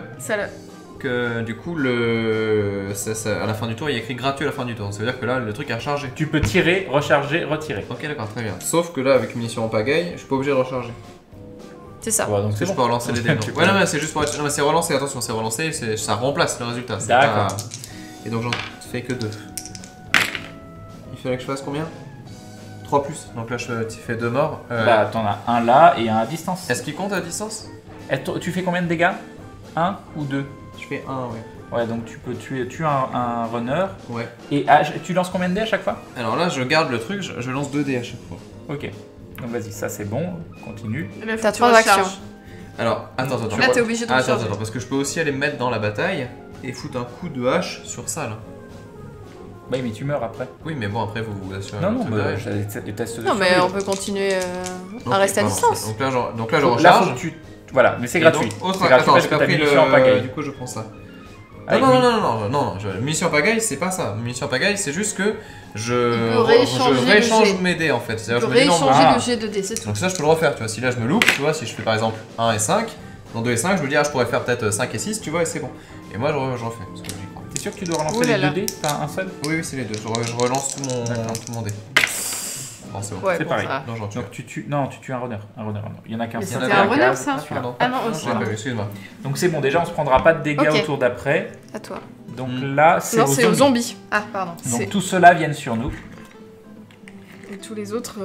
Que du coup, à la fin du tour, il y a écrit gratuit à la fin du tour. Ça veut dire que là, le truc a rechargé. Tu peux tirer, recharger, retirer. Ok, d'accord, très bien. Sauf que là, avec munitions en pagaille, je suis pas obligé de recharger. C'est ça. Ouais, donc je peux relancer les dés. Ouais, non, mais c'est juste pour être... Non, mais c'est relancé, attention, c'est relancé, ça remplace le résultat. D'accord. Et donc, j'en fais que 2. Il fallait que je fasse combien? 3 plus. Donc là, tu fais 2 morts. Bah, t'en as un là et un à distance. Est-ce qu'il compte à distance? Tu fais combien de dégâts? 1 ou 2? Je fais 1, ouais. Ouais, donc tu peux tuer un runner. Ouais. Et tu lances combien de dés à chaque fois? Alors là, je garde le truc, je lance 2 dés à chaque fois. Ok. Donc vas-y, ça c'est bon, continue. T'as 3 actions. Alors, attends. Là, t'es obligé de recharger. Attends, parce que je peux aussi aller me mettre dans la bataille et foutre un coup de hache sur ça, là. Bah mais tu meurs après. Oui, mais bon, après, vous assurez. Non, j'ai des tests de Non, mais on peut continuer à rester à distance. Donc là, je recharge. Voilà, mais c'est gratuit. Attends, j'ai pas pris le... Du coup, je prends ça. Non, munition en pagaille, c'est pas ça. Munition en pagaille, c'est juste que je rééchange mes dés en fait. Je peux rééchanger le jet de dés, c'est tout. Donc ça, je peux le refaire, tu vois. Si là, je me loupe, tu vois, si je fais par exemple 1 et 5, dans 2 et 5, je me dis, je pourrais faire peut-être 5 et 6, tu vois, et c'est bon. Et moi, je refais, parce que j'y crois. T'es sûr que tu dois relancer les 2 dés? T'as un seul? Oui, c'est les deux. Je relance tout mon dé. Bon, c'est bon. Ouais, c'est pareil. Non, donc tu tues un runner. Il y en a qu'un. C'était un runner ça? Ah non, excuse-moi. Donc c'est bon, déjà on se prendra pas de dégâts au tour d'après. À toi. Donc là, c'est aux zombies. Ah, pardon. Donc tous ceux-là viennent sur nous. Et tous les autres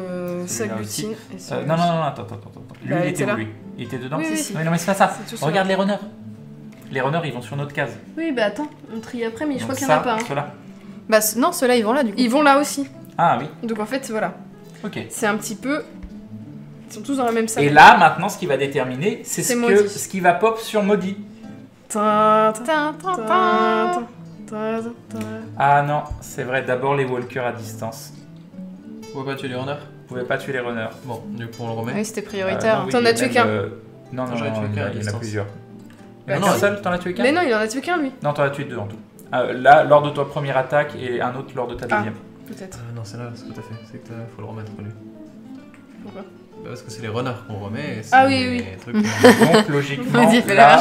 s'agglutinent. Non, attends. Lui, il était où, lui? Il était dedans? Oui. Non, mais c'est pas ça. Regarde les runners. Les runners, ils vont sur notre case. Oui, bah attends, on trie après, mais je crois qu'il y en a pas. Ceux-là. Bah non, ceux-là, ils vont là, du coup. Ils vont là aussi. Ah oui. Donc en fait, voilà. Ok. C'est un petit peu... Ils sont tous dans la même salle. Et là, maintenant, ce qui va déterminer, c'est ce qui va pop sur Maudit. Ah non, c'est vrai, d'abord les walkers à distance. Vous pouvez pas tuer les runners? Vous pouvez pas tuer les runners. Bon, du coup, on le remet. Oui, c'était prioritaire. T'en as tué qu'un? Non, il y en a plusieurs. Non, un seul, t'en as tué qu'un? Mais non, il en a tué qu'un, lui. Non, t'en as tué 2 en tout. Là, lors de ta première attaque et un autre lors de ta deuxième. Peut-être. Non, c'est là, c'est tout à fait. C'est que faut le remettre, lui. Pourquoi? Parce que c'est les runners qu'on remet. Oui. Trucs donc, logiquement, là,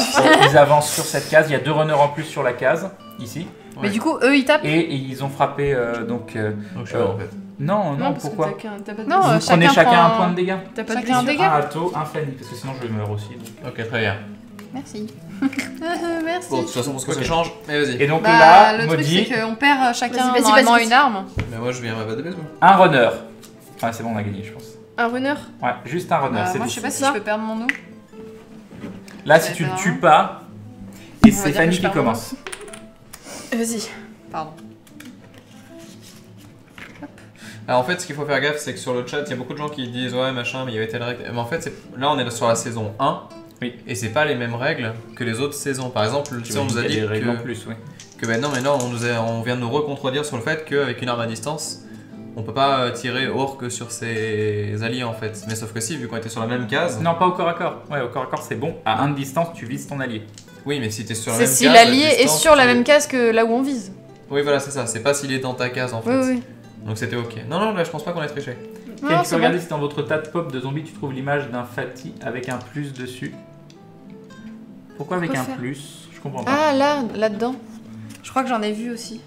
ils avancent sur cette case. Il y a 2 runners en plus sur la case, ici. Mais du coup, eux, ils tapent. Et ils ont frappé, donc... je suis là, en fait. Non, pourquoi Non, vous prenez chacun un point de dégâts. T'as pas chacun un dégât. Un Atto, un Fanny, parce que sinon je meurs aussi. Donc. Ok, très bien. Merci. Merci. Bon, de toute façon, pour ce que ça change, mais vas-y. Et donc là, le Maudit... truc, c'est qu'on perd chacun vas-y, normalement une arme. Mais moi, je viens à ma base de baseball. Un runner. Ah, c'est bon, on a gagné, je pense. Un runner. Ouais, juste un runner. Moi, je sais pas si je peux perdre mon eau. Là, si tu ne tues pas, et c'est Fanny qui commence. Vas-y. Pardon. Alors en fait, ce qu'il faut faire gaffe, c'est que sur le chat, il y a beaucoup de gens qui disent ouais machin, mais il y avait telle règle. Mais en fait, là, on est sur la saison 1. Oui. Et c'est pas les mêmes règles que les autres saisons. Par exemple, si on nous a dit règles en plus, oui. que ben non, mais non, on vient de nous recontredire sur le fait qu'avec une arme à distance, on peut pas tirer hors que sur ses alliés en fait. Mais sauf que si, vu qu'on était sur la même case. Non, pas au corps à corps. Ouais, au corps à corps, c'est bon. À 1 de distance, tu vises ton allié. Oui, mais si t'es sur la même case. C'est si l'allié est sur la même case que là où on vise. Oui, voilà, c'est ça. C'est pas s'il est dans ta case en fait. Oui. Donc c'était ok. Non, là je pense pas qu'on ait triché. Tu peux regarder si dans votre tas de pop de zombies tu trouves l'image d'un Fatih avec un plus dessus. Pourquoi avec un plus? Je comprends pas. Ah là-dedans. Je crois que j'en ai vu aussi.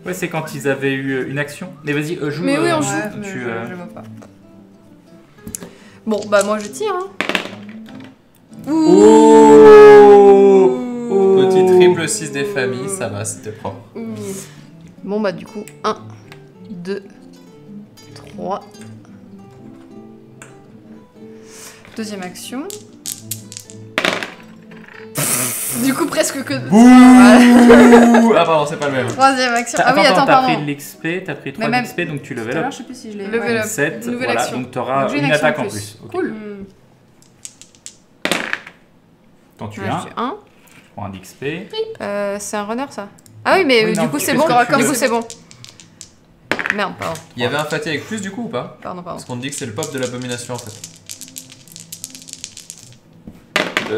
Ouais, c'est quand ils avaient eu une action. Mais vas-y, joue. Mais oui, on joue. Je vois pas. Bon, bah moi je tire. Hein. Petit triple 6 des familles, ça va, c'était propre. Bon bah du coup, 1, 2, 3. Deuxième action. Du coup, presque que... Ah pardon, c'est pas le même. Troisième action. Ah oui, attends, t'as pris de l'XP, t'as pris 3 même... d'XP, donc tu level up. Je sais plus si je l'ai... Level up. 7, nouvelle voilà, action. donc t'auras une attaque en plus. Okay. Cool. T'en tues un. Je prends un d'XP. C'est un runner ça. Ah oui, mais du coup c'est bon. Du coup c'est bon. Merde, pardon. Il y avait un Fatih avec plus du coup ou pas? Pardon. Parce qu'on dit que c'est le pop de l'abomination en fait.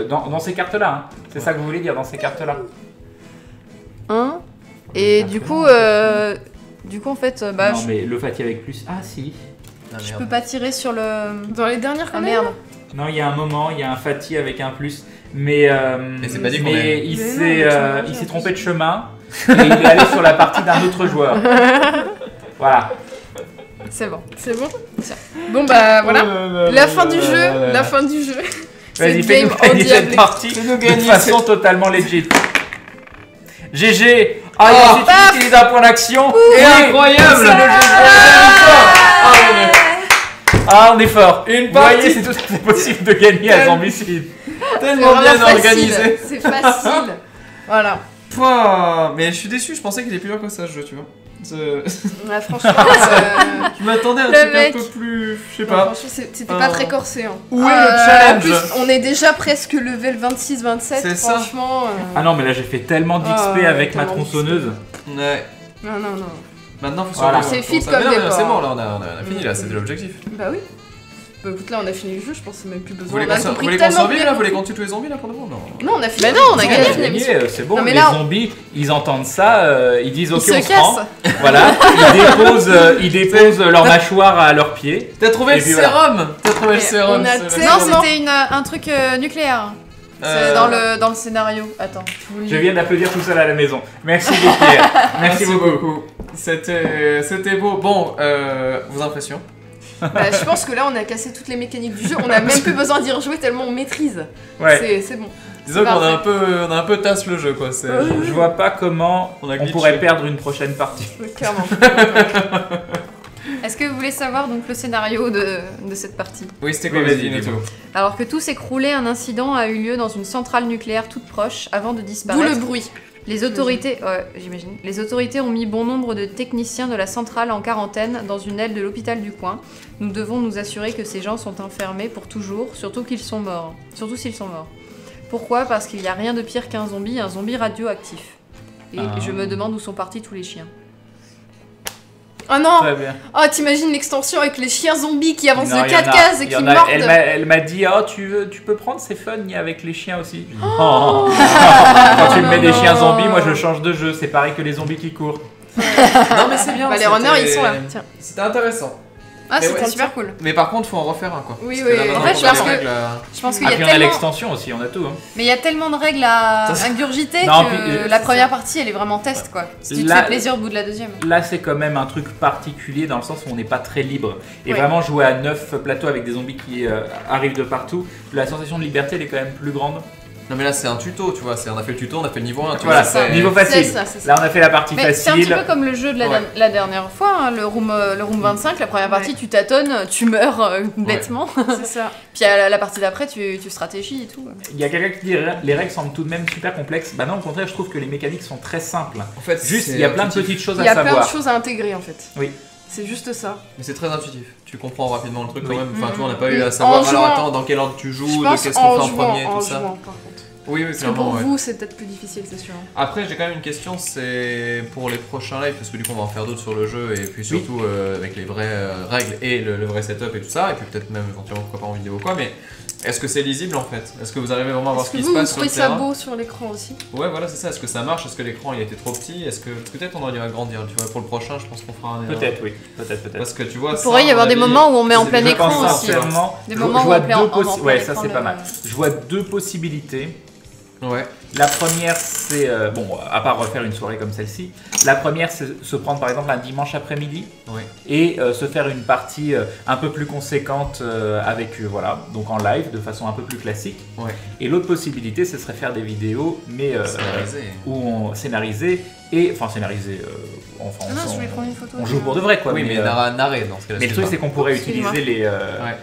Dans ces cartes-là, hein. C'est ça que vous voulez dire, dans ces cartes-là. 1. Et du coup en fait, bah. Non, mais le Fatih avec plus. Ah, si. Je peux pas tirer sur le. Dans les dernières Ah merde. Non, il y a un moment, il y a un Fatih avec un plus. Mais c'est pas dit mais il s'est trompé de chemin et il est allé sur la partie d'un autre joueur. Voilà. C'est bon. C'est bon. Bon bah voilà. La fin du jeu. La fin du jeu. Vas-y, fais-nous gagner cette partie de façon totalement legit. GG. Ah, il a utilisé un point d'action. Et incroyable. Ah, on est fort. Une partie. Vous voyez, c'est tout à fait possible de gagner à Zombicide. Tellement bien organisé. C'est facile. Voilà. Pouah, mais je suis déçu, je pensais qu'il était plus dur que ça ce jeu, tu vois. Ouais, franchement, je m'attendais à un truc un peu plus. Je sais pas. Franchement, c'était pas très corsé. Hein. Où est le challenge? En plus, on est déjà presque level 26-27. Franchement. Ah non, mais là j'ai fait tellement d'XP avec ma tronçonneuse. Ouais. Non. Maintenant, faut voilà. C'est fit comme des porcs. C'est bon, là on a fini, là, c'était l'objectif. Bah oui. Bah écoute, là on a fini le jeu, je pense que c'est même plus besoin. Vous voulez qu'on survive là? Vous voulez qu'on tue tous les zombies là pour le moment? Non, on a fini. Bah non, on a gagné. C'est bon, les zombies, ils entendent ça, ils disent ok, on se rend. Voilà, ils déposent leur mâchoire à leurs pieds. T'as trouvé le sérum? T'as trouvé le sérum? Non, c'était un truc nucléaire. C'est dans le scénario. Attends. Je viens d'applaudir tout seul à la maison. Merci Pierre. Merci beaucoup. C'était beau. Bon, vos impressions? Bah, je pense que là on a cassé toutes les mécaniques du jeu, on a même plus besoin d'y rejouer tellement on maîtrise. Ouais. C'est bon. Disons qu'on a un peu tasse le jeu quoi. Je vois pas comment on pourrait perdre une prochaine partie. Clairement. Est-ce que vous voulez savoir donc le scénario de cette partie? Oui, c'était quoi? Vas-y, Alors que tout s'écroulait, un incident a eu lieu dans une centrale nucléaire toute proche avant de disparaître. D'où le bruit. Les autorités, j'imagine. Les autorités ont mis bon nombre de techniciens de la centrale en quarantaine dans une aile de l'hôpital du coin. Nous devons nous assurer que ces gens sont enfermés pour toujours, surtout s'ils sont morts. Pourquoi? Parce qu'il n'y a rien de pire qu'un zombie radioactif. Et je me demande où sont partis tous les chiens. Oh non! Très bien. Oh, t'imagines l'extension avec les chiens zombies qui avancent de 4 cases et qui mordent? Elle m'a dit, oh, tu peux prendre ces fun avec les chiens aussi. Quand tu me mets des chiens zombies, moi je change de jeu, c'est pareil que les zombies qui courent. Non mais c'est bien. Bah, les runners ils sont là. Tiens. C'était intéressant. Ah, c'était super cool. Mais par contre, faut en refaire un, quoi. Oui. En fait, je pense qu'il y a tellement... on a l'extension aussi, on a tout. Hein. Mais il y a tellement de règles à ingurgiter que la première partie, elle est vraiment test, quoi. Si tu te fais plaisir au bout de la deuxième. Là, c'est quand même un truc particulier dans le sens où on n'est pas très libre. Et vraiment, jouer à 9 plateaux avec des zombies qui arrivent de partout, la sensation de liberté, elle est quand même plus grande. Non mais là c'est un tuto, tu vois, on a fait le tuto, on a fait le niveau 1, tu vois. Voilà, niveau facile. C'est ça. Là on a fait la partie facile. C'est un petit peu comme le jeu de la dernière fois, hein, le room 25, la première partie tu tâtonnes, tu meurs bêtement. C'est ça. Puis à la partie d'après tu stratégies et tout. Il y a quelqu'un qui dit les règles semblent tout de même super complexes. Bah non, au contraire, je trouve que les mécaniques sont très simples. En fait, juste il y a plein de petites choses à savoir. Il y a plein de choses à intégrer en fait. Oui. C'est juste ça. Mais c'est très intuitif. Tu comprends rapidement le truc quand même. Enfin, tu vois, on n'a pas eu à savoir. Alors attends, dans quel ordre tu joues, qu'est-ce qu'on fait en premier, tout ça. Oui, parce que pour vous, c'est peut-être plus difficile, c'est sûr. Après, j'ai quand même une question, c'est pour les prochains lives, parce que du coup, on va en faire d'autres sur le jeu, et puis surtout avec les vraies règles et le vrai setup et tout ça, et puis peut-être même éventuellement, pourquoi pas en vidéo ou quoi, mais est-ce que c'est lisible en fait? Est-ce que vous arrivez vraiment à voir ce qui se passe sur le terrain? Est-ce que vous trouvez ça beau sur l'écran aussi? Ouais, voilà, c'est ça. Est-ce que ça marche? Est-ce que l'écran il a été trop petit? Est-ce que peut-être on aurait dû agrandir? Tu vois, pour le prochain, je pense qu'on fera un. Peut-être, oui. Peut-être. Parce que tu vois, il pourrait y avoir des moments où on met en plein écran aussi. Des moments où on met en plein écran. Ouais, ça c'est pas mal. Je vois deux possibilités. Ouais. La première, c'est, bon, à part refaire une soirée comme celle-ci, la première, c'est se prendre par exemple un dimanche après-midi et se faire une partie un peu plus conséquente avec, voilà, donc en live, de façon un peu plus classique. Ouais. Et l'autre possibilité, ce serait faire des vidéos, mais scénarisées. Enfin, scénarisé. On joue pour de vrai, quoi. Oui, mais narré dans ce cas-là. Mais le truc, c'est qu'on pourrait utiliser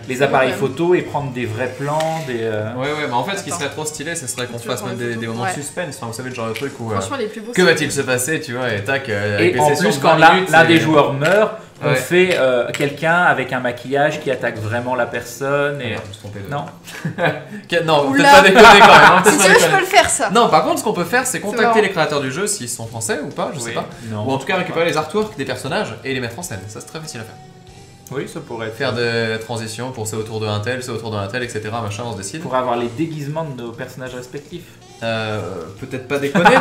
les appareils photo et prendre des vrais plans. Ouais, mais en fait, ce qui serait trop stylé, ce serait qu'on fasse même des moments de suspense. Enfin, vous savez, le genre de truc où. Franchement, les plus beaux. Que va-t-il se passer, tu vois, et tac. Et en plus, quand l'un des joueurs meurt, on fait quelqu'un avec un maquillage qui attaque vraiment la personne. Et... Non. Non, peut-être pas déconner quand même. Si tu veux, je peux le faire ça. Non, par contre, ce qu'on peut faire, c'est contacter les créateurs du jeu s'ils sont français ou pas, je sais pas. Ou en tout cas récupérer les artworks des personnages et les mettre en scène. Ça, c'est très facile à faire. Oui, ça pourrait faire des transitions pour c'est autour de un tel, etc. Machin, on se décide. Pour avoir les déguisements de nos personnages respectifs. Peut-être pas déconner,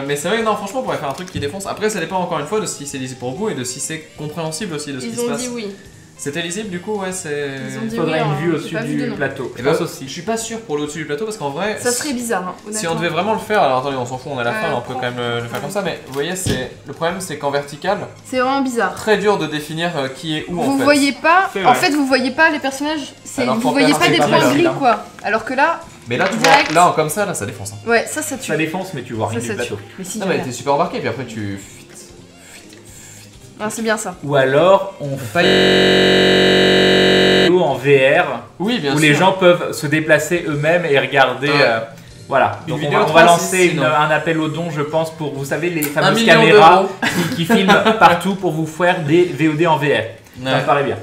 mais c'est vrai que non, franchement, on pourrait faire un truc qui défonce. Après, ça dépend encore une fois de si c'est lisible pour vous et de si c'est compréhensible aussi de ce qui se passe. Ils ont dit oui. C'était lisible du coup, ouais, c'est. Il faudrait une vue au-dessus du plateau. Je pense aussi. Je suis pas sûr pour au-dessus du plateau parce qu'en vrai. Ça serait bizarre, hein, honnêtement. Si on devait vraiment le faire, alors attendez, on s'en fout, on est à la fin, on peut quand même le faire comme ça, mais vous voyez, le problème c'est qu'en vertical. C'est vraiment bizarre. Très dur de définir qui est où en fait. Vous voyez pas, en fait, vous voyez pas les personnages, vous voyez pas des points gris quoi. Alors que là. Mais là, tu vois, là, comme ça, là, ça défonce. Hein. Ouais, ça tue. Ça défonce, mais tu vois rien du plateau. Non, mais t'es super embarqué, puis après tu. Ah, c'est bien ça. Ou alors, on fait en VR, où les gens peuvent se déplacer eux-mêmes et regarder. Voilà, donc on va lancer un appel aux dons, je pense, pour, vous savez, les fameuses caméras qui filment partout pour vous faire des VOD en VR. Ça me paraît bien.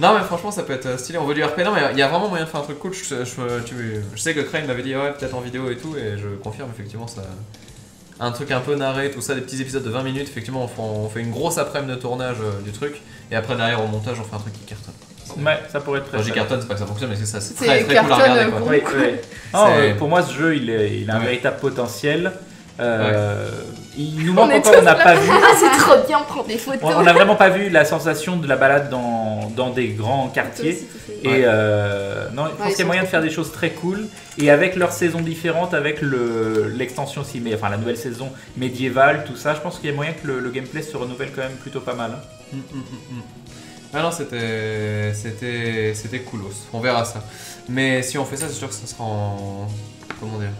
Non mais franchement ça peut être stylé, on veut du RP, non mais il y a vraiment moyen de faire un truc cool, je sais que Crane m'avait dit ouais peut-être en vidéo et tout, et je confirme effectivement ça... Un truc un peu narré, tout ça, des petits épisodes de 20 minutes, effectivement on fait une grosse après-midi de tournage du truc, et après derrière au montage on fait un truc qui cartonne. Ouais, ça pourrait être très J'ai cartonne, c'est pas que ça fonctionne, mais c'est très cool à regarder quoi. Pour moi ce jeu il a un véritable potentiel. Il nous manque encore, on n'a pas vu. Ah, c'est trop bien, on prend des photos. On n'a vraiment pas vu la sensation de la balade dans des grands quartiers. Et non, je pense qu'il y a moyen de faire des choses très cool. Et avec leurs saisons différentes, avec l'extension aussi, enfin la nouvelle saison médiévale, tout ça, je pense qu'il y a moyen que le gameplay se renouvelle quand même plutôt pas mal. Ah non, c'était coolos. On verra ça. Mais si on fait ça, c'est sûr que ça sera en. Comment dire?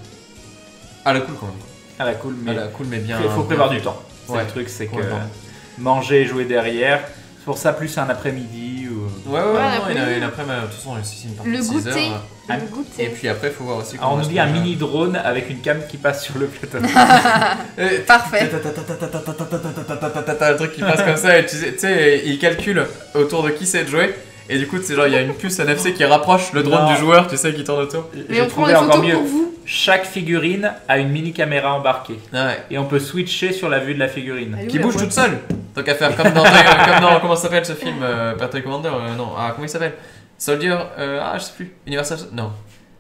À la cool quand même. À la cool, mais bien. Il faut prévoir du temps. Le truc, c'est que manger et jouer derrière, c'est pour ça plus un après-midi ou. Ouais, une après-midi, de toute façon, c'est une partie de 6 heures. Le goûter. Et puis après, il faut voir aussi. Alors, on nous dit un mini drone avec une cam qui passe sur le plateau. Parfait. Le truc qui passe comme ça, et tu sais, il calcule autour de qui c'est de jouer. Et du coup, c'est genre, il y a une puce NFC qui rapproche le drone du joueur, tu sais, qui tourne autour. Mais on prend des photos pour vous. Chaque figurine a une mini caméra embarquée. Et on peut switcher sur la vue de la figurine. Qui bouge toute seule. Donc à faire comme dans comment s'appelle ce film Patrick Commander non, comment il s'appelle Soldier, je sais plus. Universal, non.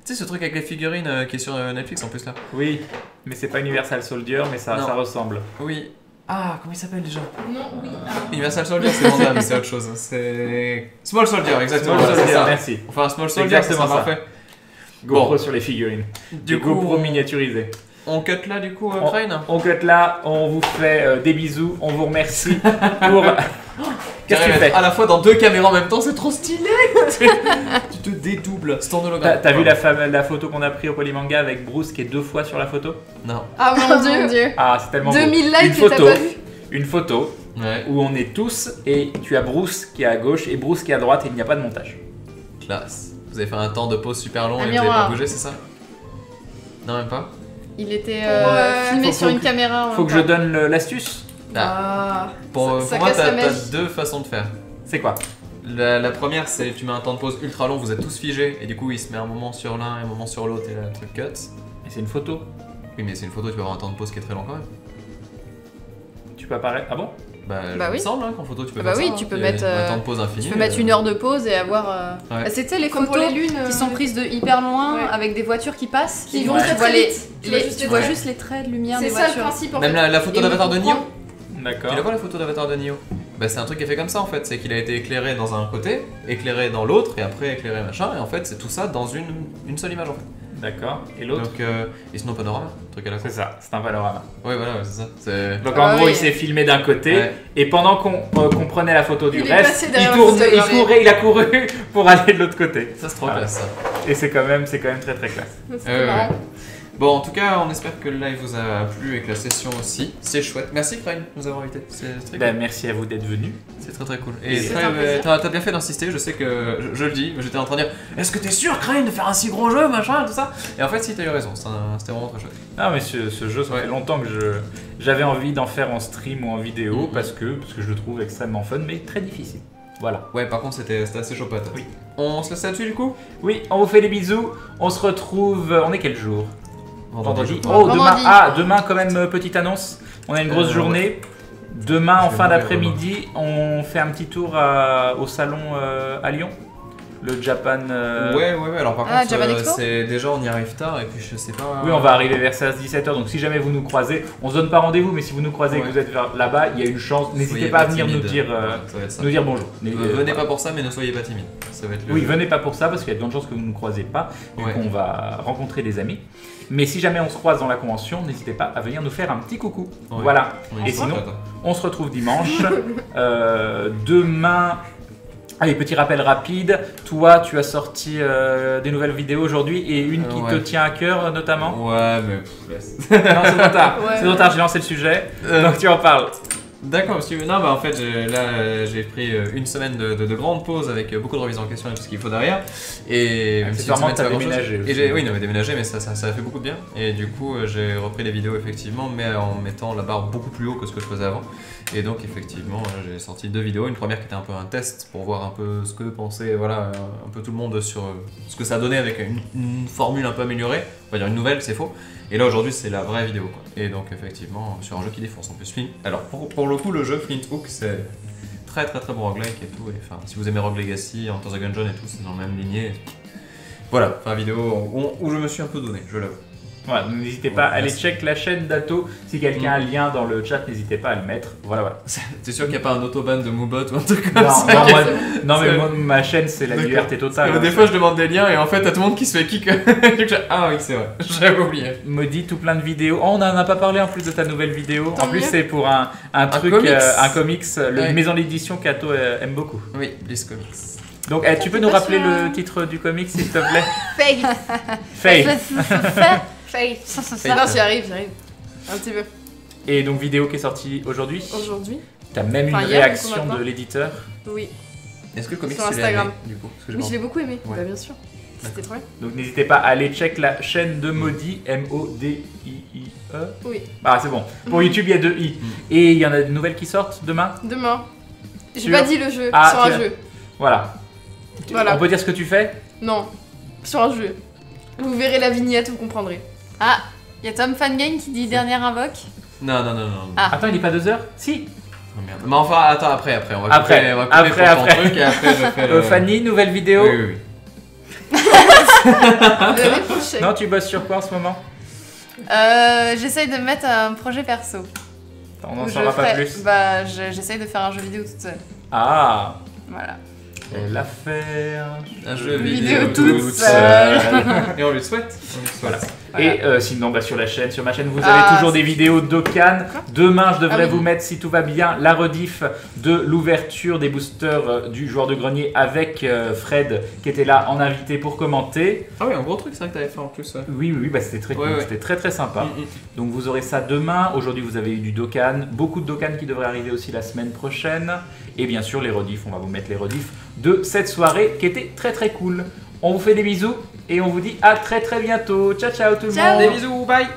Tu sais ce truc avec les figurines qui est sur Netflix en plus là. Oui, mais c'est pas Universal Soldier, mais ça ressemble. Oui. Ah, comment il s'appelle déjà? Non, oui. Universal Soldier, c'est Vandame, mais c'est autre chose. C'est Small Soldier, exactement. Small Soldier, merci. Enfin, un Small Soldier, c'est parfait. GoPro sur les figurines. Du coup, GoPro miniaturisé. On cut là du coup, Crane? On cut là, on vous fait des bisous, on vous remercie pour... Qu'est-ce que tu fais? À la fois dans 2 caméras en même temps, c'est trop stylé. Tu te dédoubles, c'est ton hologramme. T'as vu la photo qu'on a pris au Polymanga avec Bruce qui est 2 fois sur la photo? Non. Ah mon dieu. Ah, c'est tellement 2000 likes et t'as pas vu? Une photo où on est tous et tu as Bruce qui est à gauche et Bruce qui est à droite et il n'y a pas de montage. Classe. Vous avez fait un temps de pause super long et vous n'avez pas bougé, c'est ça? Non, même pas? Il était filmé sur une caméra. Faut que je donne l'astuce. Pour moi, t'as 2 façons de faire. C'est quoi? La première, c'est tu mets un temps de pause ultra long, vous êtes tous figés, et du coup, il se met un moment sur l'un et un moment sur l'autre, et là, le truc cut. Et c'est une photo. Oui, mais c'est une photo, tu peux avoir un temps de pause qui est très long quand même. Tu peux apparaître. Ah bon? Bah oui. Il me semble qu'en photo, tu peux faire ça. Oui, tu peux mettre un temps de pause infini. Tu peux mettre 1 heure de pause et avoir. C'était les photos les lunes, qui sont prises de hyper loin avec des voitures qui passent. Qui vont très vite. Tu vois juste les traits de lumière des voitures. C'est ça le principe. Même la photo d'avatar de Nioh. D'accord. Tu la vois la photo d'avatar de Nioh? Bah c'est un truc qui est fait comme ça en fait, c'est qu'il a été éclairé dans un côté, éclairé dans l'autre et après éclairé machin, et en fait c'est tout ça dans une seule image en fait. D'accord. Et l'autre? Donc, et sinon panorama, truc à la con. C'est ça, c'est un panorama. Ouais, voilà, c'est ça. Donc en gros, il s'est filmé d'un côté, et pendant qu'on prenait la photo du reste, il a couru pour aller de l'autre côté. Ça c'est trop classe ça. Et c'est quand même très très classe. Ouais. Bon, en tout cas, on espère que le live vous a plu et que la session aussi. C'est chouette. Merci Crane de nous avoir invités. C'est très cool. Merci à vous d'être venus. C'est très très cool. Et t'as bien fait d'insister, je sais que je le dis, j'étais en train de dire est-ce que t'es sûr Crane de faire un si gros jeu, machin, tout ça? Et en fait, si, t'as eu raison, c'était vraiment très chouette. Non, mais ce jeu, ça fait longtemps que j'avais envie d'en faire en stream ou en vidéo parce que je le trouve extrêmement fun, mais très difficile. Voilà. Ouais, par contre, c'était assez chaud patate. Oui. On se laisse là-dessus du coup? Oui, on vous fait des bisous. On se retrouve. On est quel jour? Vendredi. Oh, demain quand même, petite annonce. On a une grosse journée. Demain, en fin d'après-midi, on fait un petit tour au salon à Lyon. Le Japan. Ouais. Alors par contre, c'est déjà on y arrive tard et puis je sais pas. Oui, on va arriver vers 16-17h. Donc si jamais vous nous croisez, on se donne pas rendez-vous, mais si vous nous croisez et que vous êtes là-bas, il y a une chance. N'hésitez pas à venir nous dire bonjour. Venez pas pour ça, mais ne soyez pas timide. Oui, venez pas pour ça parce qu'il y a de grandes chances que vous ne nous croisez pas. Du coup, on va rencontrer des amis. Mais si jamais on se croise dans la convention, n'hésitez pas à venir nous faire un petit coucou. Ouais. Voilà. Et sinon, on se retrouve dimanche. Demain. Allez, petit rappel rapide. Toi, tu as sorti des nouvelles vidéos aujourd'hui et une qui te tient à cœur notamment. Ouais, mais laisse. Non, c'est trop tard. C'est trop tard, j'ai lancé le sujet. Donc tu en parles. D'accord, parce que en fait, j'ai pris une semaine de grande pause avec beaucoup de remises en question et tout ce qu'il faut derrière. Et c'est vraiment t'as déménagé. Oui, on avait déménagé, mais ça a fait beaucoup de bien. Et du coup, j'ai repris les vidéos effectivement, mais en mettant la barre beaucoup plus haut que ce que je faisais avant. Et donc effectivement, j'ai sorti 2 vidéos. Une première qui était un peu un test pour voir un peu ce que pensait un peu tout le monde sur ce que ça donnait avec une formule un peu améliorée. On va dire une nouvelle, c'est faux. Et là aujourd'hui c'est la vraie vidéo quoi. Et donc effectivement sur un jeu qui défonce en plus. Alors pour le coup le jeu Flint Hook c'est très bon roguelike et tout. Et, si vous aimez Rogue Legacy, Enter the Gungeon et tout, c'est dans la même lignée. Voilà, vidéo où je me suis un peu donné, je l'avoue. Voilà, n'hésitez pas à aller check la chaîne d'Ato. Si quelqu'un a un lien dans le chat, n'hésitez pas à le mettre. Voilà. T'es sûr qu'il n'y a pas un autoban de Moobot ou un truc comme ça? Non, mais moi, ma chaîne, c'est la liberté totale. Des fois, je demande des liens et en fait, t'as tout le monde qui se fait kick. Ah oui, c'est vrai, j'avais oublié. Maudit, tout plein de vidéos. Oh, on n'en a pas parlé en plus de ta nouvelle vidéo. En plus, c'est pour un truc, un comics, une maison d'édition qu'Ato aime beaucoup. Oui, Bliss Comics. Donc, tu peux nous rappeler le titre du comics, s'il te plaît? Faith. Non, j'y arrive. Un petit peu. Et donc, vidéo qui est sortie aujourd'hui? Aujourd'hui. T'as même une réaction de l'éditeur? Oui. Est-ce que le comics sur Instagram du coup? Oui, je l'ai beaucoup aimé. Ouais. Bah, bien sûr. C'était trop bien. Donc, n'hésitez pas à aller check la chaîne de Maudit, M-O-D-I-I-E. Oui. Ah, c'est bon. Pour YouTube, il y a 2 I. Et il y en a de nouvelles qui sortent demain? J'ai pas dit le jeu. Sur un jeu. Voilà. On peut dire ce que tu fais? Non. Sur un jeu. Vous verrez la vignette, vous comprendrez. Ah, il y a Tom Fangame qui dit dernière invoque. Non. Ah. Attends, il est pas 2h? Si. Oh merde. Mais enfin, attends, après. On va couper ton truc et après je fais le... Fanny, nouvelle vidéo? Oui. Non, tu bosses sur quoi en ce moment? J'essaye de mettre un projet perso. On n'en saura pas plus. Bah, j'essaye de faire un jeu vidéo toute seule. Ah. Voilà. Elle a fait un jeu vidéo toute seule. Et on lui souhaite. Voilà. Et sinon, sur la chaîne, sur ma chaîne, vous avez toujours des vidéos d'Okan. Demain, je devrais vous mettre, si tout va bien, la rediff de l'ouverture des boosters du joueur de grenier avec Fred qui était là en invité pour commenter. Ah oui, un gros truc, c'est vrai que tu avais fait en plus. Oui, c'était très cool, c'était très très sympa. Donc vous aurez ça demain. Aujourd'hui, vous avez eu du Dokkan, beaucoup de Dokkan qui devraient arriver aussi la semaine prochaine. Et bien sûr, les rediffs, on va vous mettre les rediffs de cette soirée qui était très très cool. On vous fait des bisous et on vous dit à très très bientôt. Ciao ciao tout le monde. Des bisous, bye.